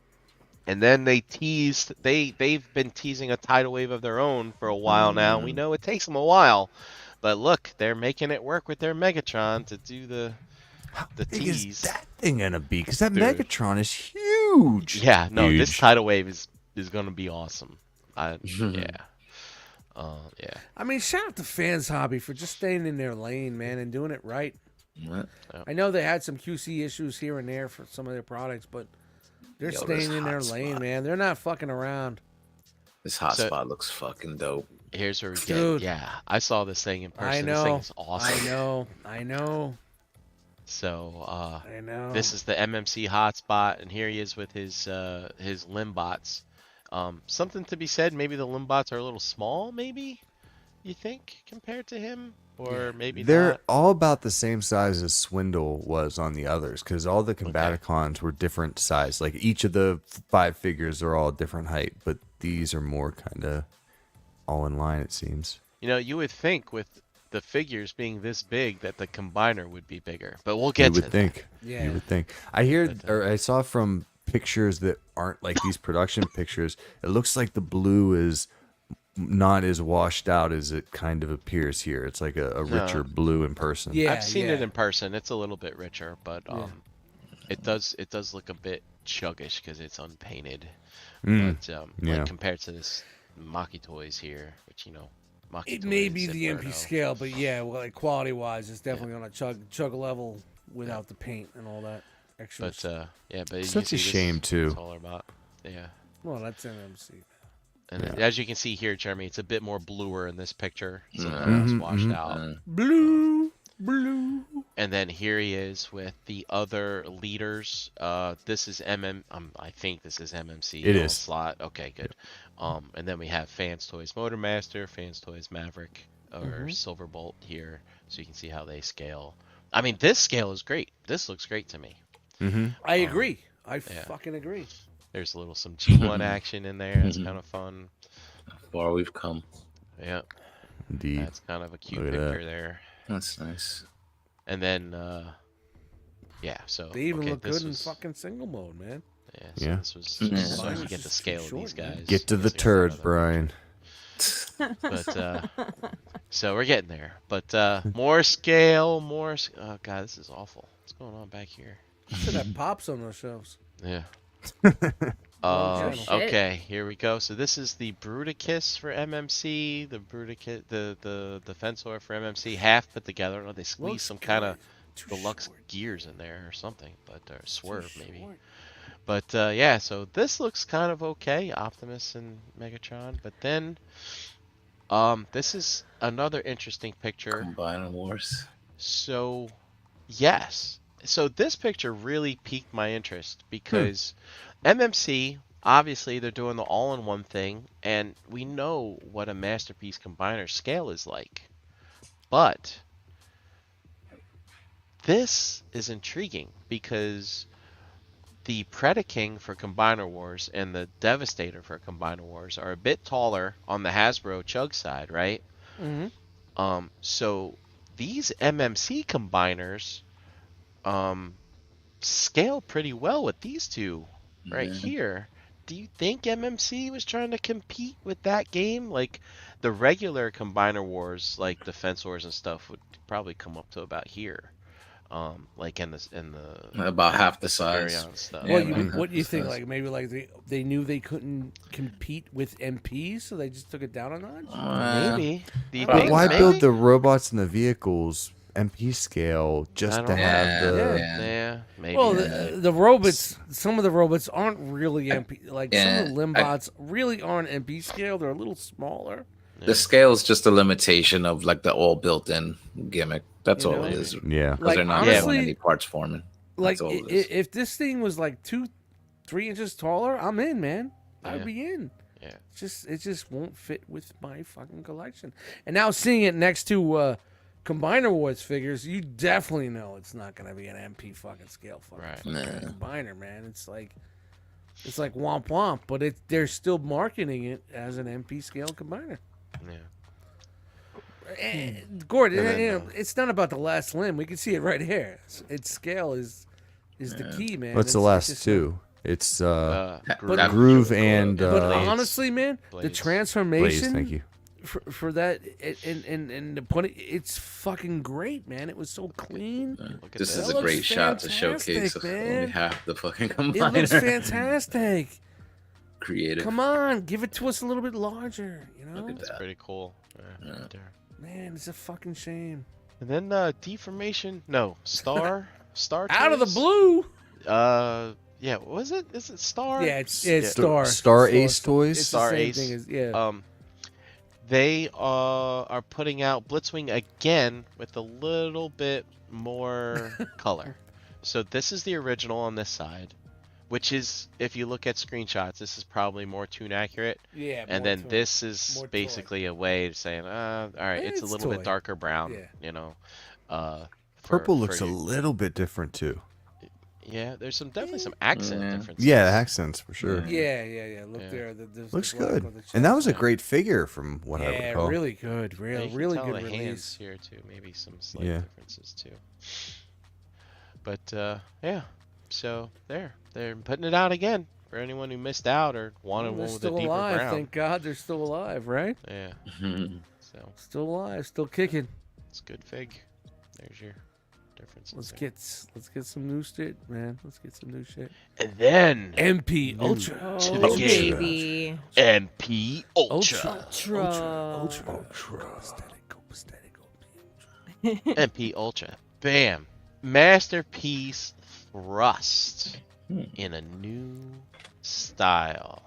And then they teased. They've been teasing a tidal wave of their own for a while now. We know it takes them a while, but look, they're making it work with their Megatron to do the Big is tease. that thing gonna be? Because that Dude. Megatron is huge. Yeah, no, this Huge. tidal wave is gonna be awesome. Yeah. Yeah. I mean, shout out to Fans Hobby for just staying in their lane, man, and doing it right. What? I know they had some QC issues here and there for some of their products, but they're Yo, staying this in their hot lane, spot. man. They're not fucking around. This So- hotspot looks fucking dope. Here's where we get. Dude. Yeah, I saw this thing in person. I This thing know. is awesome. I know. So I know. this is the MMC hotspot, and here he is with his Limbots. Something to be said. Maybe the Limbots are a little small. Maybe you think compared to him, or maybe They're not. all about the same size as Swindle was on the others, because all the Combaticons were different size. Like each of the 5 figures are all different height, but these are more kind of all in line, it seems. You know, you would think with the figures being this big that the combiner would be bigger, but we'll get You to would think. Yeah. You would think. I hear, But, or I saw from pictures that aren't like these production pictures, it looks like the blue is not as washed out as it kind of appears here. It's like a richer blue in person. Yeah, I've seen it yeah. in person. It's a little bit richer, but it does look a bit chuggish because it's unpainted. But yeah. like compared to this Maki Toys here, which Maki It Toys, may be the MP Inferno. scale, but yeah, well, like quality wise, it's definitely on a chug level without the paint and all that extra. But yeah, but you Such see a this shame, is too. what it's all about. Yeah. well, that's MMC. And as you can see here, Jeremy, it's a bit more bluer in this picture. So Mhm, it's washed out. Blue. And then here he is with the other leaders. This is I think this is MMC. It is. Slot. Okay, good. And then we have Fans Toys Motormaster, Fans Toys Maverick, or Silverbolt here, so you can see how they scale. I mean, this scale is great. This looks great to me. I agree. I yeah. fucking agree. There's a little some G1 action in there. That's kind of fun. Far we've come. Yeah, Indeed. that's kind of a cute Look at that. picture there. That's nice. And then, yeah, so They even okay, look this good in was- fucking single mode, man. Yeah, so Yeah. this was Yeah. just so Mine you was get the just scale too of these short, man. guys. Get to I the guess I got turd, another Brian. But so we're getting there. But more scale, oh god, this is awful. What's going on back here? Should have pops on those shelves. Yeah. Oh, shit. Okay, here we go. So this is the Bruticus for MMC, the the Fensor for MMC, half put together. I don't know, they squeezed Looks some kind of Too deluxe short. gears in there or something, but or swerve Too maybe. short. But yeah, so this looks kind of okay, Optimus and Megatron. But then, this is another interesting picture. Combiner Wars. So, yes. So this picture really piqued my interest because MMC, obviously, they're doing the all-in-one thing, and we know what a Masterpiece Combiner scale is like. But this is intriguing because the Predaking for Combiner Wars and the Devastator for Combiner Wars are a bit taller on the Hasbro Chug side, right? Mm-hmm. So these MMC combiners scale pretty well with these two right here. Do you think MMC was trying to compete with that game? Like the regular Combiner Wars, like Defense Wars and stuff, would probably come up to about here. Like in the About half the size. Variant stuff. What, Yeah, what do you think? size. Like maybe like they knew they couldn't compete with MPs, so they just took it down a notch. Maybe. Do you But think Why maybe? build the robots and the vehicles MP scale just I to don't have know. the? Yeah, maybe. Well, the robots, some of the robots aren't really MP. Like some of the Limbots really aren't MP scale. They're a little smaller. The scale's just a limitation of like the all built-in gimmick. That's You all know? it is. Yeah. Because Like, they're not honestly, doing any parts forming. Like That's all it is. if this thing was like 2-3 inches taller, I'm in, man. Yeah. I'd be in. Yeah. It just won't fit with my fucking collection. And now seeing it next to Combiner Wars figures, you definitely know it's not gonna be an MP fucking scale fucking Right. combiner, man. It's like womp womp, but they're still marketing it as an MP scale combiner. Yeah. Gordon, And then, you know, it's not about the last limb. We can see it right here. Its scale is the key, man. What's the It's last just two? It's Groove. Groove and But Blades. honestly, man, the Blades. Blaze. transformation Thank you. for that and the point, it's fucking great, man. It was so clean. Look at This this. is a looks great shot to fantastic, showcase man. only half the fucking It looks combiner. fantastic. Creative. Come on, give it to us a little bit larger. You know, Look at That's that. pretty cool. Yeah, right there. man, it's a fucking shame. And then deformation. No, Star. Star. Out of the Toys? blue. Yeah. What was it? Is it Star? Yeah, it's Yeah. Star Ace Toys? It's Star the same Ace. thing as, yeah. They are putting out Blitzwing again with a little bit more color. So this is the original on this side, which is, if you look at screenshots, this is probably more tune accurate. Yeah, And more then toy. this is More toy. basically a way of saying, all right, it's a It's little toy. bit darker brown, Yeah. you know. Purple for looks a you. little bit different too. Yeah, there's definitely some accent Yeah. differences. Yeah, the accents for sure. Yeah. Look Yeah. there. There's Looks the black good. on the And that was a chest. great figure from what I Yeah, recall. really good. Yeah, Real, you can really tell good the hands release. here too. Maybe some slight Yeah. differences too. But yeah, so they're putting it out again for anyone who missed out or wanted They're one with a still deeper alive. brown. Thank God they're still alive, right? Yeah, Mhm. so Still alive, still kicking. it's a good fig. There's your differences. Let's get some new shit, man. Let's get some new shit. And then MP Ultra. To the Oh, game. baby. MP Ultra. Ultra. MP Ultra. Bam. Masterpiece Thrust in a new style.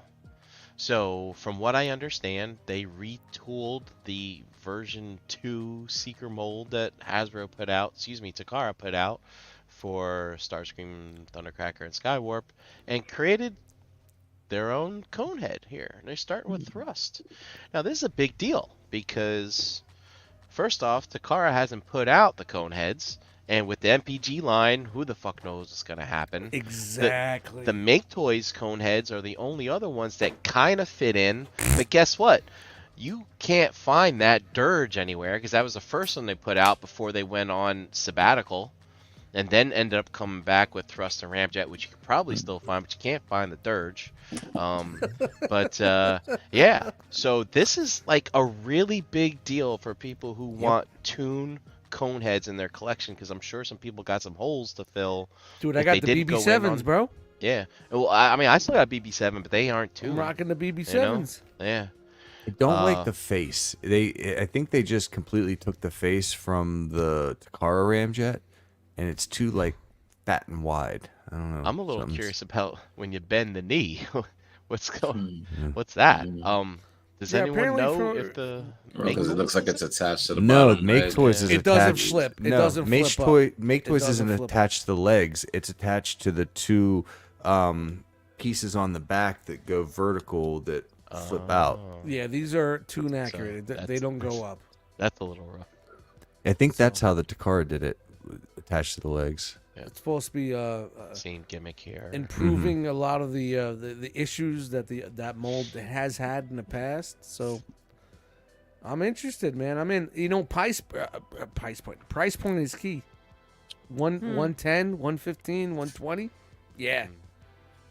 So, from what I understand, they retooled the version 2 Seeker mold that Takara put out for Starscream, Thundercracker, and Skywarp, and created their own cone head here. They're starting with Thrust. Now, this is a big deal because, first off, Takara hasn't put out the cone heads, and with the MPG line, who the fuck knows what's going to happen? Exactly. The Make Toys cone heads are the only other ones that kind of fit in, but guess what? You can't find that Dirge anywhere because that was the first one they put out before they went on sabbatical, and then ended up coming back with Thrust and Ramjet, which you could probably still find, but you can't find the Dirge. Yeah, so this is like a really big deal for people who want Toon cone heads in their collection because I'm sure some people got some holes to fill. Dude, I if got they the didn't go in BB7s, on- bro. Yeah. Well, I mean, I still got BB7, but they aren't I'm too. rocking the BB7s. Yeah. I don't like Uh, the face. I think they just completely took the face from the Takara Ramjet, and it's too like fat and wide. I don't know. I'm a little something's- curious about when you bend the knee. What's going? Hmm. What's that? Mm. Does Yeah, anyone apparently know for- if the Because it looks like it's attached to the No, bottom Make leg. Toys is It doesn't attached. flip. It no, doesn't Make flip up. Make It Toys doesn't isn't flip up. attached to the legs. It's attached to the two pieces on the back that go vertical that flip out. Oh, Yeah, these are too inaccurate. They that's- don't go up. That's a little rough. I think that's how the Takara did it, attached to the legs. It's supposed to be Same gimmick here. improving a lot of the issues that that mold has had in the past. So I'm interested, man. I mean, price point is key. 110, 115, 120. Yeah.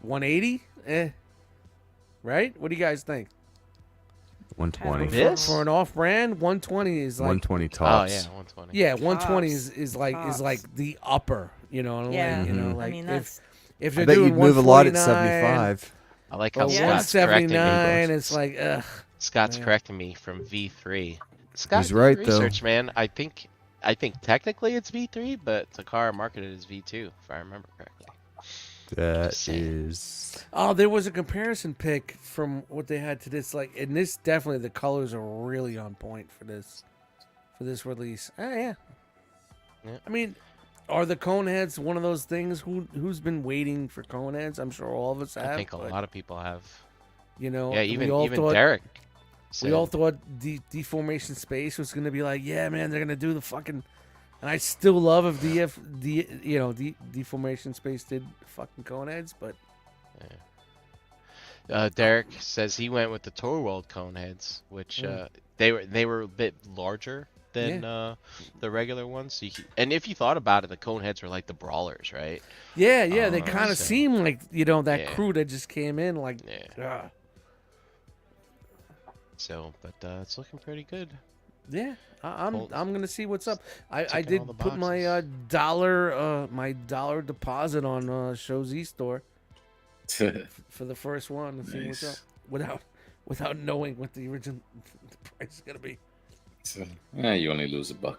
180? Right? What do you guys think? 120. This? For an off-brand, 120 is like 120 Oh tops. yeah, 120. yeah, 120 Tops. is like Tops. the upper, Yeah. like, Mhm. like I mean, that's if I they're bet doing you'd move a lot at 149 75. I like or how Yeah. Scott's correcting me. 179, it's like Scott's man. correcting me from V3. Scott, He's right, though. research, man. I think technically it's V3, but Takara marketed it as V2, if I remember correctly. That Just saying. is. oh, there was a comparison pic from what they had to this, like, and this definitely the colors are really on point for this release. Yeah. Yeah. I mean, are the cone heads one of those things? Who's been waiting for cone heads? I'm sure all of us have. I think a but, lot of people have. Yeah, Yeah, we all even thought, Derek. We said- all thought Deformation Space was gonna be like, yeah, man, they're gonna do the fucking. And I still love if Deformation Space did fucking cone heads, but Derek says he went with the Tour World cone heads, which they were a bit larger than the regular ones. So and if you thought about it, the cone heads were like the brawlers, right? yeah, they kind of so- seem like that Yeah. crew that just came in like. Yeah. So, but it's looking pretty good. Yeah, I'm Colts. gonna see what's up. I Ticking did all the put my dollar deposit on Show's eStore for the first one and see what's up Nice. without knowing what the original price is gonna be. Yeah, you only lose $1.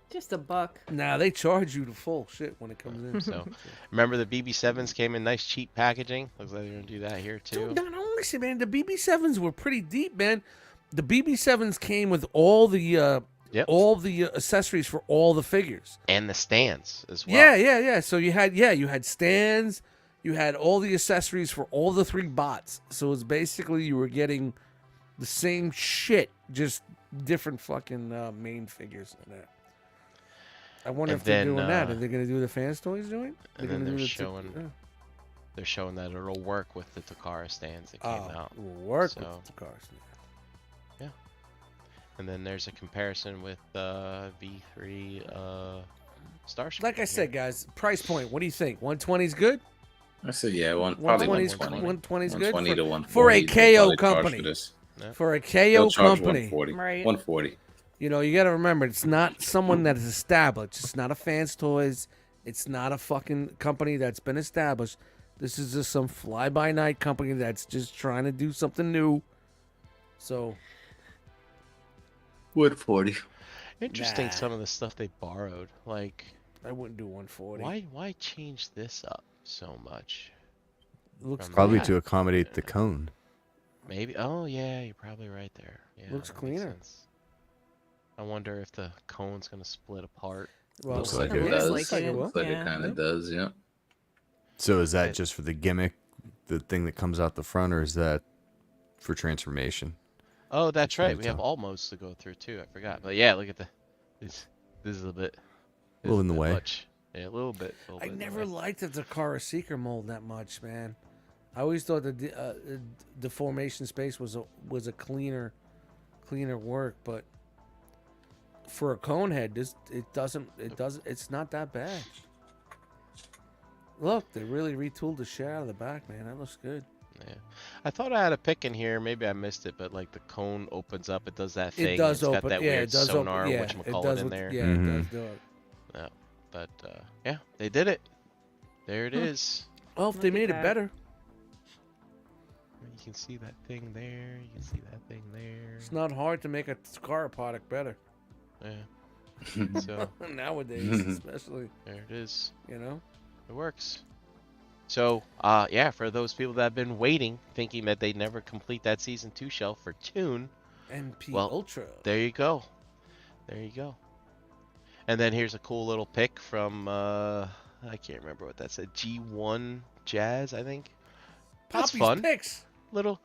just a buck. Nah, they charge you the full shit when it comes in. So, remember the BB7s came in nice cheap packaging. Looks like they're gonna do that here too. Dude, no, listen, man. The BB7s were pretty deep, man. The BB7s came with all the accessories for all the figures. And the stands as well. Yeah. So you had stands, you had all the accessories for all the 3 bots. So it's basically you were getting the same shit, just different fucking main figures in that. I wonder And if they're then, doing that. Are they gonna do the fans toys joint? and They're then gonna they're do showing- They're showing that it'll work with the Takara stands that came out. work So- with the cars. And then there's a comparison with V3 Starship. Like I said, guys, price point. What do you think? 120 is good. I said, yeah, probably 120 120. 120 is good 120 to 140. for a they'll KO probably charge company. for this. For a KO They'll charge company. 140. Right. 140. You know, you got to remember, it's not someone that is established. It's not a Fans Toys. It's not a fucking company that's been established. This is just some fly-by-night company that's just trying to do something new. So, 140. Interesting Nah. some of the stuff they borrowed. Like, I wouldn't do 140. why change this up so much? Looks From Probably that? to accommodate the cone. Maybe. Oh yeah, you're probably right there. Yeah, Looks that makes cleaner. sense. I wonder if the cone's gonna split apart. well, Looks like it it looks does. like it. Looks like Yeah. it kind of does, yeah. So is that Okay. just for the gimmick, the thing that comes out the front, or is that for transformation? Oh, that's right. can't We have tell. all modes to go through too. I forgot. But yeah, look at this is a bit. A little in the way. Much. Yeah, a little bit. I never liked the Takara Seeker mold that much, man. I always thought the Deformation Space was a cleaner work, but for a cone head, it's not that bad. Look, they really retooled the shit out of the back, man. That looks good. Yeah, I thought I had a pick in here. Maybe I missed it, but like the cone opens up, it does that thing. It does it's open. got that Yeah, weird it does sonar, open. Yeah, whatchamacallit in there. Yeah, it does do it. Yeah, but yeah, they did it. There it is. Well, if Look they at made it that. better, You can see that thing there. You can see that thing there. it's not hard to make a car product better. Yeah. So Nowadays, especially, there it is. you know. It works. So, yeah, for those people that have been waiting, thinking that they'd never complete that Season 2 shelf for Tune, NP Well, Ultra. there you go. There you go. And then here's a cool little pick from, I can't remember what that said, G1 Jazz, I think. That's Poppy's fun. picks. Little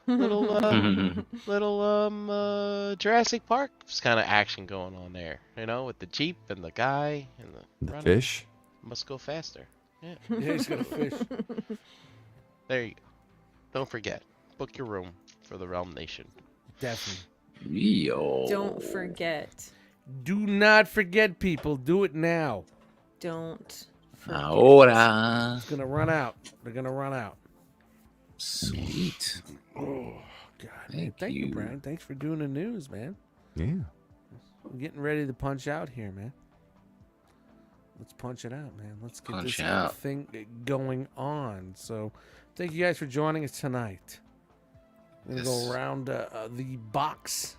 Jurassic Park kind of action going on there, you know, with the Jeep and the guy and The running. fish. Must go faster. Yeah. Yeah, he's gonna fish. There you go. Don't forget, book your room for the Realm Nation. Definitely. Yo. Don't forget. Do not forget, people. Do it now. Don't forget. Ahora. It's gonna run out. They're gonna run out. Sweet. Oh God. Man, Thank thank you, you. Brian. Thanks for doing the news, man. Yeah. I'm getting ready to punch out here, man. Let's punch it out, man. Let's get Punch this out. thing going on. So, thank you guys for joining us tonight. We're gonna Yes. go around the box.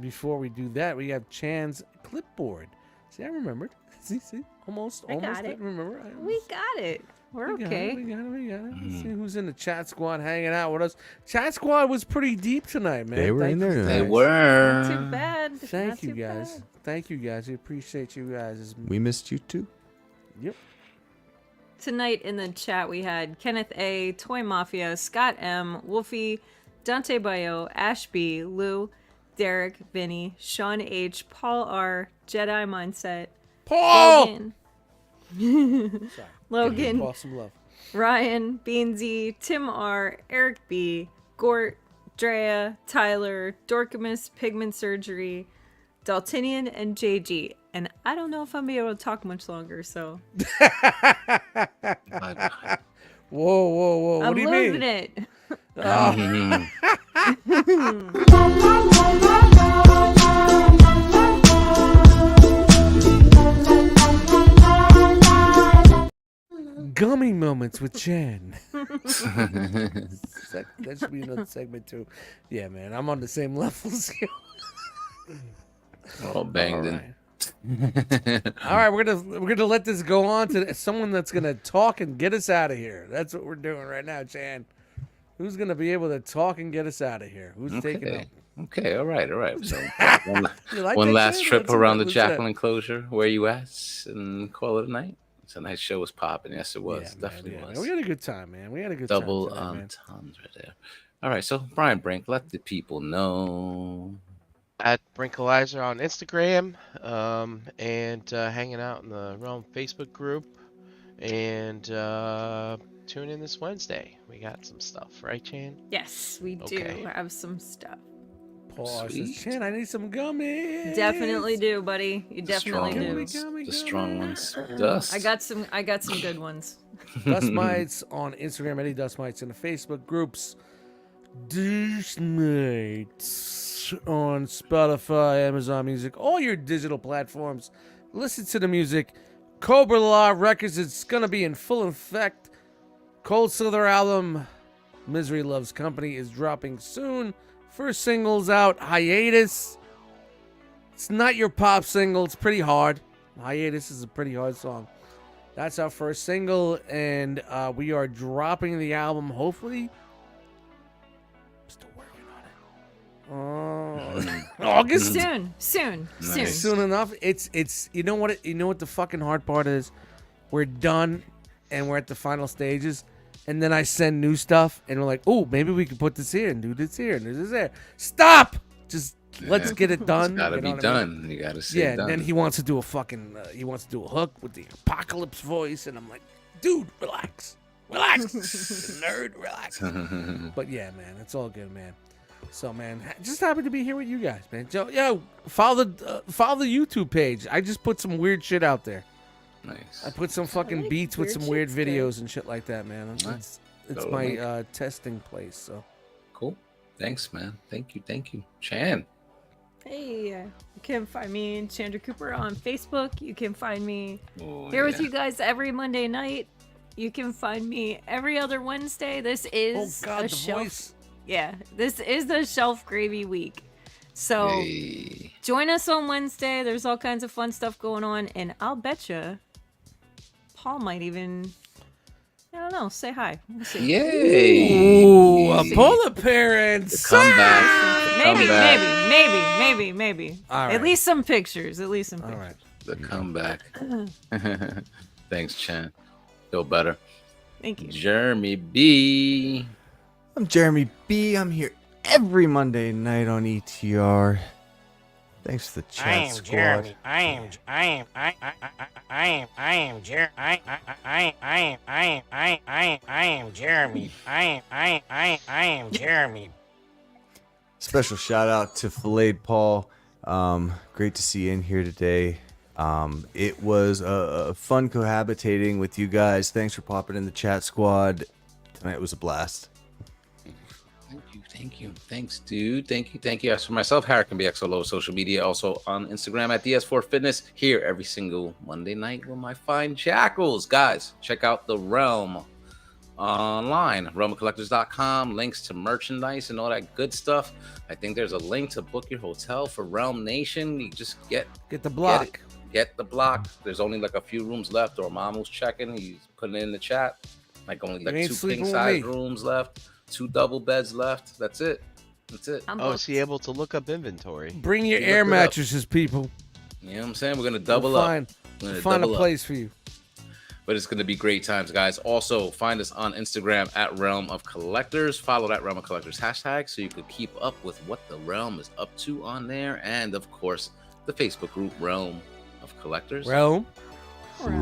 Before we do that, we have Chan's clipboard. See, I remembered. See, almost I got didn't it. remember. We got it. We're We got okay. it. Let's see who's in the chat squad hanging out with us. Chat squad was pretty deep tonight, man. They were in there you They tonight. were. Not too bad. Thank Not you too guys. bad. Thank you guys. We appreciate you guys. We missed you too. Yep. Tonight in the chat we had Kenneth A, Toy Mafia, Scott M, Wolfie, Dante Bayo, Ashby, Lou, Derek, Vinny, Sean H, Paul R, Jedi Mindset, Paul. Logan, Sorry. Logan, Paul, some love. Ryan, Beansy, Tim R, Eric B, Gort, Drea, Tyler, Dorkamus, Pigment Surgery, Daltinian, and JG. And I don't know if I'm be able to talk much longer, so Bye-bye. Whoa. What I'm do you losing mean? it. Mhm. Gummy moments with Chan. That should be another segment too. Yeah, man, I'm on the same level as you. All banged All in. right. All right, we're gonna let this go on to someone that's gonna talk and get us out of here. That's what we're doing right now, Chan. Who's gonna be able to talk and get us out of here? Who's taking Okay. up? Okay. All right. So You like one that, last Chan? trip What's around that? the What's that? Jacqueline enclosure. Where you at? And call it a night. Tonight's show was popping. Yes, it was. Yeah, man, Definitely yeah. was. We had a good time, man. We had a good Double time tonight, man. entendre there. All right. So Brian Brink, let the people know. At Brinkalizer on Instagram, and hanging out in the Realm Facebook group, and tune in this Wednesday. We got some stuff, right, Chan? Yes, we Okay. do have some stuff. Paul says, Sweet. Chan, I need some gummies. Definitely do, buddy. You The definitely strong do. ones. Gummy, The strong gummy. ones. Dust. I got some good ones. Dustmightz on Instagram, Eddie Dustmightz in the Facebook groups. Dustmightz on Spotify, Amazon Music, all your digital platforms. Listen to the music. Cobra Law Records, it's gonna be in full effect. Cold Silver album, Misery Loves Company, is dropping soon. First single's out, Hiatus. It's not your pop single, it's pretty hard. Hiatus is a pretty hard song. That's our first single, and we are dropping the album, hopefully. Still working on it. August? Soon. Nice. Soon enough. It's you know what the fucking hard part is? We're done, and we're at the final stages. And then I send new stuff, and we're like, oh, maybe we could put this here and do this here and do this there. Stop! Just let's get it done. It's gotta you be know what I mean? done. You gotta say Yeah, done. and then he wants to do a fucking, he wants to do a hook with the apocalypse voice, and I'm like, dude, relax, nerd, relax. But yeah, man, it's all good, man. So, man, just happy to be here with you guys, man. Yo, follow the YouTube page. I just put some weird shit out there. Nice. I put some fucking like beats with weird some weird shit's good. videos and shit like that, man. Nice. it's Go to the my link. testing place. So Cool. Thanks, man. Thank you. Chan. Hey, you can find me, Chandra Cooper, on Facebook. You can find me Oh, here with yeah. you guys every Monday night. You can find me every other Wednesday. This is God, a the shelf. voice. Yeah, this is the Shelf Gravy Week. So Hey. join us on Wednesday. There's all kinds of fun stuff going on, and I'll betcha Paul might even, I don't know, say hi. We'll see. Yay. Ooh, a pull appearance. Come back. Maybe. All At right. least some pictures. All right. The comeback. Thanks, Chan. Feel better. Thank you. Jeremy B. I'm Jeremy B. I'm here every Monday night on ETR. Thanks for the chat I am squad. Jeremy. I am Jeremy. I am Jeremy. Special shout out to Filleted Paul. Great to see you in here today. It was a fun cohabitating with you guys. Thanks for popping in the chat squad. Tonight was a blast. Thank you. Thanks, dude. Thank you. As for myself, Harry can be XOLO social media, also on Instagram at DS4Fitness. Here every single Monday night with my fine jackals. Guys, check out The Realm online, realmofcollectors.com. Links to merchandise and all that good stuff. I think there's a link to book your hotel for Realm Nation. You just get the block. Get the block. There's only like a few rooms left, or Mamu's checking. He's putting it in the chat. Like only like ain't 2 sleeping king with size me. rooms left. 2 double beds left. That's it. Oh, is he able to look up inventory? Bring your You air looked it up. mattresses, people. You know what I'm saying? We're gonna double We'll up. find- We're gonna Find a double up. place for you. But it's gonna be great times, guys. Also, find us on Instagram at Realm of Collectors. Follow that Realm of Collectors hashtag so you could keep up with what the Realm is up to on there, and of course, the Facebook group Realm of Collectors. Realm.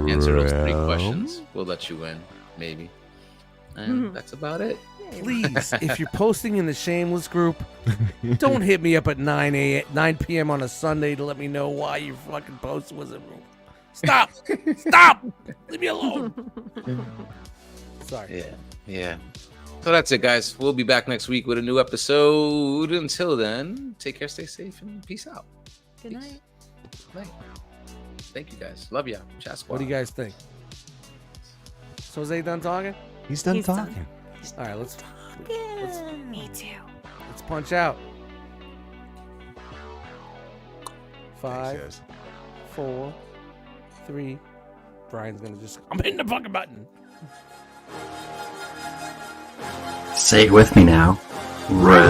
Answer those 3 questions. We'll let you in, maybe. And that's about it. Please, if you're posting in the Shameless group, don't hit me up at 9 p.m. on a Sunday to let me know why your fucking post wasn't wrong. Stop! Stop! Leave me alone. Sorry. Yeah. So that's it, guys. We'll be back next week with a new episode. Until then, take care, stay safe, and peace out. Good night. Night. Thank you, guys. Love ya. Chat squad. What do you guys think? So is he done talking? He's done He's done. talking. All right, let's Me too. let's punch out. Thanks, 5, guys. 4, 3. Brian's gonna just. I'm hitting the fucking button. Say it with me now. Round.